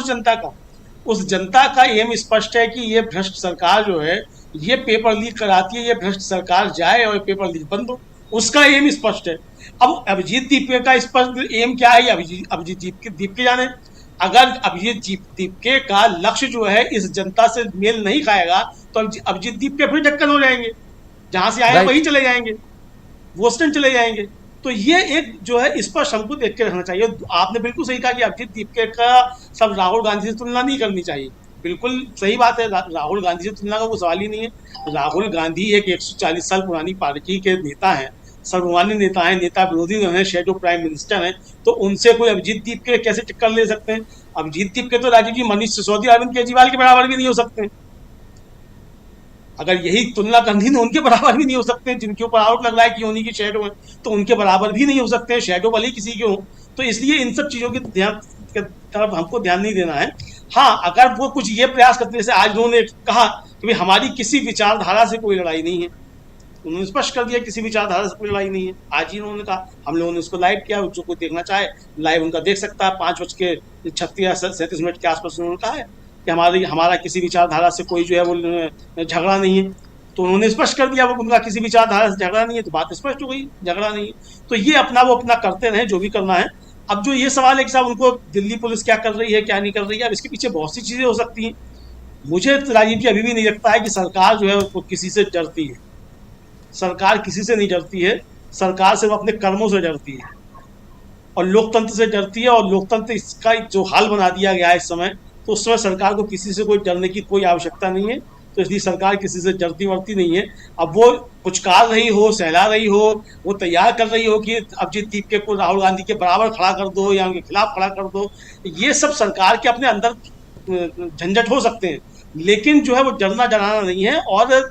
उस जनता का एम स्पष्ट है कि ये भ्रष्ट सरकार जो है ये पेपर लीक कराती है, ये भ्रष्ट सरकार जाए और पेपर लीक बंद हो, उसका एम स्पष्ट है। अब अभिजीत दीपके का स्पष्ट एम क्या है, अभिजीत दीपके जाने। अगर अभिजीत दीपके का लक्ष्य जो है इस जनता से मेल नहीं खाएगा तो अभिजीत दीपके फिर ढक्कन हो जाएंगे, जहां से आए वहीं चले जाएंगे, बोस्टन चले जाएंगे। तो ये एक जो है स्पष्ट हमको देख के रखना चाहिए। आपने बिल्कुल सही कहा कि अभिजीत दीपके का सब राहुल गांधी से तुलना नहीं करनी चाहिए, बिल्कुल सही बात है। राहुल गांधी से तुलना का वो सवाल ही नहीं है। राहुल गांधी एक 140 साल पुरानी पार्टी के नेता हैं, सर्वमान्य नेता हैं, नेता विरोधी हैं, शेडो प्राइम मिनिस्टर हैं। तो उनसे कोई अभिजीत दीपके कैसे टक्कर ले सकते हैं? अभिजीत दीपके तो राजीव जी मनीष सिसोदिया, अरविंद केजरीवाल के बराबर भी नहीं हो सकते। अगर यही तुलना करनी तो उनके बराबर भी नहीं हो सकते, जिनके ऊपर आरोप लग रहा है कि उन्हीं की शेडो है, तो उनके बराबर भी नहीं हो सकते हैं, शेडो भले किसी के हो। तो इसलिए इन सब चीजों के ध्यान तरफ हमको ध्यान नहीं देना है। हाँ, अगर वो कुछ ये प्रयास करते, जैसे आज उन्होंने कहा कि हमारी किसी विचारधारा से कोई लड़ाई नहीं है, उन्होंने स्पष्ट कर दिया किसी विचारधारा से कोई लड़ाई नहीं है। आज ही उन्होंने कहा, हम लोगों ने उसको लाइव किया, जो कोई देखना चाहे लाइव उनका देख सकता है। 5:36 या 37 मिनट के आसपास उन्होंने कहा है कि हमारा किसी विचारधारा से कोई जो है वो झगड़ा नहीं है। तो उन्होंने स्पष्ट कर दिया वो उनका किसी विचारधारा से झगड़ा नहीं है, तो बात स्पष्ट हो गई, झगड़ा नहीं है। तो ये वो अपना करते रहे जो भी करना है। अब जो ये सवाल है कि साहब उनको दिल्ली पुलिस क्या कर रही है, क्या नहीं कर रही है, अब इसके पीछे बहुत सी चीजें हो सकती हैं। मुझे राजीव जी अभी भी नहीं लगता है कि सरकार जो है वो किसी से डरती है। सरकार किसी से नहीं डरती है, सरकार सिर्फ अपने कर्मों से डरती है और लोकतंत्र से डरती है। और लोकतंत्र इसका जो हाल बना दिया गया है इस समय, तो उस समय सरकार को किसी से कोई डरने की कोई आवश्यकता नहीं है। तो इसलिए सरकार किसी से डरती वरती नहीं है। अब वो पुचकार रही हो, सहला रही हो, वो तैयार कर रही हो कि अभिजीत दीपके को राहुल गांधी के बराबर खड़ा कर दो या उनके खिलाफ खड़ा कर दो, ये सब सरकार के अपने अंदर झंझट हो सकते हैं, लेकिन जो है वो डरना डराना नहीं है। और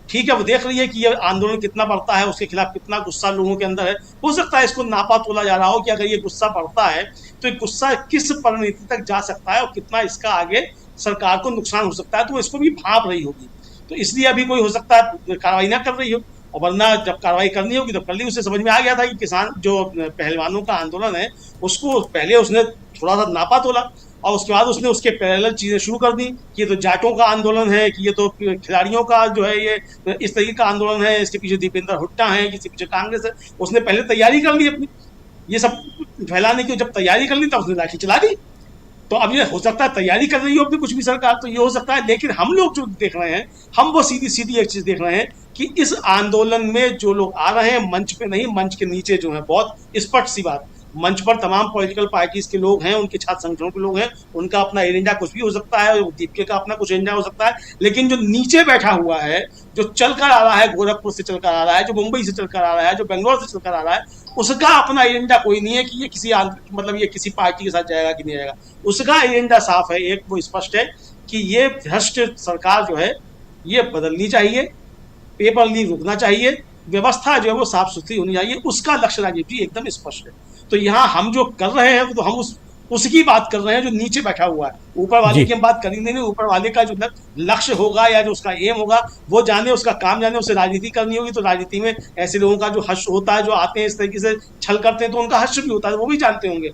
ठीक है, वो देख रही है कि ये आंदोलन कितना बढ़ता है, उसके खिलाफ कितना गुस्सा लोगों के अंदर है। हो सकता है इसको नापा तोला जा रहा हो कि अगर ये गुस्सा बढ़ता है तो ये गुस्सा किस परिणति तक जा सकता है और कितना इसका आगे सरकार को नुकसान हो सकता है, तो वो इसको भी भांप रही होगी। तो इसलिए अभी कोई हो सकता है कार्रवाई ना कर रही हो, और वरना जब कार्रवाई करनी होगी तो कर ली। उसे समझ में आ गया था कि किसान जो पहलवानों का आंदोलन है उसको पहले उसने थोड़ा सा नापा तोला और उसके बाद उसने उसके पैरेलल चीजें शुरू कर दी कि ये तो जाटों का आंदोलन है, कि ये तो खिलाड़ियों का जो है ये इस तरीके का आंदोलन है, इसके पीछे दीपेंद्र हुड्डा है, इसके पीछे कांग्रेस है। उसने पहले तैयारी कर ली अपनी, ये सब फैलाने की। जब तैयारी कर ली तब उसने लाठी चला दी। तो अब ये हो सकता है तैयारी कर रही हो अपनी कुछ भी सरकार, तो ये हो सकता है। लेकिन हम लोग जो देख रहे हैं, हम वो सीधी सीधी एक चीज देख रहे हैं कि इस आंदोलन में जो लोग आ रहे हैं, मंच पे नहीं, मंच के नीचे जो है, बहुत स्पष्ट सी बात, मंच पर तमाम पॉलिटिकल पार्टीज के लोग हैं, उनके छात्र संगठनों के लोग हैं, उनका अपना एजेंडा कुछ भी हो सकता है, दीपके का अपना कुछ एजेंडा हो सकता है। लेकिन जो नीचे बैठा हुआ है, जो चलकर आ रहा है, गोरखपुर से चलकर आ रहा है, जो मुंबई से चलकर आ रहा है, जो बेंगलोर से चलकर आ रहा है, उसका अपना एजेंडा कोई नहीं है कि ये किसी ये किसी पार्टी के साथ जाएगा कि नहीं जाएगा। उसका एजेंडा साफ है, एक वो स्पष्ट है कि ये भ्रष्ट सरकार जो है ये बदलनी चाहिए, पेपर लीक रुकना चाहिए, व्यवस्था जो है वो साफ सुथरी होनी चाहिए। उसका लक्ष्य राजीव जी एकदम स्पष्ट है। तो यहाँ हम जो कर रहे हैं तो हम उसकी बात कर रहे हैं जो नीचे बैठा हुआ है। ऊपर वाले की हम बात कर ही नहीं। ऊपर वाले का जो लक्ष्य होगा या जो उसका एम होगा वो जाने, उसका काम जाने, उसे राजनीति करनी होगी। तो राजनीति में ऐसे लोगों का जो हर्ष होता है, जो आते हैं इस तरीके से छल करते हैं, तो उनका हर्ष भी होता है, वो भी जानते होंगे।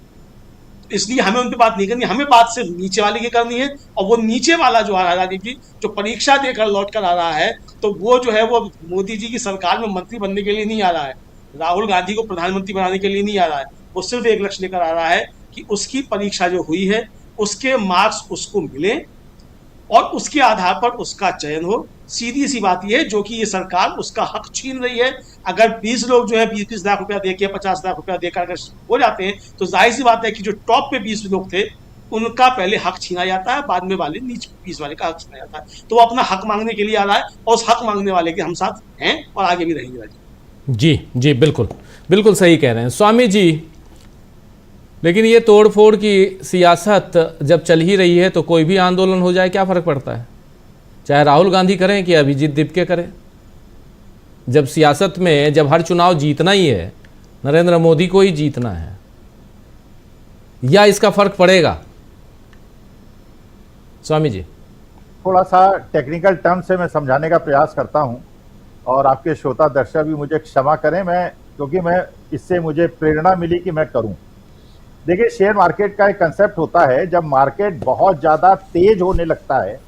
इसलिए हमें उन पर बात नहीं करनी, हमें बात सिर्फ नीचे वाले की करनी है। और वो नीचे वाला जो आ रहा है राजीव जी, जो परीक्षा देकर लौट कर आ रहा है, तो वो जो है वो मोदी जी की सरकार में मंत्री बनने के लिए नहीं आ रहा है, राहुल गांधी को प्रधानमंत्री बनाने के लिए नहीं आ रहा है। वो सिर्फ एक लक्ष्य लेकर आ रहा है कि उसकी परीक्षा जो हुई है उसके मार्क्स उसको मिले और उसके आधार पर उसका चयन हो। सीधी सी बात यह है, जो कि ये सरकार उसका हक छीन रही है। अगर 20 लोग जो है 20-20 लाख रुपया देके 50 लाख रुपया देकर अगर हो जाते हैं, तो जाहिर सी बात है कि जो टॉप पे 20 लोग थे उनका पहले हक छीना जाता है, बाद में वाले नीचे 20 वाले का हक छीना जाता है। तो वो अपना हक मांगने के लिए आ रहा है और उस हक मांगने वाले के हम साथ हैं और आगे भी रहेंगे। जी जी, बिल्कुल बिल्कुल सही कह रहे हैं स्वामी जी। लेकिन ये तोड़ फोड़ की सियासत जब चल ही रही है तो कोई भी आंदोलन हो जाए क्या फ़र्क पड़ता है, चाहे राहुल गांधी करें कि अभिजीत दीपके करें। जब सियासत में जब हर चुनाव जीतना ही है, नरेंद्र मोदी को ही जीतना है, या इसका फ़र्क पड़ेगा स्वामी जी? थोड़ा सा टेक्निकल टर्म से मैं समझाने का प्रयास करता हूं और आपके श्रोता दर्शक भी मुझे क्षमा करें, क्योंकि इससे मुझे प्रेरणा मिली कि मैं करूं। देखिए, शेयर मार्केट का एक कंसेप्ट होता है, जब मार्केट बहुत ज़्यादा तेज होने लगता है,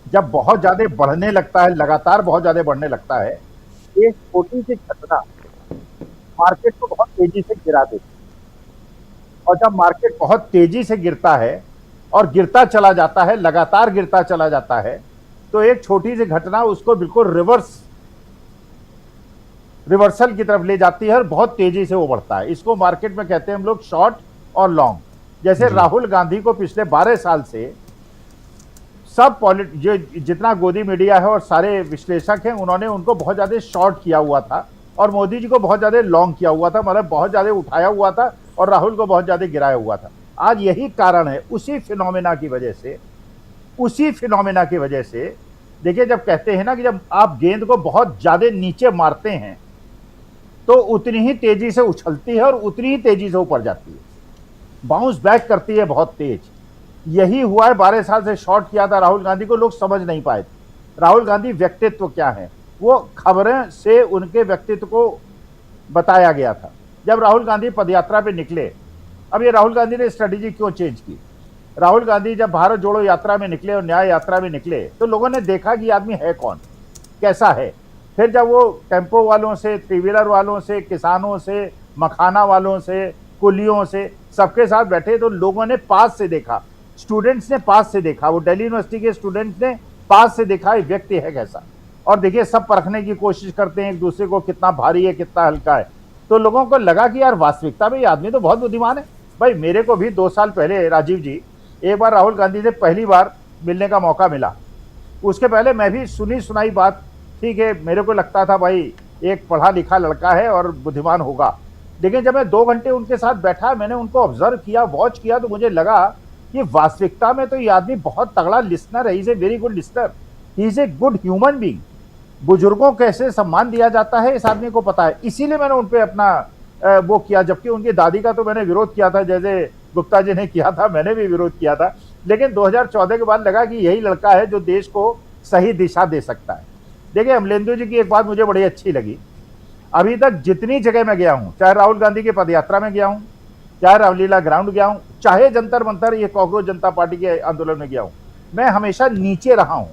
जब बहुत ज़्यादा बढ़ने लगता है, लगातार बहुत ज़्यादा बढ़ने लगता है, एक छोटी सी घटना मार्केट को बहुत तेजी से गिरा देती है। और जब मार्केट बहुत तेजी से गिरता है और गिरता चला जाता है, लगातार गिरता चला जाता है, तो एक छोटी सी घटना उसको बिल्कुल रिवर्सल की तरफ ले जाती है और बहुत तेजी से वो बढ़ता है। इसको मार्केट में कहते हैं हम लोग शॉर्ट और लॉन्ग। जैसे राहुल गांधी को पिछले 12 साल से सब जो जितना गोदी मीडिया है और सारे विश्लेषक हैं, उन्होंने उनको बहुत ज्यादा शॉर्ट किया हुआ था और मोदी जी को बहुत ज्यादा लॉन्ग किया हुआ था, मतलब बहुत ज्यादा उठाया हुआ था और राहुल को बहुत ज्यादा गिराया हुआ था। आज यही कारण है, उसी फिनोमेना की वजह से देखिए, जब कहते हैं ना कि जब आप गेंद को बहुत ज्यादा नीचे मारते हैं तो उतनी ही तेजी से उछलती है और उतनी ही तेजी से ऊपर जाती है, बाउंस बैक करती है बहुत तेज। यही हुआ है, 12 साल से शॉर्ट किया था राहुल गांधी को, लोग समझ नहीं पाए थे राहुल गांधी व्यक्तित्व क्या है। वो खबरें से उनके व्यक्तित्व को बताया गया था। जब राहुल गांधी पदयात्रा पे निकले, अब ये राहुल गांधी ने स्ट्रेटेजी क्यों चेंज की? राहुल गांधी जब भारत जोड़ो यात्रा में निकले और न्याय यात्रा में निकले तो लोगों ने देखा कि आदमी है कौन, कैसा है। फिर जब वो टेम्पो वालों से, थ्री व्हीलर वालों से, किसानों से, मखाना वालों से, कुलियों से, सबके साथ बैठे तो लोगों ने पास से देखा, स्टूडेंट्स ने पास से देखा, वो दिल्ली यूनिवर्सिटी के स्टूडेंट्स ने पास से देखा ये व्यक्ति है कैसा। और देखिए, सब परखने की कोशिश करते हैं एक दूसरे को, कितना भारी है कितना हल्का है। तो लोगों को लगा कि यार वास्तविकता में ये आदमी तो बहुत बुद्धिमान है। भाई, मेरे को भी 2 साल पहले राजीव जी एक बार राहुल गांधी से पहली बार मिलने का मौका मिला। उसके पहले मैं भी सुनी सुनाई बात, ठीक है, मेरे को लगता था भाई एक पढ़ा लिखा लड़का है और बुद्धिमान होगा। लेकिन जब मैं 2 घंटे उनके साथ बैठा, मैंने उनको ऑब्जर्व किया, वॉच किया, तो मुझे लगा कि वास्तविकता में तो ये आदमी बहुत तगड़ा लिसनर है। He is a very good listener, he is a good human being. बुजुर्गों कैसे सम्मान दिया जाता है इस आदमी को पता है, इसीलिए मैंने उन पर अपना वो किया। जबकि उनकी दादी का तो मैंने विरोध किया था, जैसे गुप्ता जी ने किया था, मैंने भी विरोध किया था। लेकिन 2014 के बाद लगा कि यही लड़का है जो देश को सही दिशा दे सकता है। देखिए, अमलेंदु जी की एक बात मुझे बड़ी अच्छी लगी, अभी तक जितनी जगह मैं गया हूं, चाहे राहुल गांधी की पदयात्रा में गया हूं, चाहे रामलीला ग्राउंड गया हूं, चाहे जंतर मंतर ये कॉकरोच जनता पार्टी के आंदोलन में गया हूं, मैं हमेशा नीचे रहा हूं।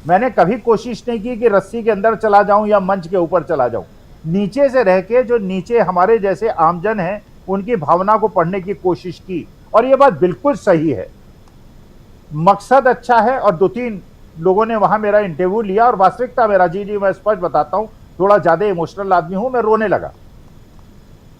मैंने कभी कोशिश नहीं की कि रस्सी के अंदर चला जाऊं या मंच के ऊपर चला जाऊं। नीचे से रह के जो नीचे हमारे जैसे आमजन हैं उनकी भावना को पढ़ने की कोशिश की, और ये बात बिल्कुल सही है। मकसद अच्छा है और 2-3 लोगों ने वहां मेरा इंटरव्यू लिया और वास्तविकता में राजीव जी, मैं स्पष्ट बताता हूं, थोड़ा ज्यादा इमोशनल आदमी हूं, मैं रोने लगा।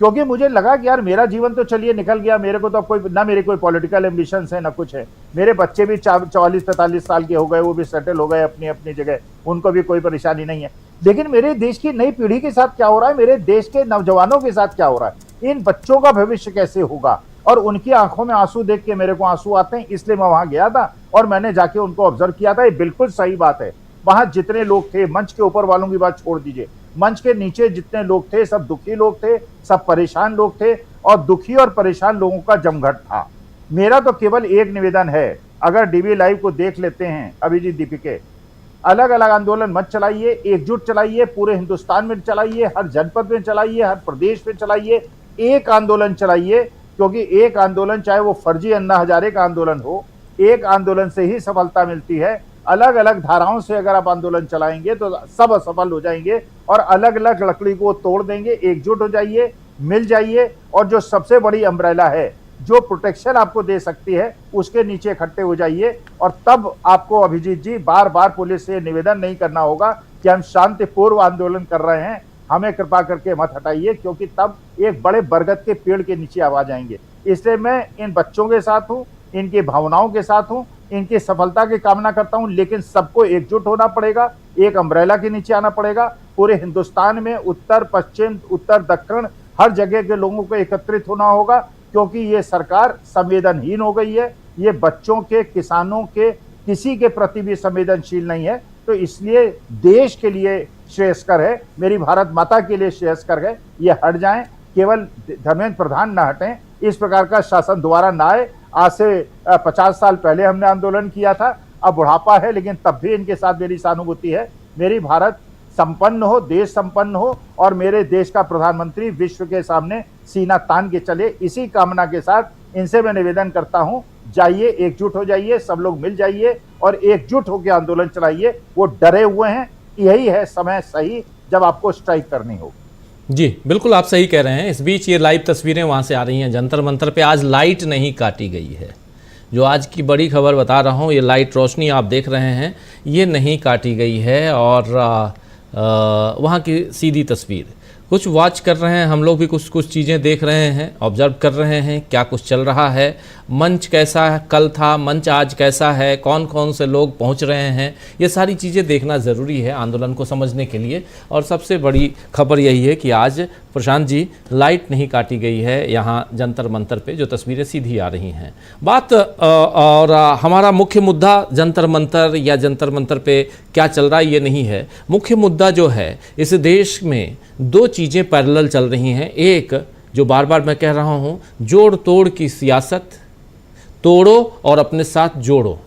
क्योंकि मुझे लगा कि यार मेरा जीवन तो चलिए निकल गया, मेरे को तो अब कोई ना, मेरे कोई पॉलिटिकल एम्बिशंस है ना कुछ है। मेरे बच्चे भी 44-45 साल के हो गए, वो भी सेटल हो गए अपनी अपनी जगह, उनको भी कोई परेशानी नहीं है। लेकिन मेरे देश की नई पीढ़ी के साथ क्या हो रहा है, मेरे देश के नौजवानों के साथ क्या हो रहा है, इन बच्चों का भविष्य कैसे होगा। और उनकी आंखों में आंसू देख के मेरे को आंसू आते हैं, इसलिए मैं वहां गया था और मैंने जाके उनको ऑब्जर्व किया था। ये बिल्कुल सही बात है, वहां जितने लोग थे, मंच के ऊपर वालों की बात छोड़ दीजिए, मंच के नीचे जितने लोग थे सब दुखी लोग थे, सब परेशान लोग थे, और दुखी और परेशान लोगों का जमघट था। मेरा तो केवल एक निवेदन है, अगर डीवी लाइव को देख लेते हैं अभिजीत दीपिके, अलग अलग आंदोलन मत चलाइए, एकजुट चलाइए, पूरे हिंदुस्तान में चलाइए, हर जनपद में चलाइए, हर प्रदेश में चलाइए, एक आंदोलन चलाइए। क्योंकि एक आंदोलन, चाहे वो फर्जी अन्ना हजारे का आंदोलन हो, एक आंदोलन से ही सफलता मिलती है। अलग अलग धाराओं से अगर आप आंदोलन चलाएंगे तो सब असफल हो जाएंगे, और अलग अलग लकड़ी को तोड़ देंगे। एकजुट हो जाइए, मिल जाइए, और जो सबसे बड़ी अम्ब्रेला है जो प्रोटेक्शन आपको दे सकती है उसके नीचे इकट्ठे हो जाइए। और तब आपको अभिजीत जी बार बार पुलिस से निवेदन नहीं करना होगा कि हम शांतिपूर्व आंदोलन कर रहे हैं, हमें कृपा करके मत हटाइए, क्योंकि तब एक बड़े बरगद के पेड़ के नीचे आवाज जाएंगे। इसलिए मैं इन बच्चों के साथ हूं, इनकी भावनाओं के साथ हूं, इनकी सफलता की कामना करता हूं, लेकिन सबको एकजुट होना पड़ेगा, एक अम्ब्रेला के नीचे आना पड़ेगा। पूरे हिंदुस्तान में उत्तर पश्चिम उत्तर दक्षिण हर जगह के लोगों को एकत्रित होना होगा, क्योंकि ये सरकार संवेदनहीन हो गई है। ये बच्चों के, किसानों के, किसी के प्रति भी संवेदनशील नहीं है। तो इसलिए देश के लिए श्रेयस्कर है, मेरी भारत माता के लिए श्रेयस्कर है, ये हट जाएं, केवल धर्मेंद्र प्रधान ना हटें, इस प्रकार का शासन दोबारा ना आए। आज से 50 साल पहले हमने आंदोलन किया था, अब बुढ़ापा है, लेकिन तब भी इनके साथ मेरी सहानुभूति है। मेरी भारत संपन्न हो, देश संपन्न हो, और मेरे देश का प्रधानमंत्री विश्व के सामने सीना तान के चले, इसी कामना के साथ इनसे मैं निवेदन करता हूं, जाइए, एकजुट हो जाइए, सब लोग मिल जाइए और एकजुट होकर आंदोलन चलाइए। वो डरे हुए हैं, यही है समय सही जब आपको स्ट्राइक करनी होगी। जी बिल्कुल, आप सही कह रहे हैं। इस बीच ये लाइव तस्वीरें वहाँ से आ रही हैं, जंतर मंतर पे आज लाइट नहीं काटी गई है। जो आज की बड़ी खबर बता रहा हूँ, ये लाइट रोशनी आप देख रहे हैं, ये नहीं काटी गई है। और वहाँ की सीधी तस्वीर, कुछ वॉच कर रहे हैं हम लोग भी, कुछ चीज़ें देख रहे हैं, ऑब्जर्व कर रहे हैं क्या कुछ चल रहा है। मंच कैसा कल था, मंच आज कैसा है, कौन कौन से लोग पहुंच रहे हैं, ये सारी चीज़ें देखना ज़रूरी है आंदोलन को समझने के लिए। और सबसे बड़ी खबर यही है कि आज प्रशांत जी लाइट नहीं काटी गई है यहाँ जंतर मंतर पे, जो तस्वीरें सीधी आ रही हैं। बात और हमारा मुख्य मुद्दा जंतर मंतर या जंतर मंतर पे क्या चल रहा है ये नहीं है। मुख्य मुद्दा जो है, इस देश में दो चीज़ें पैरेलल चल रही हैं। एक, जो बार बार मैं कह रहा हूँ, जोड़ तोड़ की सियासत, तोड़ो और अपने साथ जोड़ो,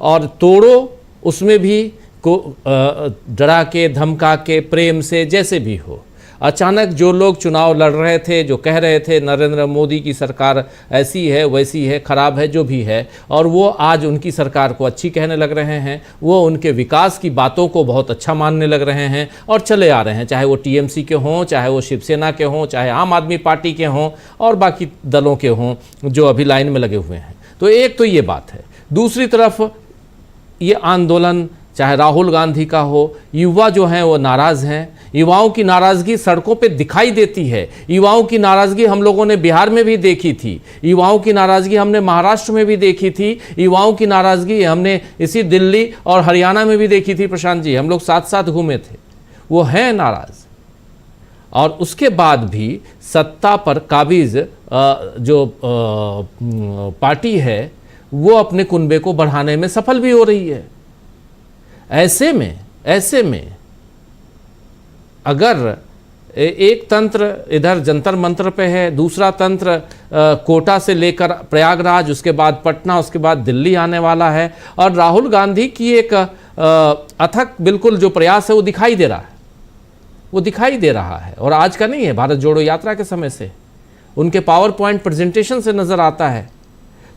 और तोड़ो उसमें भी को डरा के, धमका के, प्रेम से, जैसे भी हो। अचानक जो लोग चुनाव लड़ रहे थे, जो कह रहे थे नरेंद्र मोदी की सरकार ऐसी है, वैसी है, ख़राब है, जो भी है, और वो आज उनकी सरकार को अच्छी कहने लग रहे हैं, वो उनके विकास की बातों को बहुत अच्छा मानने लग रहे हैं और चले आ रहे हैं, चाहे वो टीएमसी के हों, चाहे वो शिवसेना के हों, चाहे आम आदमी पार्टी के हों, और बाकी दलों के हों जो अभी लाइन में लगे हुए हैं। तो एक तो ये बात है। दूसरी तरफ ये आंदोलन चाहे राहुल गांधी का हो, युवा जो हैं वो नाराज़ हैं। युवाओं की नाराज़गी सड़कों पे दिखाई देती है। युवाओं की नाराज़गी हम लोगों ने बिहार में भी देखी थी, युवाओं की नाराज़गी हमने महाराष्ट्र में भी देखी थी, युवाओं की नाराज़गी हमने इसी दिल्ली और हरियाणा में भी देखी थी। प्रशांत जी, हम लोग साथ साथ घूमे थे। वो हैं नाराज़, और उसके बाद भी सत्ता पर काबिज जो पार्टी है वो अपने कुनबे को बढ़ाने में सफल भी हो रही है। ऐसे में अगर एक तंत्र इधर जंतर मंतर पे है, दूसरा तंत्र कोटा से लेकर प्रयागराज, उसके बाद पटना, उसके बाद दिल्ली आने वाला है, और राहुल गांधी की एक अथक बिल्कुल जो प्रयास है वो दिखाई दे रहा है, वो दिखाई दे रहा है। और आज का नहीं है, भारत जोड़ो यात्रा के समय से, उनके पावर पॉइंट प्रेजेंटेशन से नज़र आता है।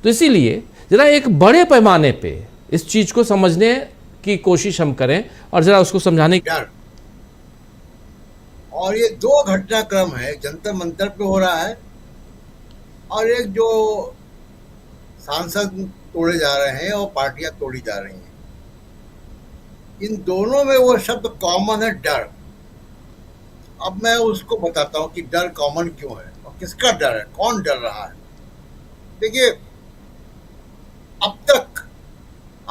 तो इसीलिए ज़रा एक बड़े पैमाने पे इस चीज़ को समझने की कोशिश हम करें और ज़रा उसको समझाने की। और ये दो घटनाक्रम है, जंतर मंतर पे हो रहा है और एक जो सांसद तोड़े जा रहे हैं और पार्टियां तोड़ी जा रही हैं। इन दोनों में वो शब्द कॉमन है, डर। अब मैं उसको बताता हूँ कि डर कॉमन क्यों है और किसका डर है, कौन डर रहा है। देखिए, अब तक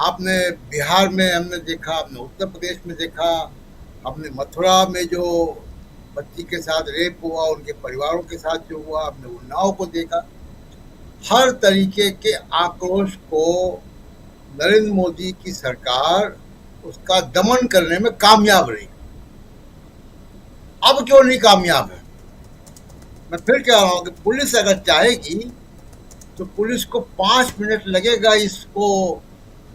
आपने बिहार में हमने देखा, आपने उत्तर प्रदेश में देखा, आपने मथुरा में जो बच्ची के साथ रेप हुआ, उनके परिवारों के साथ जो हुआ, आपने उन्नाव को देखा। हर तरीके के आक्रोश को नरेंद्र मोदी की सरकार उसका दमन करने में कामयाब रही। अब क्यों नहीं कामयाब है? मैं फिर कह रहा हूँ कि पुलिस अगर चाहेगी तो पुलिस को 5 मिनट लगेगा इसको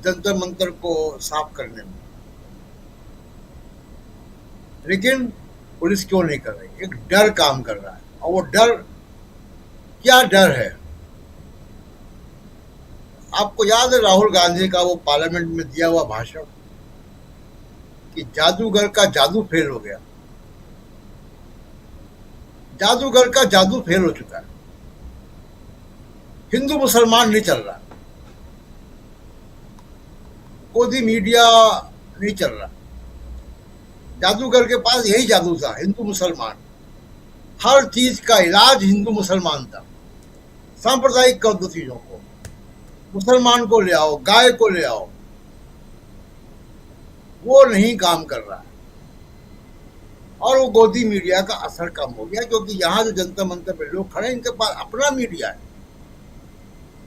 जंतर मंतर को साफ करने में, लेकिन पुलिस क्यों नहीं कर रही? एक डर काम कर रहा है। और वो डर, क्या डर है? आपको याद है राहुल गांधी का वो पार्लियामेंट में दिया हुआ भाषण कि जादूगर का जादू फेल हो गया। जादूगर का जादू फेल हो चुका है। हिंदू मुसलमान नहीं चल रहा, गोदी मीडिया नहीं चल रहा। जादूगर के पास यही जादू था, हिंदू मुसलमान, हर चीज का इलाज हिंदू मुसलमान था। सांप्रदायिक कर दो चीजों को, मुसलमान को ले आओ, गाय को ले आओ, वो नहीं काम कर रहा है। और वो गोदी मीडिया का असर कम हो गया, क्योंकि यहाँ जो जनता मंत्र पे लोग खड़े, इनके पास अपना मीडिया है।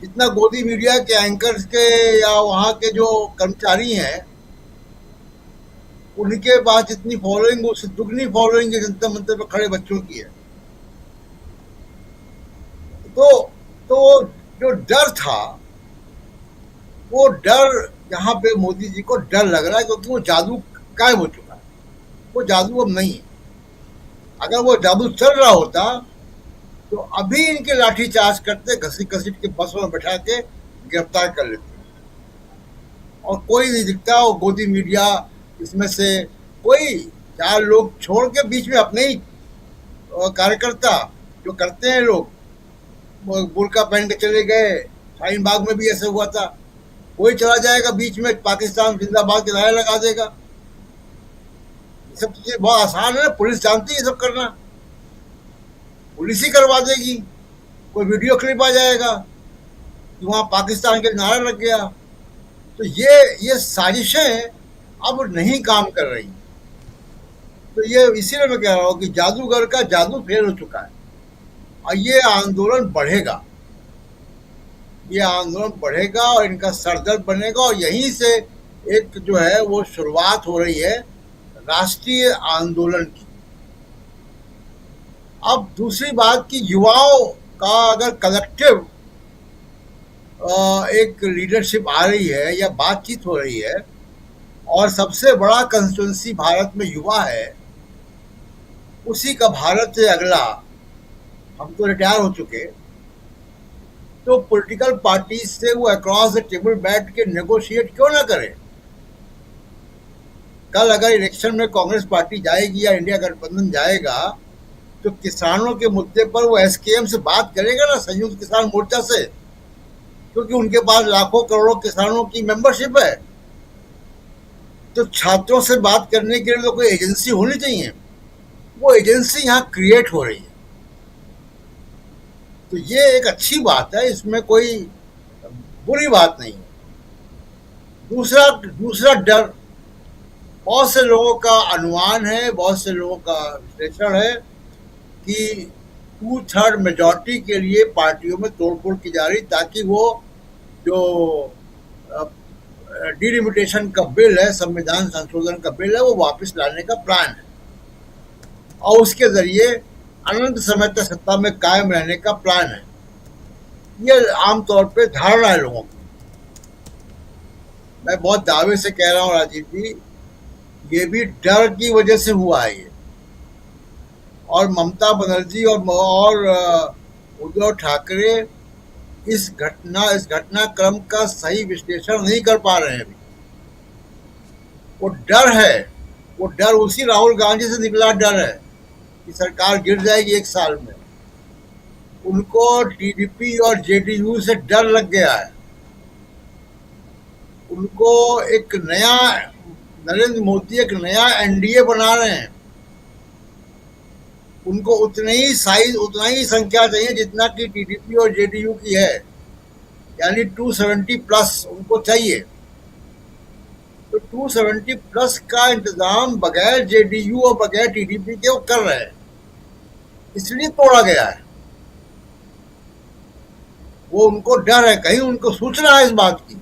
जितना गोदी मीडिया के एंकर्स के या वहाँ के जो कर्मचारी हैं, उनके पास जितनी फॉलोइंग, उससे दुगनी फॉलोइंग जनता मंत्र पे खड़े बच्चों की है। तो जो डर था, वो डर यहाँ पे मोदी जी को डर लग रहा है, क्योंकि वो जादू गायब हो चुका है। वो जादू अब नहीं है। अगर वो जादू चल रहा होता तो अभी इनके लाठीचार्ज करते, घसीट घसीट के बसों में बैठा के गिरफ्तार कर लेते, और कोई नहीं दिखता। वो गोदी मीडिया, इसमें से कोई 4 लोग छोड़ के बीच में अपने ही कार्यकर्ता जो करते हैं लोग, बुर्का पहन के चले गए। शाहीन बाग में भी ऐसे हुआ था, कोई चला जाएगा बीच में, पाकिस्तान जिंदाबाद के नारे लगा देगा। ये सब चीजें बहुत आसान है, पुलिस जानती है ये सब करना, पुलिस ही करवा देगी। कोई वीडियो क्लिप आ जाएगा कि वहाँ पाकिस्तान के नारा लग गया। तो ये साजिशें अब नहीं काम कर रही। तो ये इसीलिए मैं कह रहा हूँ कि जादूगर का जादू फेल हो चुका है, और ये आंदोलन बढ़ेगा, ये आंदोलन बढ़ेगा और इनका सरदर्द बनेगा। और यहीं से एक जो है वो शुरुआत हो रही है राष्ट्रीय आंदोलन की। अब दूसरी बात कि युवाओं का अगर कलेक्टिव एक लीडरशिप आ रही है या बातचीत हो रही है, और सबसे बड़ा कंस्टिट्यूंसी भारत में युवा है, उसी का भारत से अगला, हम तो रिटायर हो चुके, तो पॉलिटिकल पार्टी से वो अक्रॉस द टेबल बैठ के नेगोशिएट क्यों ना करें। कल अगर इलेक्शन में कांग्रेस पार्टी जाएगी या इंडिया गठबंधन जाएगा, तो किसानों के मुद्दे पर वो एसकेएम से बात करेगा ना, संयुक्त किसान मोर्चा से, क्योंकि उनके पास लाखों करोड़ों किसानों की मेंबरशिप है। तो छात्रों से बात करने के लिए तो कोई एजेंसी होनी चाहिए, वो एजेंसी यहाँ क्रिएट हो रही है। तो ये एक अच्छी बात है, इसमें कोई बुरी बात नहीं है। दूसरा डर, बहुत से लोगों का अनुमान है, बहुत से लोगों का विश्लेषण है कि 2/3 मेजॉरिटी के लिए पार्टियों में तोड़फोड़ की जा रही, ताकि वो जो डिलिमिटेशन का बिल है, संविधान संशोधन का बिल है, वो वापस लाने का प्लान है, और उसके जरिए अनंत समय तक सत्ता में कायम रहने का प्लान है। ये आमतौर पे धारणा है लोगों की। मैं बहुत दावे से कह रहा हूँ राजीव जी, ये भी डर की वजह से हुआ है ये। और ममता बनर्जी और उद्धव ठाकरे इस घटनाक्रम का सही विश्लेषण नहीं कर पा रहे हैं अभी। वो डर है, वो डर उसी राहुल गांधी से निकला डर है कि सरकार गिर जाएगी 1 साल में। उनको टीडीपी और जेडीयू से डर लग गया है। उनको एक नया, नरेंद्र मोदी एक नया एनडीए बना रहे हैं। उनको उतनी ही संख्या चाहिए जितना कि टीडीपी और जेडीयू की है, यानी 270 प्लस उनको चाहिए। तो 270 प्लस का इंतजाम बगैर जेडीयू और बगैर टीडीपी के वो कर रहे हैं, इसलिए तोड़ा गया है। वो उनको डर है, कहीं उनको सूचना है इस बात की,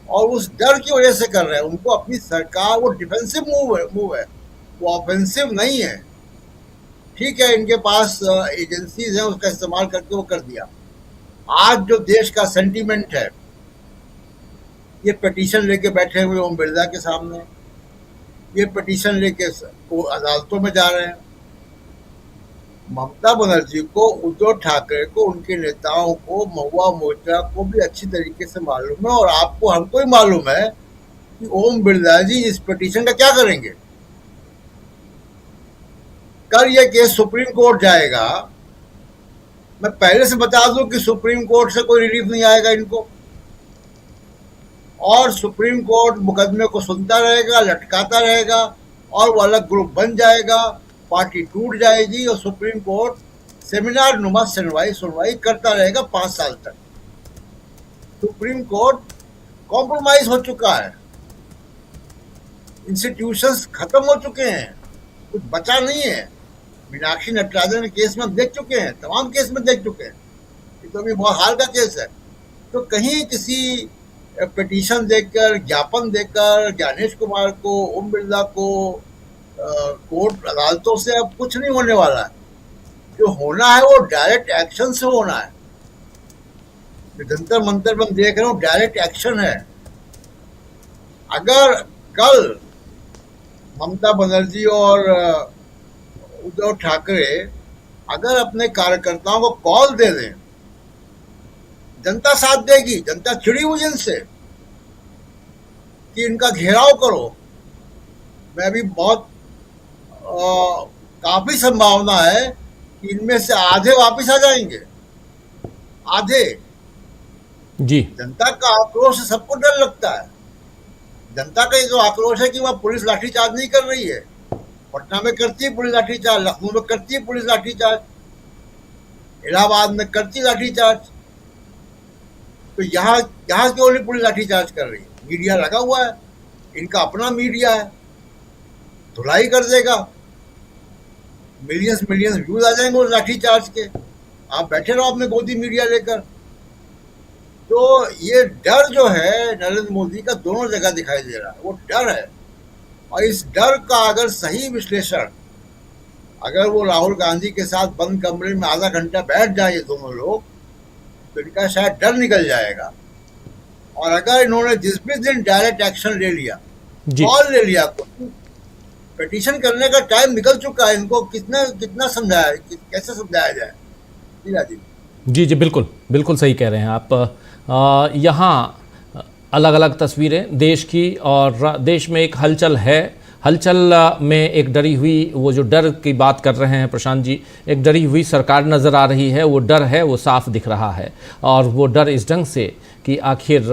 और उस डर की वजह से कर रहे हैं। उनको अपनी सरकार, वो डिफेंसिव मूव है, वो ऑफेंसिव नहीं है। ठीक है, इनके पास एजेंसीज हैं, उसका इस्तेमाल करके वो कर दिया। आज जो देश का सेंटीमेंट है, ये पिटीशन लेके बैठे हुए ओम बिरला के सामने, ये पिटीशन लेके वो अदालतों में जा रहे हैं। ममता बनर्जी को, उद्धव ठाकरे को, उनके नेताओं को, महुआ मोर्चा को भी अच्छी तरीके से मालूम है, और आपको, हमको भी मालूम है कि ओम बिरला जी इस पिटीशन का क्या करेंगे। कल ये केस सुप्रीम कोर्ट जाएगा, मैं पहले से बता दूं कि सुप्रीम कोर्ट से कोई रिलीफ नहीं आएगा इनको, और सुप्रीम कोर्ट मुकदमे को सुनता रहेगा, लटकाता रहेगा, और वो अलग ग्रुप बन जाएगा, पार्टी टूट जाएगी, और सुप्रीम कोर्ट सेमिनार नुमा सुनवाई करता रहेगा 5 साल तक। सुप्रीम कोर्ट कॉम्प्रोमाइज हो चुका है, इंस्टीट्यूशंस खत्म हो चुके हैं, कुछ बचा नहीं है। मीनाक्षी नटराजन केस में हम देख चुके हैं, तमाम केस में देख चुके हैं, ये तो अभी बहुत हाल का केस है। तो कहीं किसी पिटीशन देकर, ज्ञापन देकर ज्ञानेश कुमार को, ओम बिरला को कोर्ट अदालतों से अब कुछ नहीं होने वाला है। जो होना है वो डायरेक्ट एक्शन से होना है। जंतर मंतर पर देख रहे हूँ डायरेक्ट एक्शन है। अगर कल ममता बनर्जी और उद्धव ठाकरे अगर अपने कार्यकर्ताओं को कॉल दे दें, जनता साथ देगी, जनता चिड़ी हुई इनसे कि इनका घेराव करो। मैं भी बहुत काफी संभावना है कि इनमें से आधे वापस आ जाएंगे, आधे। जी, जनता का आक्रोश से सबको डर लगता है। जनता का ये जो आक्रोश है कि वह पुलिस लाठीचार्ज नहीं कर रही है। पटना में करती है पुलिस लाठीचार्ज, लखनऊ में करती है पुलिस लाठीचार्ज, इलाहाबाद में करती लाठीचार्ज, तो यहाँ क्यों नहीं पुलिस लाठीचार्ज कर रही है? मीडिया लगा हुआ है, इनका अपना मीडिया है, धुलाई कर देगा, मिलियंस व्यूज आ जाएंगे उस लाठीचार्ज के। आप बैठे रहो अपने गोदी मीडिया लेकर। तो ये डर जो है नरेंद्र मोदी का दोनों जगह दिखाई दे रहा है, वो डर है। और इस डर का अगर सही विश्लेषण, अगर वो राहुल गांधी के साथ बंद कमरे में आधा घंटा बैठ जाए ये दोनों लोग, तो इनका शायद डर निकल जाएगा। और अगर इन्होंने जिस भी दिन डायरेक्ट एक्शन ले लिया, कॉल ले लिया, पिटीशन करने का टाइम निकल चुका है। इनको कितना समझाया, कैसे समझाया जाए? जी, बिल्कुल सही कह रहे हैं आप। यहाँ अलग अलग तस्वीरें देश की, और देश में एक हलचल है। हलचल में एक डरी हुई, वो जो डर की बात कर रहे हैं प्रशांत जी, एक डरी हुई सरकार नज़र आ रही है। वो डर है, वो साफ दिख रहा है। और वो डर इस ढंग से कि आखिर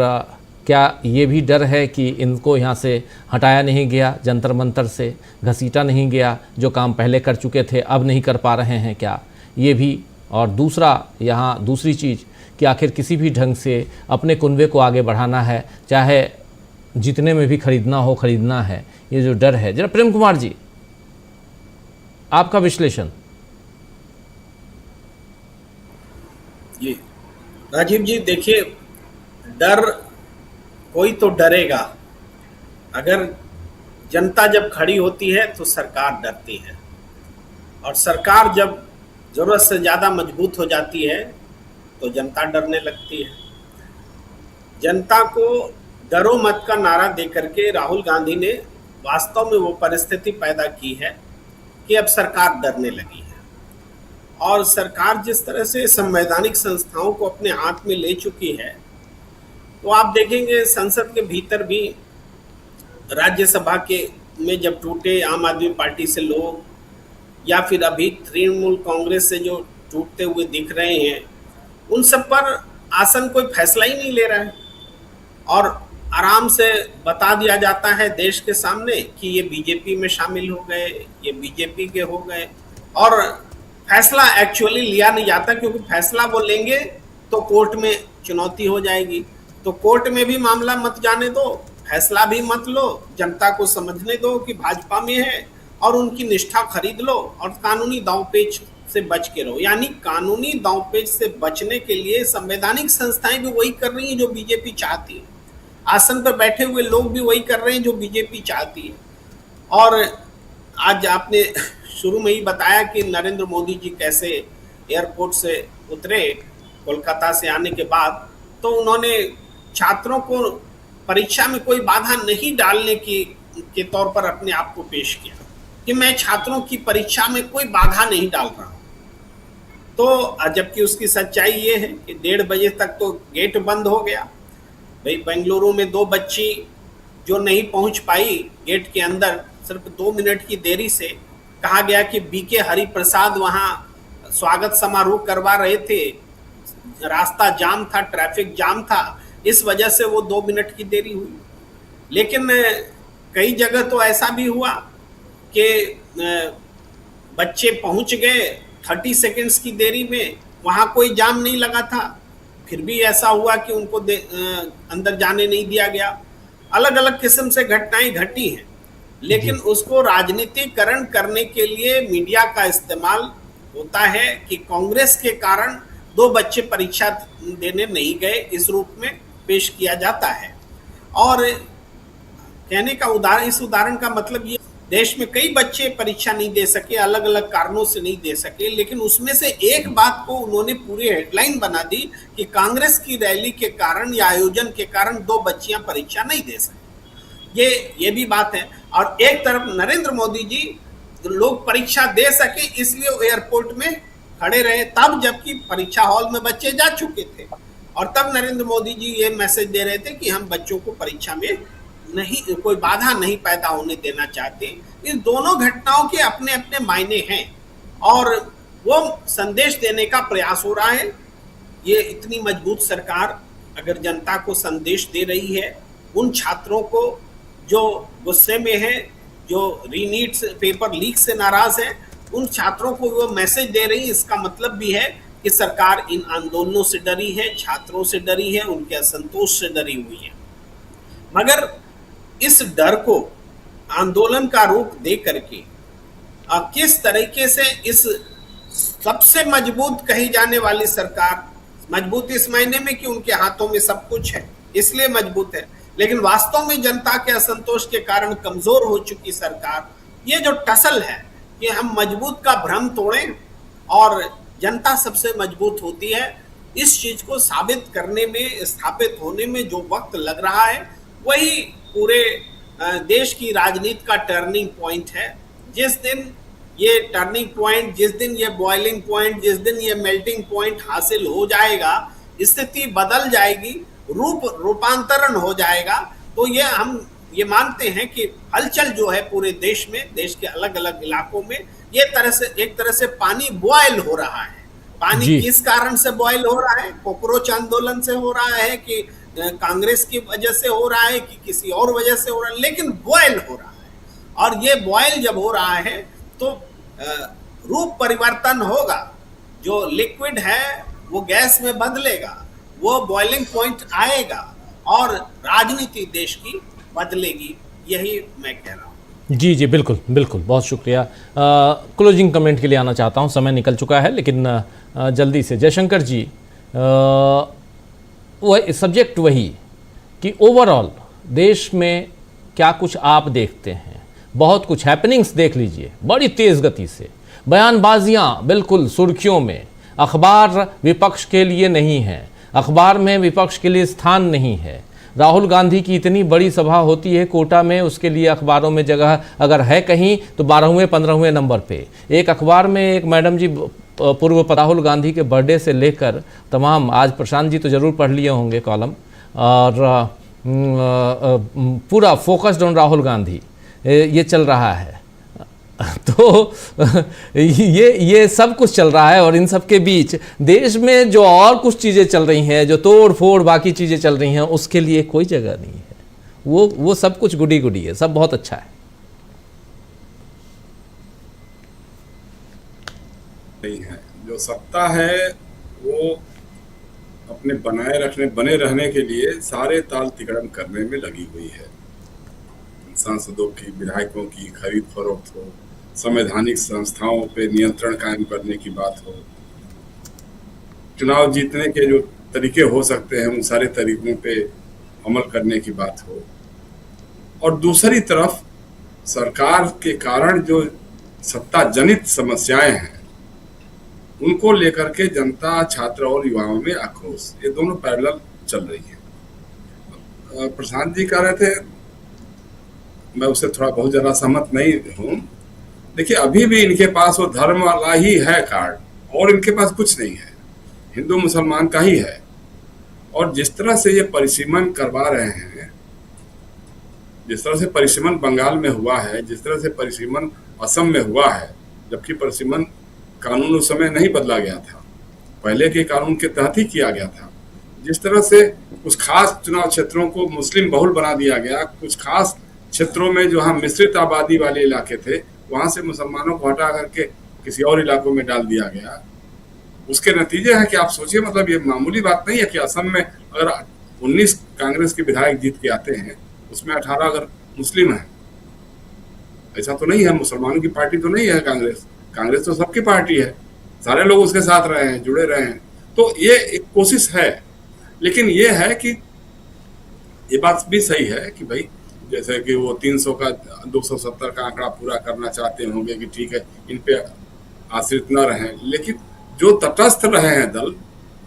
क्या ये भी डर है कि इनको यहाँ से हटाया नहीं गया, जंतर मंतर से घसीटा नहीं गया, जो काम पहले कर चुके थे अब नहीं कर पा रहे हैं क्या, ये भी। और दूसरा, यहाँ दूसरी चीज़ कि आखिर किसी भी ढंग से अपने कुनबे को आगे बढ़ाना है, चाहे जितने में भी खरीदना है, ये जो डर है। जरा प्रेम कुमार जी, आपका विश्लेषण। जी राजीव जी, देखिए, डर कोई तो डरेगा। अगर जनता जब खड़ी होती है तो सरकार डरती है, और सरकार जब जरूरत से ज़्यादा मजबूत हो जाती है तो जनता डरने लगती है। जनता को डरो मत का नारा दे करके राहुल गांधी ने वास्तव में वो परिस्थिति पैदा की है कि अब सरकार डरने लगी है। और सरकार जिस तरह से संवैधानिक संस्थाओं को अपने हाथ में ले चुकी है, तो आप देखेंगे संसद के भीतर भी, राज्यसभा के में जब टूटे आम आदमी पार्टी से लोग, या फिर अभी तृणमूल कांग्रेस से जो टूटते हुए दिख रहे हैं, उन सब पर आसन कोई फैसला ही नहीं ले रहा है। और आराम से बता दिया जाता है देश के सामने कि ये बीजेपी में शामिल हो गए, ये बीजेपी के हो गए, और फैसला एक्चुअली लिया नहीं जाता, क्योंकि फैसला वो लेंगे तो कोर्ट में चुनौती हो जाएगी। तो कोर्ट में भी मामला मत जाने दो, फैसला भी मत लो, जनता को समझने दो कि भाजपा में है, और उनकी निष्ठा खरीद लो, और कानूनी दांवपेच से बच के रहो। यानी कानूनी दांवपेच से बचने के लिए संवैधानिक संस्थाएं भी वही कर रही हैं जो बीजेपी चाहती है, आसन पर बैठे हुए लोग भी वही कर रहे हैं जो बीजेपी चाहती है। और आज आपने शुरू में ही बताया कि नरेंद्र मोदी जी कैसे एयरपोर्ट से उतरे कोलकाता से आने के बाद, तो उन्होंने छात्रों को परीक्षा में कोई बाधा नहीं डालने के तौर पर अपने आप को पेश किया कि मैं छात्रों की परीक्षा में कोई बाधा नहीं डाल रहा हूं। तो जबकि उसकी सच्चाई ये है कि 1:30 बजे तक तो गेट बंद हो गया। भाई, बेंगलुरु में 2 बच्ची जो नहीं पहुंच पाई गेट के अंदर, सिर्फ 2 मिनट की देरी से कहा गया कि बीके हरिप्रसाद वहां स्वागत समारोह करवा रहे थे, रास्ता जाम था, ट्रैफिक जाम था, इस वजह से वो 2 मिनट की देरी हुई। लेकिन कई जगह तो ऐसा भी हुआ कि बच्चे पहुंच गए 30 सेकंड्स की देरी में, वहां कोई जाम नहीं लगा था, फिर भी ऐसा हुआ कि उनको अंदर जाने नहीं दिया गया। अलग अलग किस्म से घटनाएं घटी हैं, लेकिन उसको राजनीतिकरण करने के लिए मीडिया का इस्तेमाल होता है कि कांग्रेस के कारण 2 बच्चे परीक्षा देने नहीं गए, इस रूप में पेश किया जाता है। और कहने का इस उदाहरण का मतलब ये, देश में कई बच्चे परीक्षा नहीं दे सके, अलग अलग कारणों से नहीं दे सके, लेकिन उसमें से एक बात को उन्होंने पूरी हेडलाइन बना दी कि कांग्रेस की रैली के कारण या आयोजन के कारण 2 बच्चियां परीक्षा नहीं दे सके। ये भी बात है। और एक तरफ नरेंद्र मोदी जी लोग परीक्षा दे सके इसलिए एयरपोर्ट में खड़े रहे, तब जबकि परीक्षा हॉल में बच्चे जा चुके थे, और तब नरेंद्र मोदी जी ये मैसेज दे रहे थे कि हम बच्चों को परीक्षा में नहीं, कोई बाधा नहीं पैदा होने देना चाहते। इन दोनों घटनाओं के अपने अपने मायने हैं और वो संदेश देने का प्रयास हो रहा है। ये इतनी मजबूत सरकार अगर जनता को संदेश दे रही है, उन छात्रों को जो गुस्से में है, जो रीनीट पेपर लीक से नाराज है, उन छात्रों को वो मैसेज दे रही है, इसका मतलब भी है कि सरकार इन आंदोलनों से डरी है, छात्रों से डरी है, उनके असंतोष से डरी हुई है। मगर इस डर को आंदोलन का रूप दे करके किस तरीके से इस सबसे मजबूत कही जाने वाली सरकार, मजबूत इस मायने में कि उनके हाथों में सब कुछ है इसलिए मजबूत है, लेकिन वास्तव में जनता के असंतोष के कारण कमजोर हो चुकी सरकार, ये जो टसल है कि हम मजबूत का भ्रम तोड़ें और जनता सबसे मजबूत होती है, इस चीज को साबित करने में, स्थापित होने में जो वक्त लग रहा है, वही पूरे देश की राजनीति का टर्निंग पॉइंट है। जिस दिन ये टर्निंग पॉइंट, जिस दिन ये बॉइलिंग पॉइंट, जिस दिन ये मेल्टिंग पॉइंट हासिल हो जाएगा, स्थिति बदल जाएगी, रूपांतरण हो जाएगा, तो ये हम ये मानते हैं कि हलचल जो है पूरे देश में, देश के अलग अलग इलाकों में, ये एक तरह से पानी बॉयल हो रहा है। पानी किस कारण से बॉयल हो रहा है? कॉकरोच आंदोलन से हो रहा है कि कांग्रेस की वजह से हो रहा है कि किसी और वजह से हो रहा है, लेकिन बॉयल हो रहा है। और ये बॉयल जब हो रहा है तो रूप परिवर्तन होगा, जो लिक्विड है वो गैस में बदलेगा, वो बॉइलिंग पॉइंट आएगा और राजनीति देश की बदलेगी, यही मैं कह रहा हूँ। जी जी, बिल्कुल बिल्कुल, बहुत शुक्रिया। क्लोजिंग कमेंट के लिए आना चाहता हूँ, समय निकल चुका है, लेकिन जल्दी से जयशंकर जी, वह सब्जेक्ट वही कि ओवरऑल देश में क्या कुछ आप देखते हैं? बहुत कुछ हैपनिंग्स देख लीजिए बड़ी तेज़ गति से, बयानबाजियाँ बिल्कुल सुर्खियों में, अखबार विपक्ष के लिए नहीं है, अखबार में विपक्ष के लिए स्थान नहीं है। राहुल गांधी की इतनी बड़ी सभा होती है कोटा में, उसके लिए अखबारों में जगह अगर है कहीं तो 12वें 15वें नंबर पे। एक अखबार में एक मैडम जी पूर्व राहुल गांधी के बर्थडे से लेकर तमाम, आज प्रशांत जी तो ज़रूर पढ़ लिए होंगे कॉलम, और पूरा फोकस्ड ऑन राहुल गांधी ये चल रहा है। तो ये सब कुछ चल रहा है, और इन सब के बीच देश में जो और कुछ चीज़ें चल रही हैं, जो तोड़ फोड़ बाकी चीज़ें चल रही हैं, उसके लिए कोई जगह नहीं है। वो सब कुछ गुडी गुडी है, सब बहुत अच्छा है। नहीं है, जो सत्ता है वो अपने बने रहने के लिए सारे ताल तिकड़म करने में लगी हुई है। सांसदों की, विधायकों की खरीद फरोख्त हो, संवैधानिक संस्थाओं पे नियंत्रण कायम करने की बात हो, चुनाव जीतने के जो तरीके हो सकते हैं उन सारे तरीकों पे अमल करने की बात हो, और दूसरी तरफ सरकार के कारण जो सत्ता जनित समस्याएं हैं उनको लेकर के जनता, छात्र और युवाओं में आक्रोश, ये दोनों पैरेलल चल रही है। प्रशांत जी कह रहे थे, मैं उससे थोड़ा बहुत ज़्यादा सहमत नहीं हूँ। देखिए, अभी भी इनके पास वो धर्म वाला ही है कार्ड, और इनके पास कुछ नहीं है, हिंदू मुसलमान का ही है। और जिस तरह से ये परिसीमन करवा रहे हैं, जिस तरह से परिसीमन बंगाल में हुआ है, जिस तरह से परिसीमन असम में हुआ है, जबकि परिसीमन कानून उस समय नहीं बदला गया था, पहले के कानून के तहत ही किया गया था। जिस तरह से कुछ खास चुनाव क्षेत्रों को मुस्लिम बहुल बना दिया गया, कुछ खास क्षेत्रों में जहाँ मिश्रित आबादी वाले इलाके थे वहां से मुसलमानों को हटा करके किसी और इलाकों में डाल दिया गया, उसके नतीजे हैं कि आप सोचिए, मतलब ये मामूली बात नहीं है कि असम में अगर 19 कांग्रेस के विधायक जीत के आते हैं उसमें 18 अगर मुस्लिम हैं, ऐसा तो नहीं है, मुसलमानों की पार्टी तो नहीं है कांग्रेस, कांग्रेस तो सबकी पार्टी है, सारे लोग उसके साथ रहे हैं, जुड़े रहे हैं। तो ये एक कोशिश है, लेकिन ये है कि ये बात भी सही है कि भाई जैसे कि वो 300 का 270 का आंकड़ा पूरा करना चाहते होंगे कि ठीक है इन पे आश्रित न रहें, लेकिन जो तटस्थ रहे हैं दल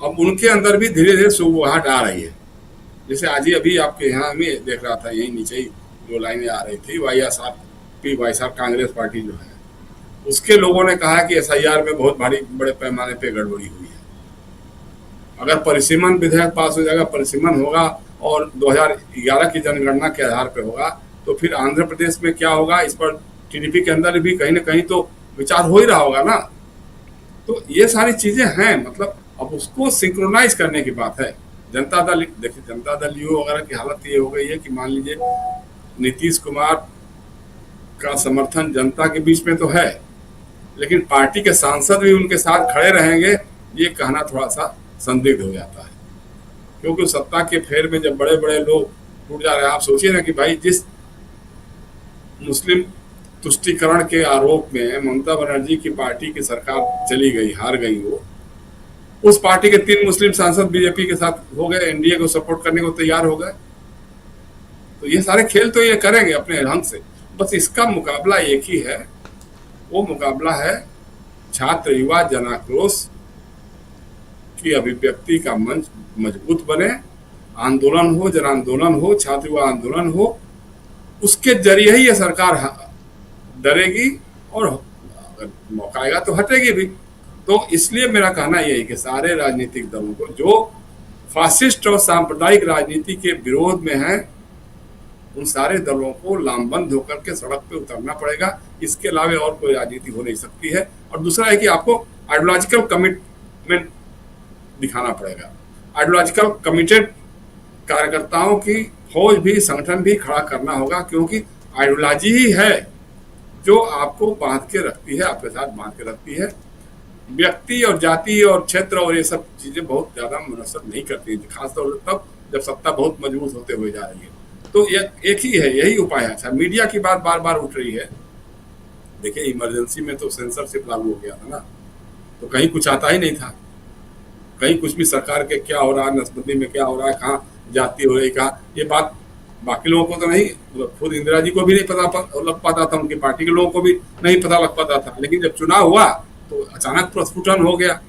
अब उनके अंदर भी धीरे धीरे सुगबुगाहट आ रही है। जैसे आज ही अभी आपके यहाँ में देख रहा था, यही नीचे ही जो लाइनें आ रही थी, वाईएसआर कांग्रेस पार्टी जो है उसके लोगों ने कहा कि SIR में बहुत बड़े पैमाने पे गड़बड़ी हुई है। अगर परिसीमन विधेयक पास हो जाएगा, परिसीमन होगा और 2011 की जनगणना के आधार पे होगा, तो फिर आंध्र प्रदेश में क्या होगा, इस पर TDP के अंदर भी कहीं ना कहीं तो विचार हो ही रहा होगा ना। तो ये सारी चीजें हैं, मतलब अब उसको सिंक्रोनाइज करने की बात है। जनता दल, देखिए जनता दल यू वगैरह की हालत ये हो गई है कि मान लीजिए नीतीश कुमार का समर्थन जनता के बीच में तो है, लेकिन पार्टी के सांसद भी उनके साथ खड़े रहेंगे, ये कहना थोड़ा सा संदिग्ध हो जाता है, क्योंकि सत्ता के फेर में जब बड़े बड़े लोग टूट जा रहे हैं, आप सोचिए ना कि भाई जिस मुस्लिम तुष्टीकरण के आरोप में ममता बनर्जी की पार्टी की सरकार चली गई, हार गई, वो उस पार्टी के 3 मुस्लिम सांसद बीजेपी के साथ हो गए, एनडीए को सपोर्ट करने को तैयार हो गए। तो ये सारे खेल तो ये करेंगे अपने ढंग से, बस इसका मुकाबला एक ही है, वो मुकाबला है छात्र युवा जनाक्रोश की अभिव्यक्ति का मंच मजबूत बने, आंदोलन हो, जन आंदोलन हो, छात्र युवा आंदोलन हो, उसके जरिए ही ये सरकार डरेगी और अगर मौका आएगा तो हटेगी भी। तो इसलिए मेरा कहना यही कि सारे राजनीतिक दलों को जो फासिस्ट और सांप्रदायिक राजनीति के विरोध में हैं, उन सारे दलों को लामबंद होकर के सड़क पे उतरना पड़ेगा। इसके अलावा और कोई राजनीति हो नहीं सकती है। और दूसरा है कि आपको आइडियोलॉजिकल कमिटमेंट दिखाना पड़ेगा। आइडियोलॉजिकल कमिटेड कार्यकर्ताओं की फौज भी, संगठन भी खड़ा करना होगा, क्योंकि आइडियोलॉजी ही है जो आपको बांध के रखती है, आपके साथ बांध के रखती है। व्यक्ति और जाति और क्षेत्र और ये सब चीजें बहुत ज्यादा मुनसब नहीं करती, खासतौर पर तब जब सत्ता बहुत मजबूत होते हुए जा रही है। तो एक ही है, यही उपाय है। अच्छा, मीडिया की बात बार बार उठ रही है। देखिए इमरजेंसी में तो सेंसरशिप लागू हो गया था ना, तो कहीं कुछ आता ही नहीं था, कहीं कुछ भी सरकार के क्या हो रहा है, नसबंदी में क्या हो रहा है, कहाँ जाती हो रही, कहाँ, ये बात बाकी लोगों को तो नहीं, खुद इंदिरा जी को भी नहीं पता लग पाता था, उनकी पार्टी के लोगों को भी नहीं पता लग पाता था। लेकिन जब चुनाव हुआ तो अचानक प्रस्फुटन हो गया।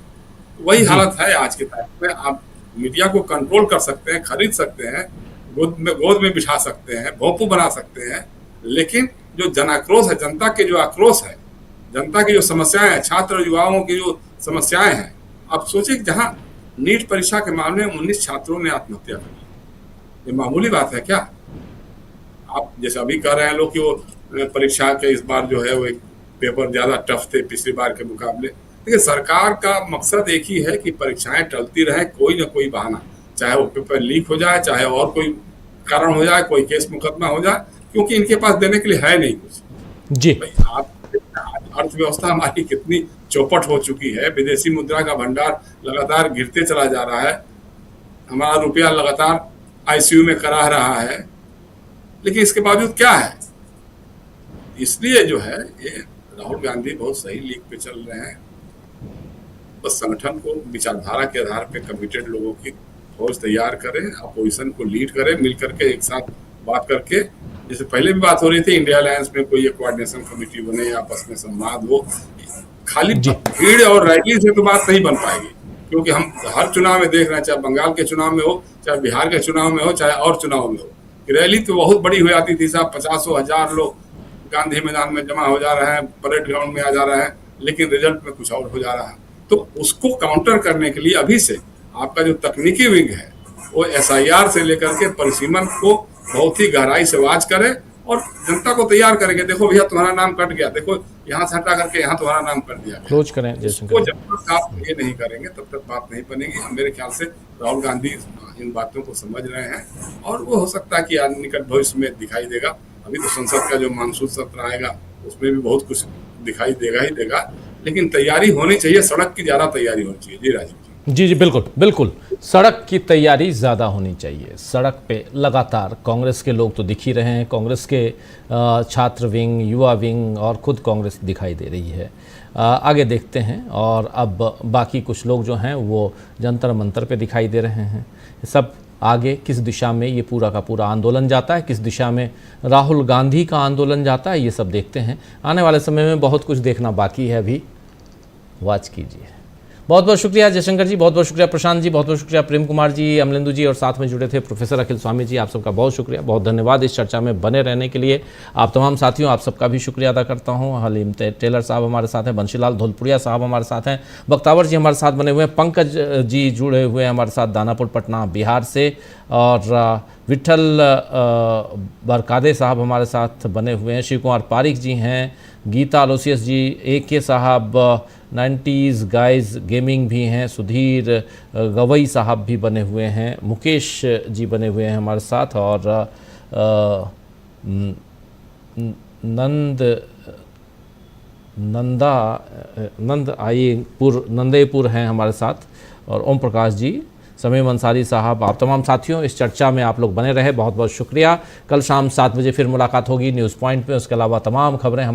वही हालत है आज के टाइम में। आप मीडिया को कंट्रोल कर सकते हैं, खरीद सकते हैं, गोद में बिठा सकते हैं, भोंपू बना सकते हैं, लेकिन जो जनाक्रोश है, जनता के जो आक्रोश है, जनता की जो समस्याएं हैं, छात्र युवाओं की जो समस्याएं हैं, आप सोचिए कि जहां नीट परीक्षा के मामले में 19 छात्रों ने आत्महत्या कर ली, ये मामूली बात है क्या? आप जैसे अभी कह रहे हैं लोग कि वो परीक्षा के इस बार जो है वो एक पेपर ज्यादा टफ थे पिछली बार के मुकाबले। देखिए सरकार का मकसद एक ही है कि परीक्षाएं टलती रहे, कोई ना कोई बहाना, चाहे वो पेपर लीक हो जाए, चाहे और कोई कारण हो जाए, कोई केस मुकदमा हो जाए, क्योंकि इनके पास देने के लिए है नहीं कुछ। जी भाई, आप अर्थव्यवस्था हमारी कितनी चौपट हो चुकी है, विदेशी मुद्रा का भंडार लगातार गिरते चला जा रहा है, हमारा रुपया लगातार ICU में कराह रहा है, लेकिन इसके बावजूद क्या है? इसलिए जो है ये राहुल गांधी बहुत सही लीक पे चल रहे हैं। बस संगठन को विचारधारा के आधार पे कमिटेड लोगों की फौज तैयार करें, अपोजिशन को लीड करें, मिलकर के एक साथ बात करके, जैसे पहले भी बात हो रही थी इंडिया अलायंस में कोई एक कोऑर्डिनेशन कमेटी बने, आपस में संवाद हो। खाली भीड़ और रैली से तो बात नहीं बन पाएगी, क्योंकि हम हर चुनाव में देख रहे हैं, चाहे बंगाल के चुनाव में हो, चाहे बिहार के चुनाव में हो, चाहे और चुनाव में हो, रैली तो बहुत बड़ी हो जाती थी साहब, 50,000 लोग गांधी मैदान में जमा हो जा रहे हैं, परेड ग्राउंड में आ जा रहे हैं, लेकिन रिजल्ट में कुछ और हो जा रहा है। तो उसको काउंटर करने के लिए अभी से आपका जो तकनीकी विंग है वो SIR से लेकर के परिसीमन को बहुत ही गहराई से वाच करे और जनता को तैयार करेंगे। देखो भैया तुम्हारा नाम कट गया, देखो यहाँ से हटा करके यहाँ तुम्हारा नाम कर दिया गया। क्लोज करें उसको जयशंकर। जब तक आप ये नहीं करेंगे तब तक बात नहीं बनेगी। मेरे ख्याल से राहुल गांधी इन बातों को समझ रहे हैं और वो हो सकता है कि आज निकट भविष्य में दिखाई देगा। अभी तो संसद का जो मानसून सत्र आएगा उसमें भी बहुत कुछ दिखाई देगा ही देगा, लेकिन तैयारी होनी चाहिए, सड़क की ज्यादा तैयारी होनी चाहिए। जी राजीव जी। जी बिल्कुल बिल्कुल, सड़क की तैयारी ज़्यादा होनी चाहिए। सड़क पे लगातार कांग्रेस के लोग तो दिख ही रहे हैं, कांग्रेस के छात्र विंग, युवा विंग और खुद कांग्रेस दिखाई दे रही है। आगे देखते हैं। और अब बाकी कुछ लोग जो हैं वो जंतर मंतर पे दिखाई दे रहे हैं। सब आगे किस दिशा में ये पूरा का पूरा आंदोलन जाता है, किस दिशा में राहुल गांधी का आंदोलन जाता है, ये सब देखते हैं। आने वाले समय में बहुत कुछ देखना बाकी है, अभी वॉच कीजिए। बहुत बहुत शुक्रिया जयशंकर जी, बहुत बहुत शुक्रिया प्रशांत जी, बहुत बहुत शुक्रिया प्रेम कुमार जी, अमलेंदु जी, और साथ में जुड़े थे प्रोफेसर अखिल स्वामी जी। आप सबका बहुत शुक्रिया, बहुत धन्यवाद इस चर्चा में बने रहने के लिए। आप तमाम साथियों, आप सबका भी शुक्रिया अदा करता हूं। हलीम टेलर साहब हमारे साथ हैं, बंशीलाल धौलपुरिया साहब हमारे साथ हैं, बख्तावर जी हमारे साथ बने हुए हैं, पंकज जी जुड़े हुए हैं हमारे साथ दानापुर पटना बिहार से, और विठल बरकादे साहब हमारे साथ बने हुए हैं, शिव कुमार पारिक जी हैं, गीता अलोसियस जी, AK साहब 90s गाइज गेमिंग भी हैं, सुधीर गवई साहब भी बने हुए हैं, मुकेश जी बने हुए हैं हमारे साथ, और नंदेपुर हैं हमारे साथ, और ओम प्रकाश जी, समीम अंसारी साहब। आप तमाम साथियों, इस चर्चा में आप लोग बने रहे, बहुत बहुत शुक्रिया। कल शाम 7 बजे फिर मुलाकात होगी न्यूज़ पॉइंट पे। उसके अलावा तमाम खबरें हम